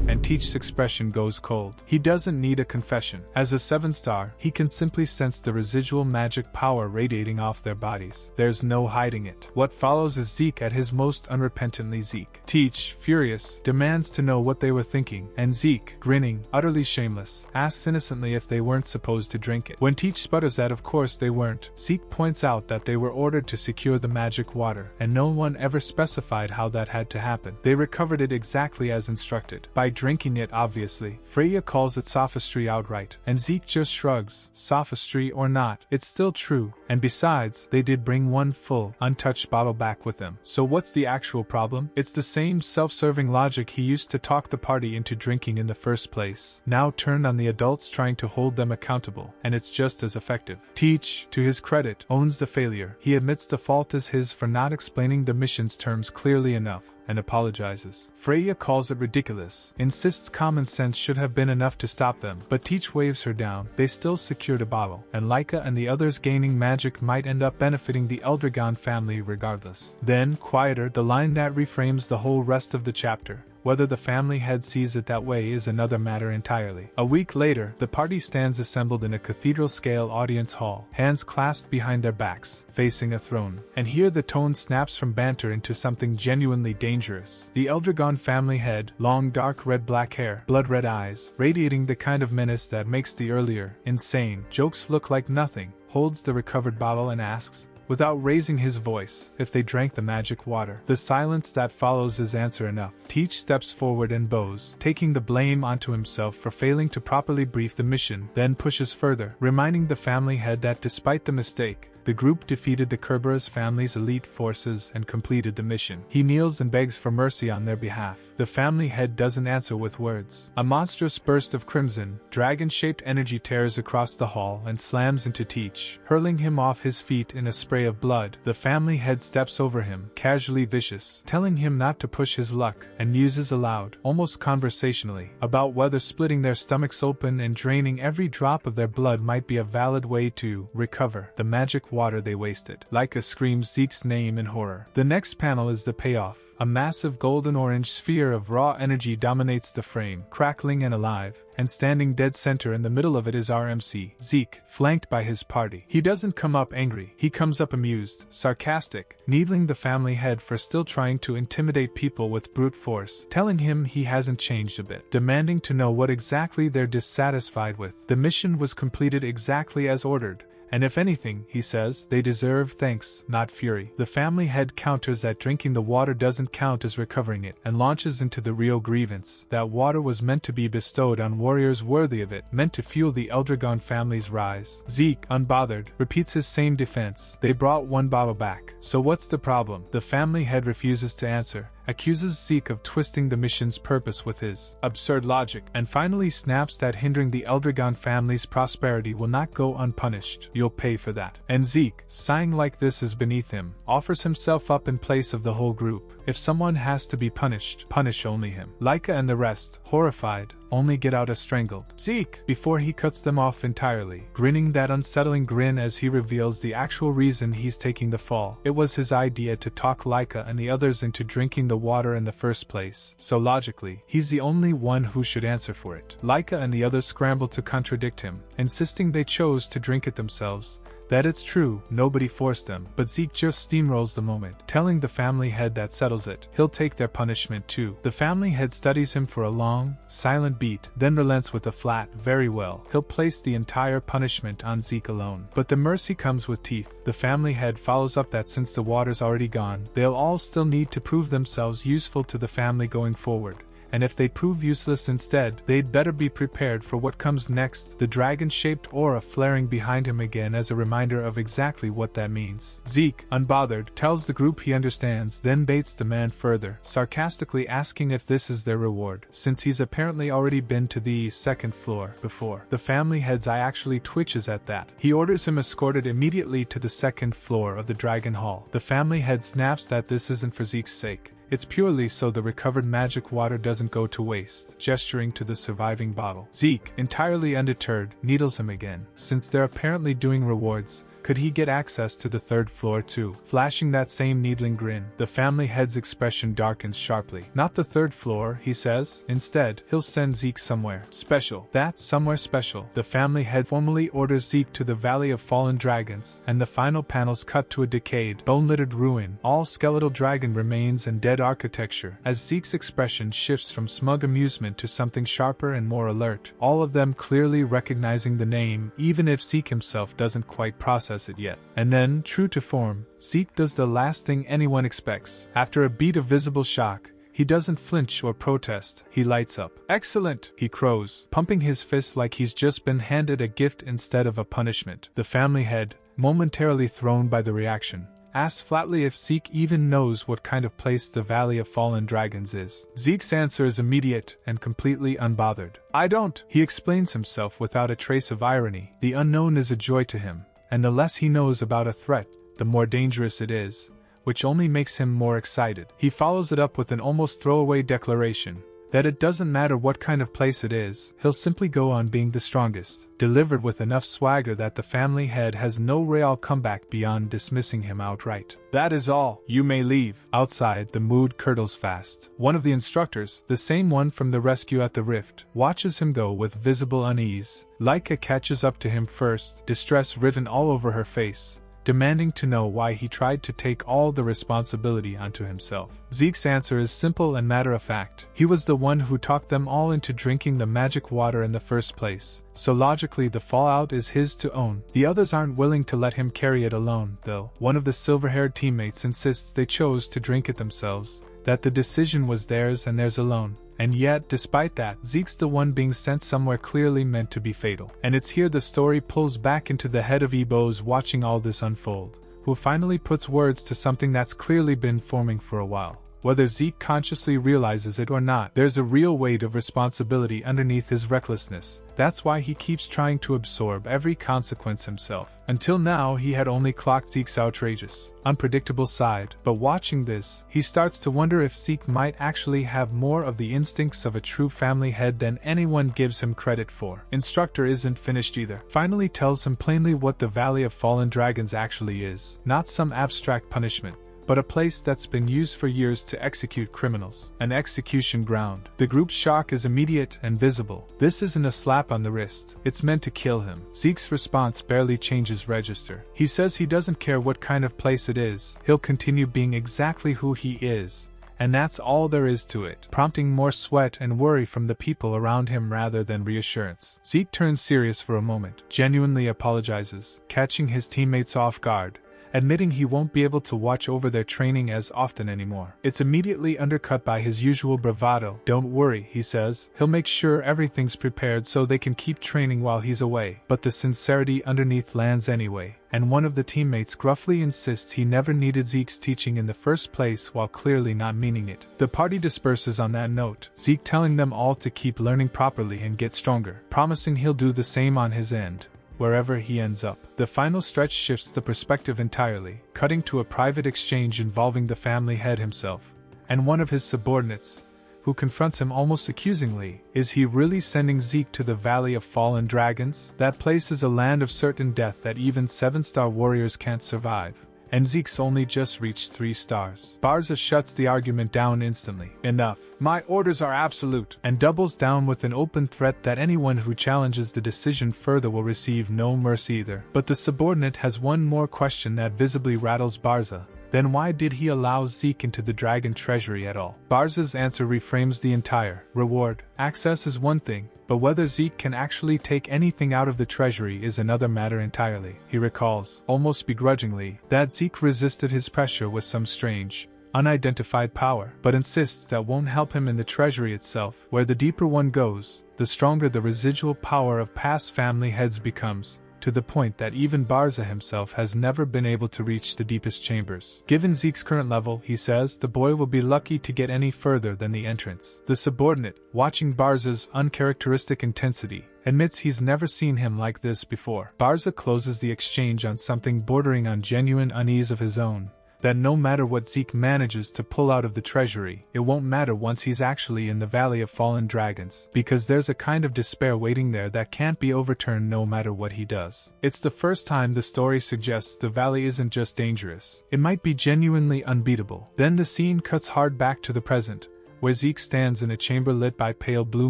And Teach's expression goes cold. He doesn't need a confession. As a 7-star, he can simply sense the residual magic power radiating off their bodies. There's no hiding it. What follows is Zeke at his most unrepentantly Zeke. Teach, furious, demands to know what they were thinking, and Zeke, grinning, utterly shameless, asks innocently if they weren't supposed to drink it. When Teach sputters that of course they weren't, Zeke points out that they were ordered to secure the magic water, and no one ever specified how that had to happen. They recovered it exactly as instructed. By drinking it, obviously. Freya calls it sophistry outright, and Zeke just shrugs. Sophistry or not, it's still true, and besides, they did bring one full, untouched bottle back with them. So what's the actual problem? It's the same self-serving logic he used to talk the party into drinking in the first place, now turned on the adults trying to hold them accountable, and it's just as effective. Teach, to his credit, owns the failure. He admits the fault is his for not explaining the mission's terms clearly enough, and apologizes. Freya calls it ridiculous, insists common sense should have been enough to stop them, but Teach waves her down. They still secured a bottle, and Laika and the others gaining magic might end up benefiting the Eldragon family regardless. Then, quieter, the line that reframes the whole rest of the chapter. Whether the family head sees it that way is another matter entirely. A week later, the party stands assembled in a cathedral-scale audience hall, hands clasped behind their backs, facing a throne. And here the tone snaps from banter into something genuinely dangerous. The Eldragon family head, long dark red-black hair, blood-red eyes, radiating the kind of menace that makes the earlier, insane, jokes look like nothing, holds the recovered bottle and asks, without raising his voice, if they drank the magic water. The silence that follows is answer enough. Teach steps forward and bows, taking the blame onto himself for failing to properly brief the mission, then pushes further, reminding the family head that despite the mistake, the group defeated the Kerberos family's elite forces and completed the mission. He kneels and begs for mercy on their behalf. The family head doesn't answer with words. A monstrous burst of crimson, dragon-shaped energy tears across the hall and slams into Teach, hurling him off his feet in a spray of blood. The family head steps over him, casually vicious, telling him not to push his luck, and muses aloud, almost conversationally, about whether splitting their stomachs open and draining every drop of their blood might be a valid way to recover the magic water they wasted. Laika screams Zeke's name in horror. The next panel is the payoff. A massive golden-orange sphere of raw energy dominates the frame, crackling and alive, and standing dead center in the middle of it is RMC, Zeke, flanked by his party. He doesn't come up angry, he comes up amused, sarcastic, needling the family head for still trying to intimidate people with brute force, telling him he hasn't changed a bit, demanding to know what exactly they're dissatisfied with. The mission was completed exactly as ordered. And if anything, he says, they deserve thanks, not fury. The family head counters that drinking the water doesn't count as recovering it, and launches into the real grievance. That water was meant to be bestowed on warriors worthy of it, meant to fuel the Eldragon family's rise. Zeke, unbothered, repeats his same defense. They brought one bottle back. So what's the problem? The family head refuses to answer, accuses Zeke of twisting the mission's purpose with his absurd logic, and finally snaps that hindering the Eldragon family's prosperity will not go unpunished. You'll pay for that. And Zeke, sighing like this is beneath him, offers himself up in place of the whole group. If someone has to be punished, punish only him. Laika and the rest, horrified, only get out a strangled Zeke before he cuts them off entirely, grinning that unsettling grin as he reveals the actual reason he's taking the fall. It was his idea to talk Laika and the others into drinking the water in the first place, so logically, he's the only one who should answer for it. Laika and the others scramble to contradict him, insisting they chose to drink it themselves. That it's true, nobody forced them, but Zeke just steamrolls the moment, telling the family head that settles it. He'll take their punishment too. The family head studies him for a long, silent beat, then relents with a flat, very well. He'll place the entire punishment on Zeke alone. But the mercy comes with teeth. The family head follows up that since the water's already gone, they'll all still need to prove themselves useful to the family going forward. And if they prove useless instead, they'd better be prepared for what comes next, the dragon-shaped aura flaring behind him again as a reminder of exactly what that means. Zeke, unbothered, tells the group he understands, then baits the man further, sarcastically asking if this is their reward, since he's apparently already been to the second floor before. The family head's eye actually twitches at that. He orders him escorted immediately to the second floor of the Dragon Hall. The family head snaps that this isn't for Zeke's sake. It's purely so the recovered magic water doesn't go to waste, gesturing to the surviving bottle. Zeke, entirely undeterred, needles him again. Since they're apparently doing rewards, could he get access to the third floor too? Flashing that same needling grin, the family head's expression darkens sharply. Not the third floor, he says. Instead, he'll send Zeke somewhere special. That somewhere special. The family head formally orders Zeke to the Valley of Fallen Dragons, and the final panels cut to a decayed, bone-littered ruin, all skeletal dragon remains and dead architecture, as Zeke's expression shifts from smug amusement to something sharper and more alert, all of them clearly recognizing the name, even if Zeke himself doesn't quite process it yet. And then, true to form, Zeke does the last thing anyone expects. After a beat of visible shock, he doesn't flinch or protest, he lights up. Excellent, he crows, pumping his fist like he's just been handed a gift instead of a punishment. The family head, momentarily thrown by the reaction, asks flatly if Zeke even knows what kind of place the Valley of Fallen Dragons is. Zeke's answer is immediate and completely unbothered. I don't, he explains himself without a trace of irony. The unknown is a joy to him, and the less he knows about a threat, the more dangerous it is, which only makes him more excited. He follows it up with an almost throwaway declaration. that it doesn't matter what kind of place it is, he'll simply go on being the strongest, delivered with enough swagger that the family head has no real comeback beyond dismissing him outright. That is all, you may leave. Outside, the mood curdles fast. One of the instructors, the same one from the rescue at the rift, watches him go with visible unease. Laika catches up to him first, distress written all over her face, demanding to know why he tried to take all the responsibility onto himself. Zeke's answer is simple and matter-of-fact. He was the one who talked them all into drinking the magic water in the first place, so logically the fallout is his to own. The others aren't willing to let him carry it alone, though. One of the silver-haired teammates insists they chose to drink it themselves, that the decision was theirs and theirs alone. And yet, despite that, Zeke's the one being sent somewhere clearly meant to be fatal. And it's here the story pulls back into the head of Ebo's watching all this unfold, who finally puts words to something that's clearly been forming for a while. Whether Zeke consciously realizes it or not, there's a real weight of responsibility underneath his recklessness. That's why he keeps trying to absorb every consequence himself. Until now, he had only clocked Zeke's outrageous, unpredictable side, but watching this, he starts to wonder if Zeke might actually have more of the instincts of a true family head than anyone gives him credit for. Instructor isn't finished either. Finally tells him plainly what the Valley of Fallen Dragons actually is. Not some abstract punishment, but a place that's been used for years to execute criminals. An execution ground. The group's shock is immediate and visible. This isn't a slap on the wrist. It's meant to kill him. Zeke's response barely changes register. He says he doesn't care what kind of place it is. He'll continue being exactly who he is. And that's all there is to it, prompting more sweat and worry from the people around him rather than reassurance. Zeke turns serious for a moment, genuinely apologizes, catching his teammates off guard, admitting he won't be able to watch over their training as often anymore. It's immediately undercut by his usual bravado. Don't worry, he says, he'll make sure everything's prepared so they can keep training while he's away. But the sincerity underneath lands anyway, and one of the teammates gruffly insists he never needed Zeke's teaching in the first place while clearly not meaning it. The party disperses on that note, Zeke telling them all to keep learning properly and get stronger, promising he'll do the same on his end, wherever he ends up. The final stretch shifts the perspective entirely, cutting to a private exchange involving the family head himself, and one of his subordinates, who confronts him almost accusingly. Is he really sending Zeke to the Valley of Fallen Dragons? That place is a land of certain death that even 7-star warriors can't survive. And Zeke's only just reached 3 stars. Barza shuts the argument down instantly. Enough. My orders are absolute. And doubles down with an open threat that anyone who challenges the decision further will receive no mercy either. But the subordinate has one more question that visibly rattles Barza. Then why did he allow Zeke into the dragon treasury at all? Barza's answer reframes the entire reward. Access is one thing, but whether Zeke can actually take anything out of the treasury is another matter entirely. He recalls, almost begrudgingly, that Zeke resisted his pressure with some strange, unidentified power, but insists that won't help him in the treasury itself. Where the deeper one goes, the stronger the residual power of past family heads becomes, to the point that even Barza himself has never been able to reach the deepest chambers. Given Zeke's current level, he says, the boy will be lucky to get any further than the entrance. The subordinate, watching Barza's uncharacteristic intensity, admits he's never seen him like this before. Barza closes the exchange on something bordering on genuine unease of his own, that no matter what Zeke manages to pull out of the treasury, it won't matter once he's actually in the Valley of Fallen Dragons, because there's a kind of despair waiting there that can't be overturned no matter what he does. It's the first time the story suggests the valley isn't just dangerous, it might be genuinely unbeatable. Then the scene cuts hard back to the present, where Zeke stands in a chamber lit by pale blue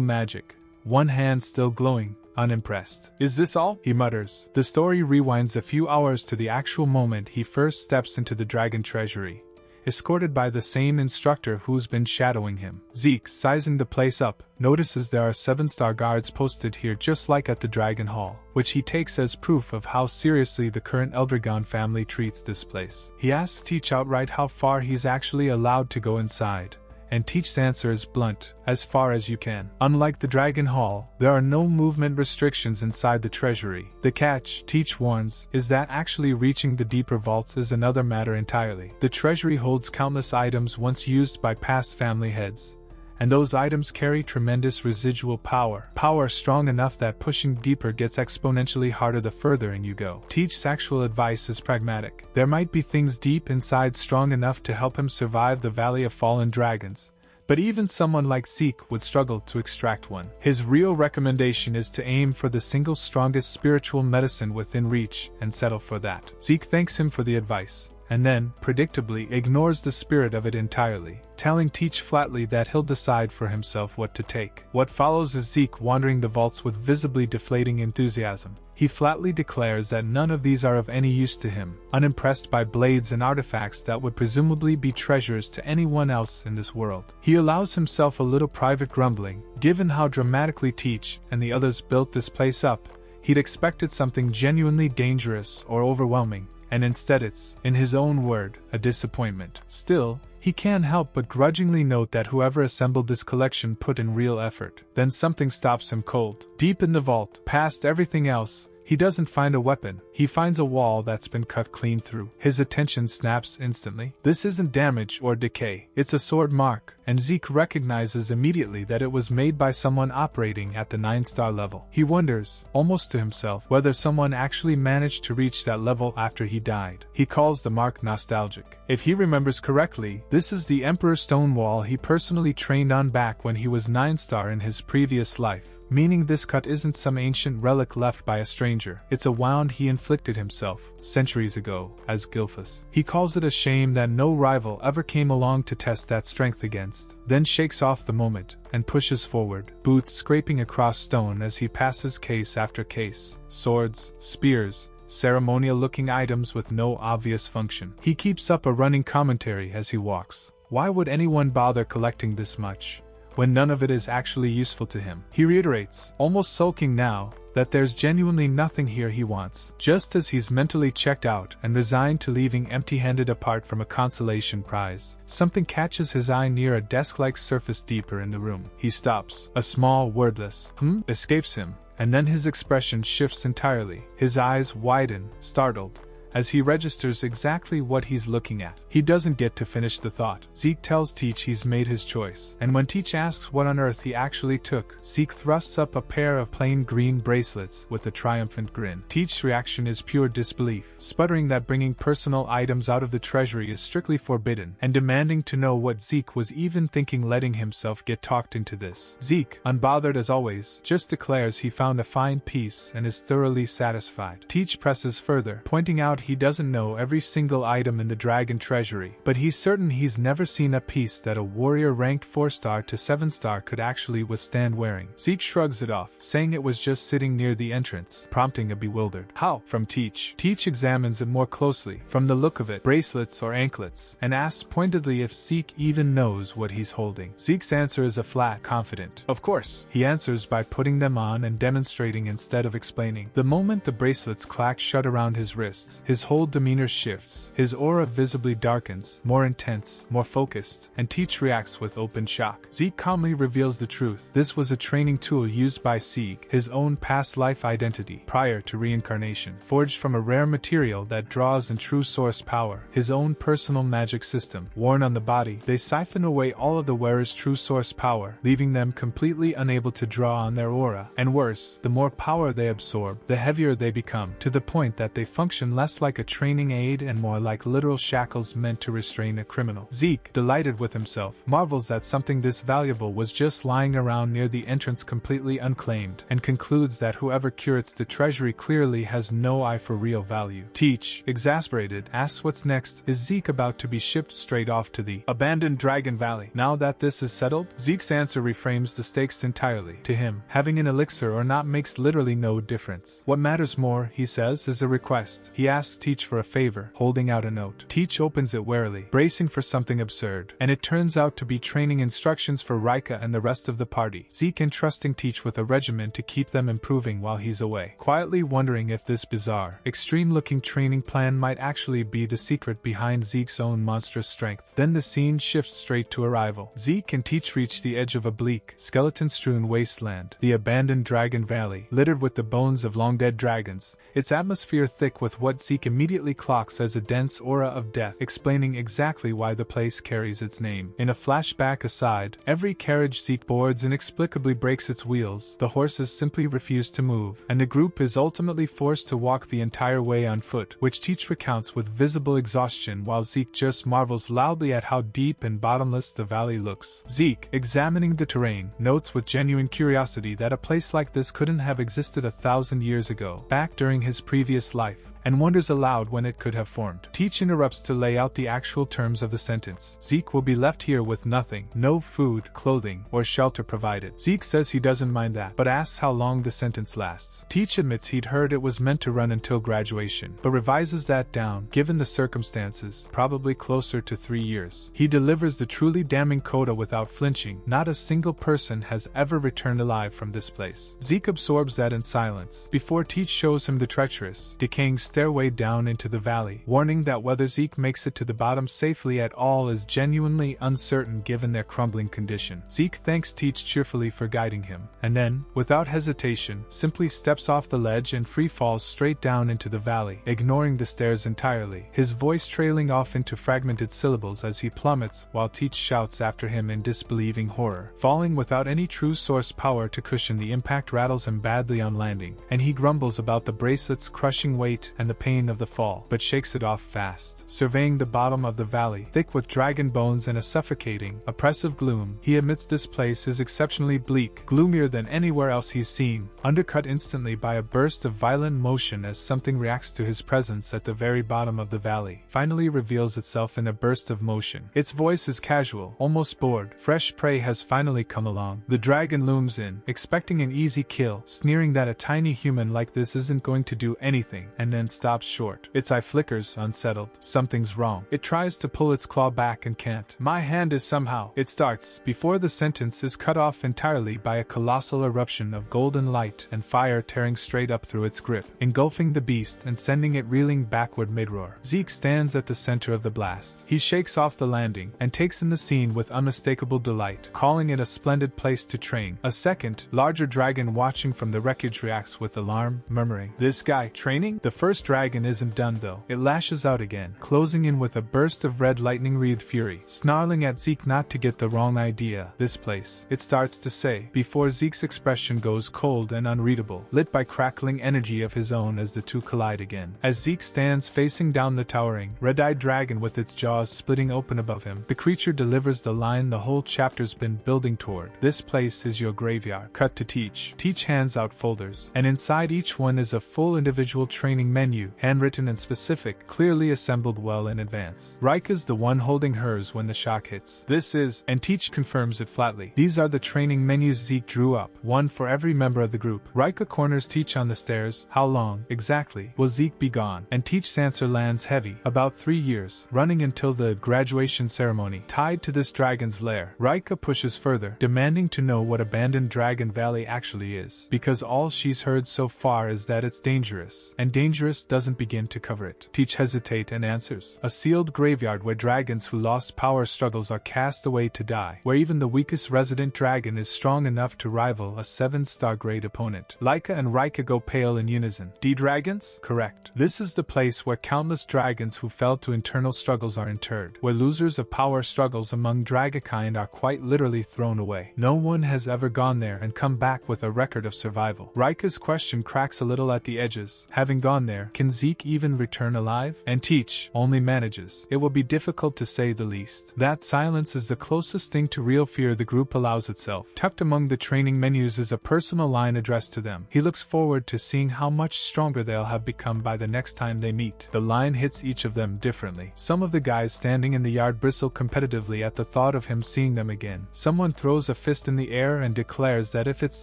magic, one hand still glowing, unimpressed. Is this all? He mutters. The story rewinds a few hours to the actual moment he first steps into the dragon treasury, escorted by the same instructor who's been shadowing him. Zeke, sizing the place up, notices there are 7-star guards posted here just like at the Dragon Hall, which he takes as proof of how seriously the current Eldragon family treats this place. He asks Teach outright how far he's actually allowed to go inside, and Teach's answer is blunt, as far as you can. Unlike the Dragon Hall, there are no movement restrictions inside the treasury. The catch, Teach warns, is that actually reaching the deeper vaults is another matter entirely. The treasury holds countless items once used by past family heads, and those items carry tremendous residual power. Power strong enough that pushing deeper gets exponentially harder the further in you go. Teach's actual advice is pragmatic. There might be things deep inside strong enough to help him survive the Valley of Fallen Dragons, but even someone like Zeke would struggle to extract one. His real recommendation is to aim for the single strongest spiritual medicine within reach and settle for that. Zeke thanks him for the advice, and then, predictably, ignores the spirit of it entirely, telling Teach flatly that he'll decide for himself what to take. What follows is Zeke wandering the vaults with visibly deflating enthusiasm. He flatly declares that none of these are of any use to him, unimpressed by blades and artifacts that would presumably be treasures to anyone else in this world. He allows himself a little private grumbling. Given how dramatically Teach and the others built this place up, he'd expected something genuinely dangerous or overwhelming, and instead it's, in his own word, a disappointment. Still, he can't help but grudgingly note that whoever assembled this collection put in real effort. Then something stops him cold. Deep in the vault, past everything else, he doesn't find a weapon. He finds a wall that's been cut clean through. His attention snaps instantly. This isn't damage or decay, it's a sword mark, and Zeke recognizes immediately that it was made by someone operating at the 9-star level. He wonders, almost to himself, whether someone actually managed to reach that level after he died. He calls the mark nostalgic. If he remembers correctly, this is the Emperor's stone wall he personally trained on back when he was 9-star in his previous life. Meaning this cut isn't some ancient relic left by a stranger, it's a wound he inflicted himself, centuries ago, as Gilphus. He calls it a shame that no rival ever came along to test that strength against, then shakes off the moment, and pushes forward, boots scraping across stone as he passes case after case, swords, spears, ceremonial-looking items with no obvious function. He keeps up a running commentary as he walks. Why would anyone bother collecting this much, when none of it is actually useful to him? He reiterates, almost sulking now, that there's genuinely nothing here he wants. Just as he's mentally checked out and resigned to leaving empty-handed apart from a consolation prize, something catches his eye near a desk-like surface deeper in the room. He stops. A small, wordless escapes him, and then his expression shifts entirely. His eyes widen, startled, as he registers exactly what he's looking at. He doesn't get to finish the thought. Zeke tells Teach he's made his choice, and when Teach asks what on earth he actually took, Zeke thrusts up a pair of plain green bracelets with a triumphant grin. Teach's reaction is pure disbelief, sputtering that bringing personal items out of the treasury is strictly forbidden, and demanding to know what Zeke was even thinking letting himself get talked into this. Zeke, unbothered as always, just declares he found a fine piece and is thoroughly satisfied. Teach presses further, pointing out he doesn't know every single item in the dragon treasury, but he's certain he's never seen a piece that a warrior ranked 4-star to 7-star could actually withstand wearing. Zeke shrugs it off, saying it was just sitting near the entrance, prompting a bewildered "How?" from Teach. Teach examines it more closely, from the look of it, bracelets or anklets, and asks pointedly if Zeke even knows what he's holding. Zeke's answer is a flat, confident, "Of course." He answers by putting them on and demonstrating instead of explaining. The moment the bracelets clack shut around his wrists, his whole demeanor shifts. His aura visibly darkens, more intense, more focused, and Teach reacts with open shock. Zeke calmly reveals the truth. This was a training tool used by Sieg, his own past life identity, prior to reincarnation, forged from a rare material that draws in true source power, his own personal magic system. Worn on the body, they siphon away all of the wearer's true source power, leaving them completely unable to draw on their aura. And worse, the more power they absorb, the heavier they become, to the point that they function less like a training aid and more like literal shackles meant to restrain a criminal. Zeke, delighted with himself, marvels that something this valuable was just lying around near the entrance completely unclaimed, and concludes that whoever curates the treasury clearly has no eye for real value. Teach, exasperated, asks what's next. Is Zeke about to be shipped straight off to the abandoned Dragon Valley? Now that this is settled, Zeke's answer reframes the stakes entirely. To him, having an elixir or not makes literally no difference. What matters more, he says, is a request. He asks Teach for a favor, holding out a note. Teach opens it warily, bracing for something absurd, and it turns out to be training instructions for Rika and the rest of the party. Zeke entrusting Teach with a regimen to keep them improving while he's away, quietly wondering if this bizarre, extreme-looking training plan might actually be the secret behind Zeke's own monstrous strength. Then the scene shifts straight to arrival. Zeke and Teach reach the edge of a bleak, skeleton-strewn wasteland, the abandoned Dragon Valley, littered with the bones of long-dead dragons, its atmosphere thick with what Zeke Zeke immediately clocks as a dense aura of death, explaining exactly why the place carries its name. In a flashback aside, every carriage Zeke boards inexplicably breaks its wheels, the horses simply refuse to move, and the group is ultimately forced to walk the entire way on foot, which Teach recounts with visible exhaustion while Zeke just marvels loudly at how deep and bottomless the valley looks. Zeke, examining the terrain, notes with genuine curiosity that a place like this couldn't have existed 1,000 years ago, back during his previous life, and wonders aloud when it could have formed. Teach interrupts to lay out the actual terms of the sentence. Zeke will be left here with nothing, no food, clothing, or shelter provided. Zeke says he doesn't mind that, but asks how long the sentence lasts. Teach admits he'd heard it was meant to run until graduation, but revises that down, given the circumstances, probably closer to 3 years. He delivers the truly damning coda without flinching. Not a single person has ever returned alive from this place. Zeke absorbs that in silence, before Teach shows him the treacherous, decaying stairway down into the valley, warning that whether Zeke makes it to the bottom safely at all is genuinely uncertain given their crumbling condition. Zeke thanks Teach cheerfully for guiding him, and then, without hesitation, simply steps off the ledge and free falls straight down into the valley, ignoring the stairs entirely, his voice trailing off into fragmented syllables as he plummets while Teach shouts after him in disbelieving horror. Falling without any true source power to cushion the impact rattles him badly on landing, and he grumbles about the bracelet's crushing weight and the pain of the fall, but shakes it off fast. Surveying the bottom of the valley, thick with dragon bones and a suffocating, oppressive gloom, he admits this place is exceptionally bleak, gloomier than anywhere else he's seen, undercut instantly by a burst of violent motion as something reacts to his presence at the very bottom of the valley, finally reveals itself in a burst of motion. Its voice is casual, almost bored. Fresh prey has finally come along. The dragon looms in, expecting an easy kill, sneering that a tiny human like this isn't going to do anything, and then stops short. Its eye flickers, unsettled. Something's wrong. It tries to pull its claw back and can't. My hand is somehow. It starts, before the sentence is cut off entirely by a colossal eruption of golden light and fire tearing straight up through its grip, engulfing the beast and sending it reeling backward mid-roar. Zeke stands at the center of the blast. He shakes off the landing and takes in the scene with unmistakable delight, calling it a splendid place to train. A second, larger dragon watching from the wreckage reacts with alarm, murmuring, "This guy, training?" The first dragon isn't done though. It lashes out again, closing in with a burst of red lightning-wreathed fury, snarling at Zeke not to get the wrong idea. "This place," it starts to say, before Zeke's expression goes cold and unreadable, lit by crackling energy of his own as the two collide again. As Zeke stands facing down the towering, red-eyed dragon with its jaws splitting open above him, the creature delivers the line the whole chapter's been building toward. "This place is your graveyard." Cut to Teach. Teach hands out folders, and inside each one is a full individual training menu, handwritten and specific, clearly assembled well in advance. Rika's the one holding hers when the shock hits. "This is," and Teach confirms it flatly. "These are the training menus Zeke drew up, one for every member of the group." Rika corners Teach on the stairs. "How long, exactly, will Zeke be gone?" And Teach's answer lands heavy. "About 3 years, running until the graduation ceremony, tied to this dragon's lair." Rika pushes further, demanding to know what abandoned Dragon Valley actually is, because all she's heard so far is that it's dangerous, and dangerous doesn't begin to cover it. Teach hesitates and answers, "A sealed graveyard where dragons who lost power struggles are cast away to die, where even the weakest resident dragon is strong enough to rival a 7-star grade opponent." Laika and Rika go pale in unison. "D-dragons?" "Correct. This is the place where countless dragons who fell to internal struggles are interred, where losers of power struggles among dragonkind are quite literally thrown away. No one has ever gone there and come back with a record of survival." Rika's question cracks a little at the edges. Having gone there, can Zeke even return alive? And Teach only manages, "It will be difficult to say the least." That silence is the closest thing to real fear the group allows itself. Tucked among the training menus is a personal line addressed to them. He looks forward to seeing how much stronger they'll have become by the next time they meet. The line hits each of them differently. Some of the guys standing in the yard bristle competitively at the thought of him seeing them again. Someone throws a fist in the air and declares that if it's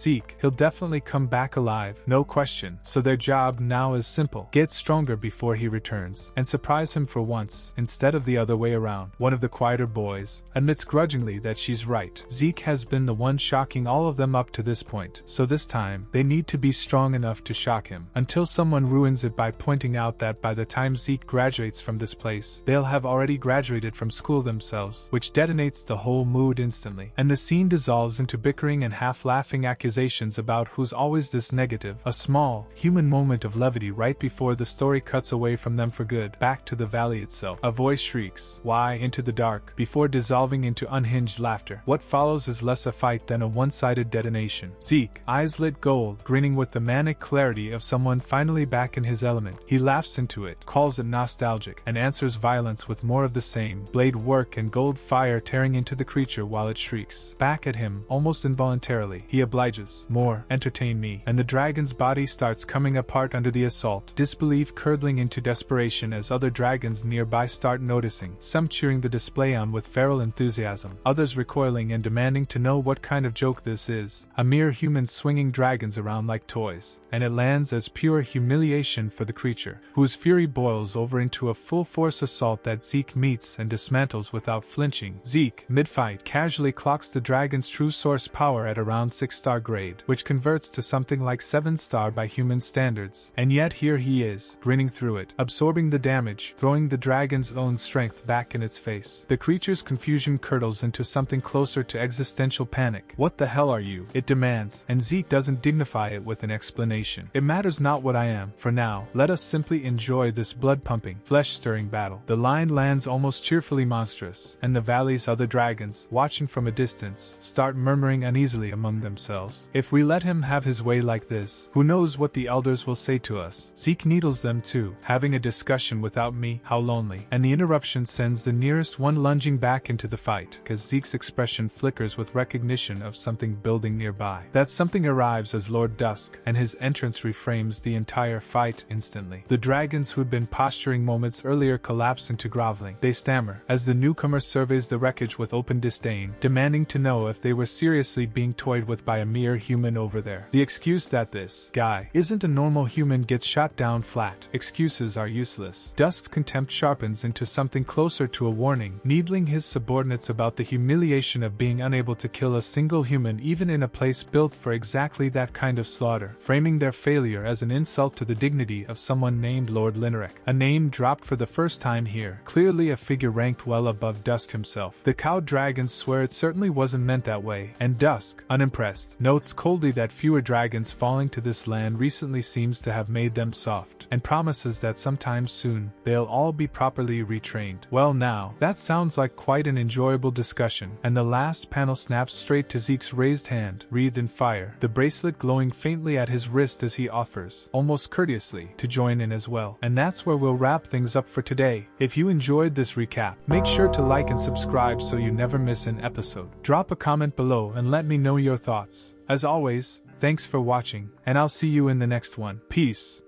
Zeke, he'll definitely come back alive, no question. So their job now is simple: get stronger before he returns, and surprise him for once, instead of the other way around. One of the quieter boys admits grudgingly that she's right. Zeke has been the one shocking all of them up to this point, so this time, they need to be strong enough to shock him, until someone ruins it by pointing out that by the time Zeke graduates from this place, they'll have already graduated from school themselves, which detonates the whole mood instantly, and the scene dissolves into bickering and half-laughing accusations about who's always this negative, a small, human moment of levity right before before the story cuts away from them for good, back to the valley itself. A voice shrieks, "Why?" into the dark, before dissolving into unhinged laughter. What follows is less a fight than a one-sided detonation. Zeke, eyes lit gold, grinning with the manic clarity of someone finally back in his element. He laughs into it, calls it nostalgic, and answers violence with more of the same, blade work and gold fire tearing into the creature while it shrieks back at him, almost involuntarily. He obliges, "More, entertain me," and the dragon's body starts coming apart under the assault, disbelief curdling into desperation as other dragons nearby start noticing, some cheering the display on with feral enthusiasm, others recoiling and demanding to know what kind of joke this is. A mere human swinging dragons around like toys, and it lands as pure humiliation for the creature, whose fury boils over into a full-force assault that Zeke meets and dismantles without flinching. Zeke, mid-fight, casually clocks the dragon's true source power at around 6-star grade, which converts to something like 7-star by human standards, and yet here he is, grinning through it, absorbing the damage, throwing the dragon's own strength back in its face. The creature's confusion curdles into something closer to existential panic. "What the hell are you?" it demands, and Zeke doesn't dignify it with an explanation. "It matters not what I am, for now, let us simply enjoy this blood-pumping, flesh-stirring battle." The line lands almost cheerfully monstrous, and the valley's other dragons, watching from a distance, start murmuring uneasily among themselves. "If we let him have his way like this, who knows what the elders will say to us?" Zeke needles them too, "Having a discussion without me, how lonely," and the interruption sends the nearest one lunging back into the fight, cause Zeke's expression flickers with recognition of something building nearby. That something arrives as Lord Dusk, and his entrance reframes the entire fight instantly. The dragons who'd been posturing moments earlier collapse into groveling. They stammer, as the newcomer surveys the wreckage with open disdain, demanding to know if they were seriously being toyed with by a mere human over there. The excuse that this guy isn't a normal human gets shot down flat. Excuses are useless. Dusk's contempt sharpens into something closer to a warning, needling his subordinates about the humiliation of being unable to kill a single human even in a place built for exactly that kind of slaughter, framing their failure as an insult to the dignity of someone named Lord Linnerick, a name dropped for the first time here, clearly a figure ranked well above Dusk himself. The cowed dragons swear it certainly wasn't meant that way, and Dusk, unimpressed, notes coldly that fewer dragons falling to this land recently seems to have made them soft, and promises that sometime soon, they'll all be properly retrained. Well now, that sounds like quite an enjoyable discussion, and the last panel snaps straight to Zeke's raised hand, wreathed in fire, the bracelet glowing faintly at his wrist as he offers, almost courteously, to join in as well. And that's where we'll wrap things up for today. If you enjoyed this recap, make sure to like and subscribe so you never miss an episode. Drop a comment below and let me know your thoughts. As always, thanks for watching, and I'll see you in the next one. Peace.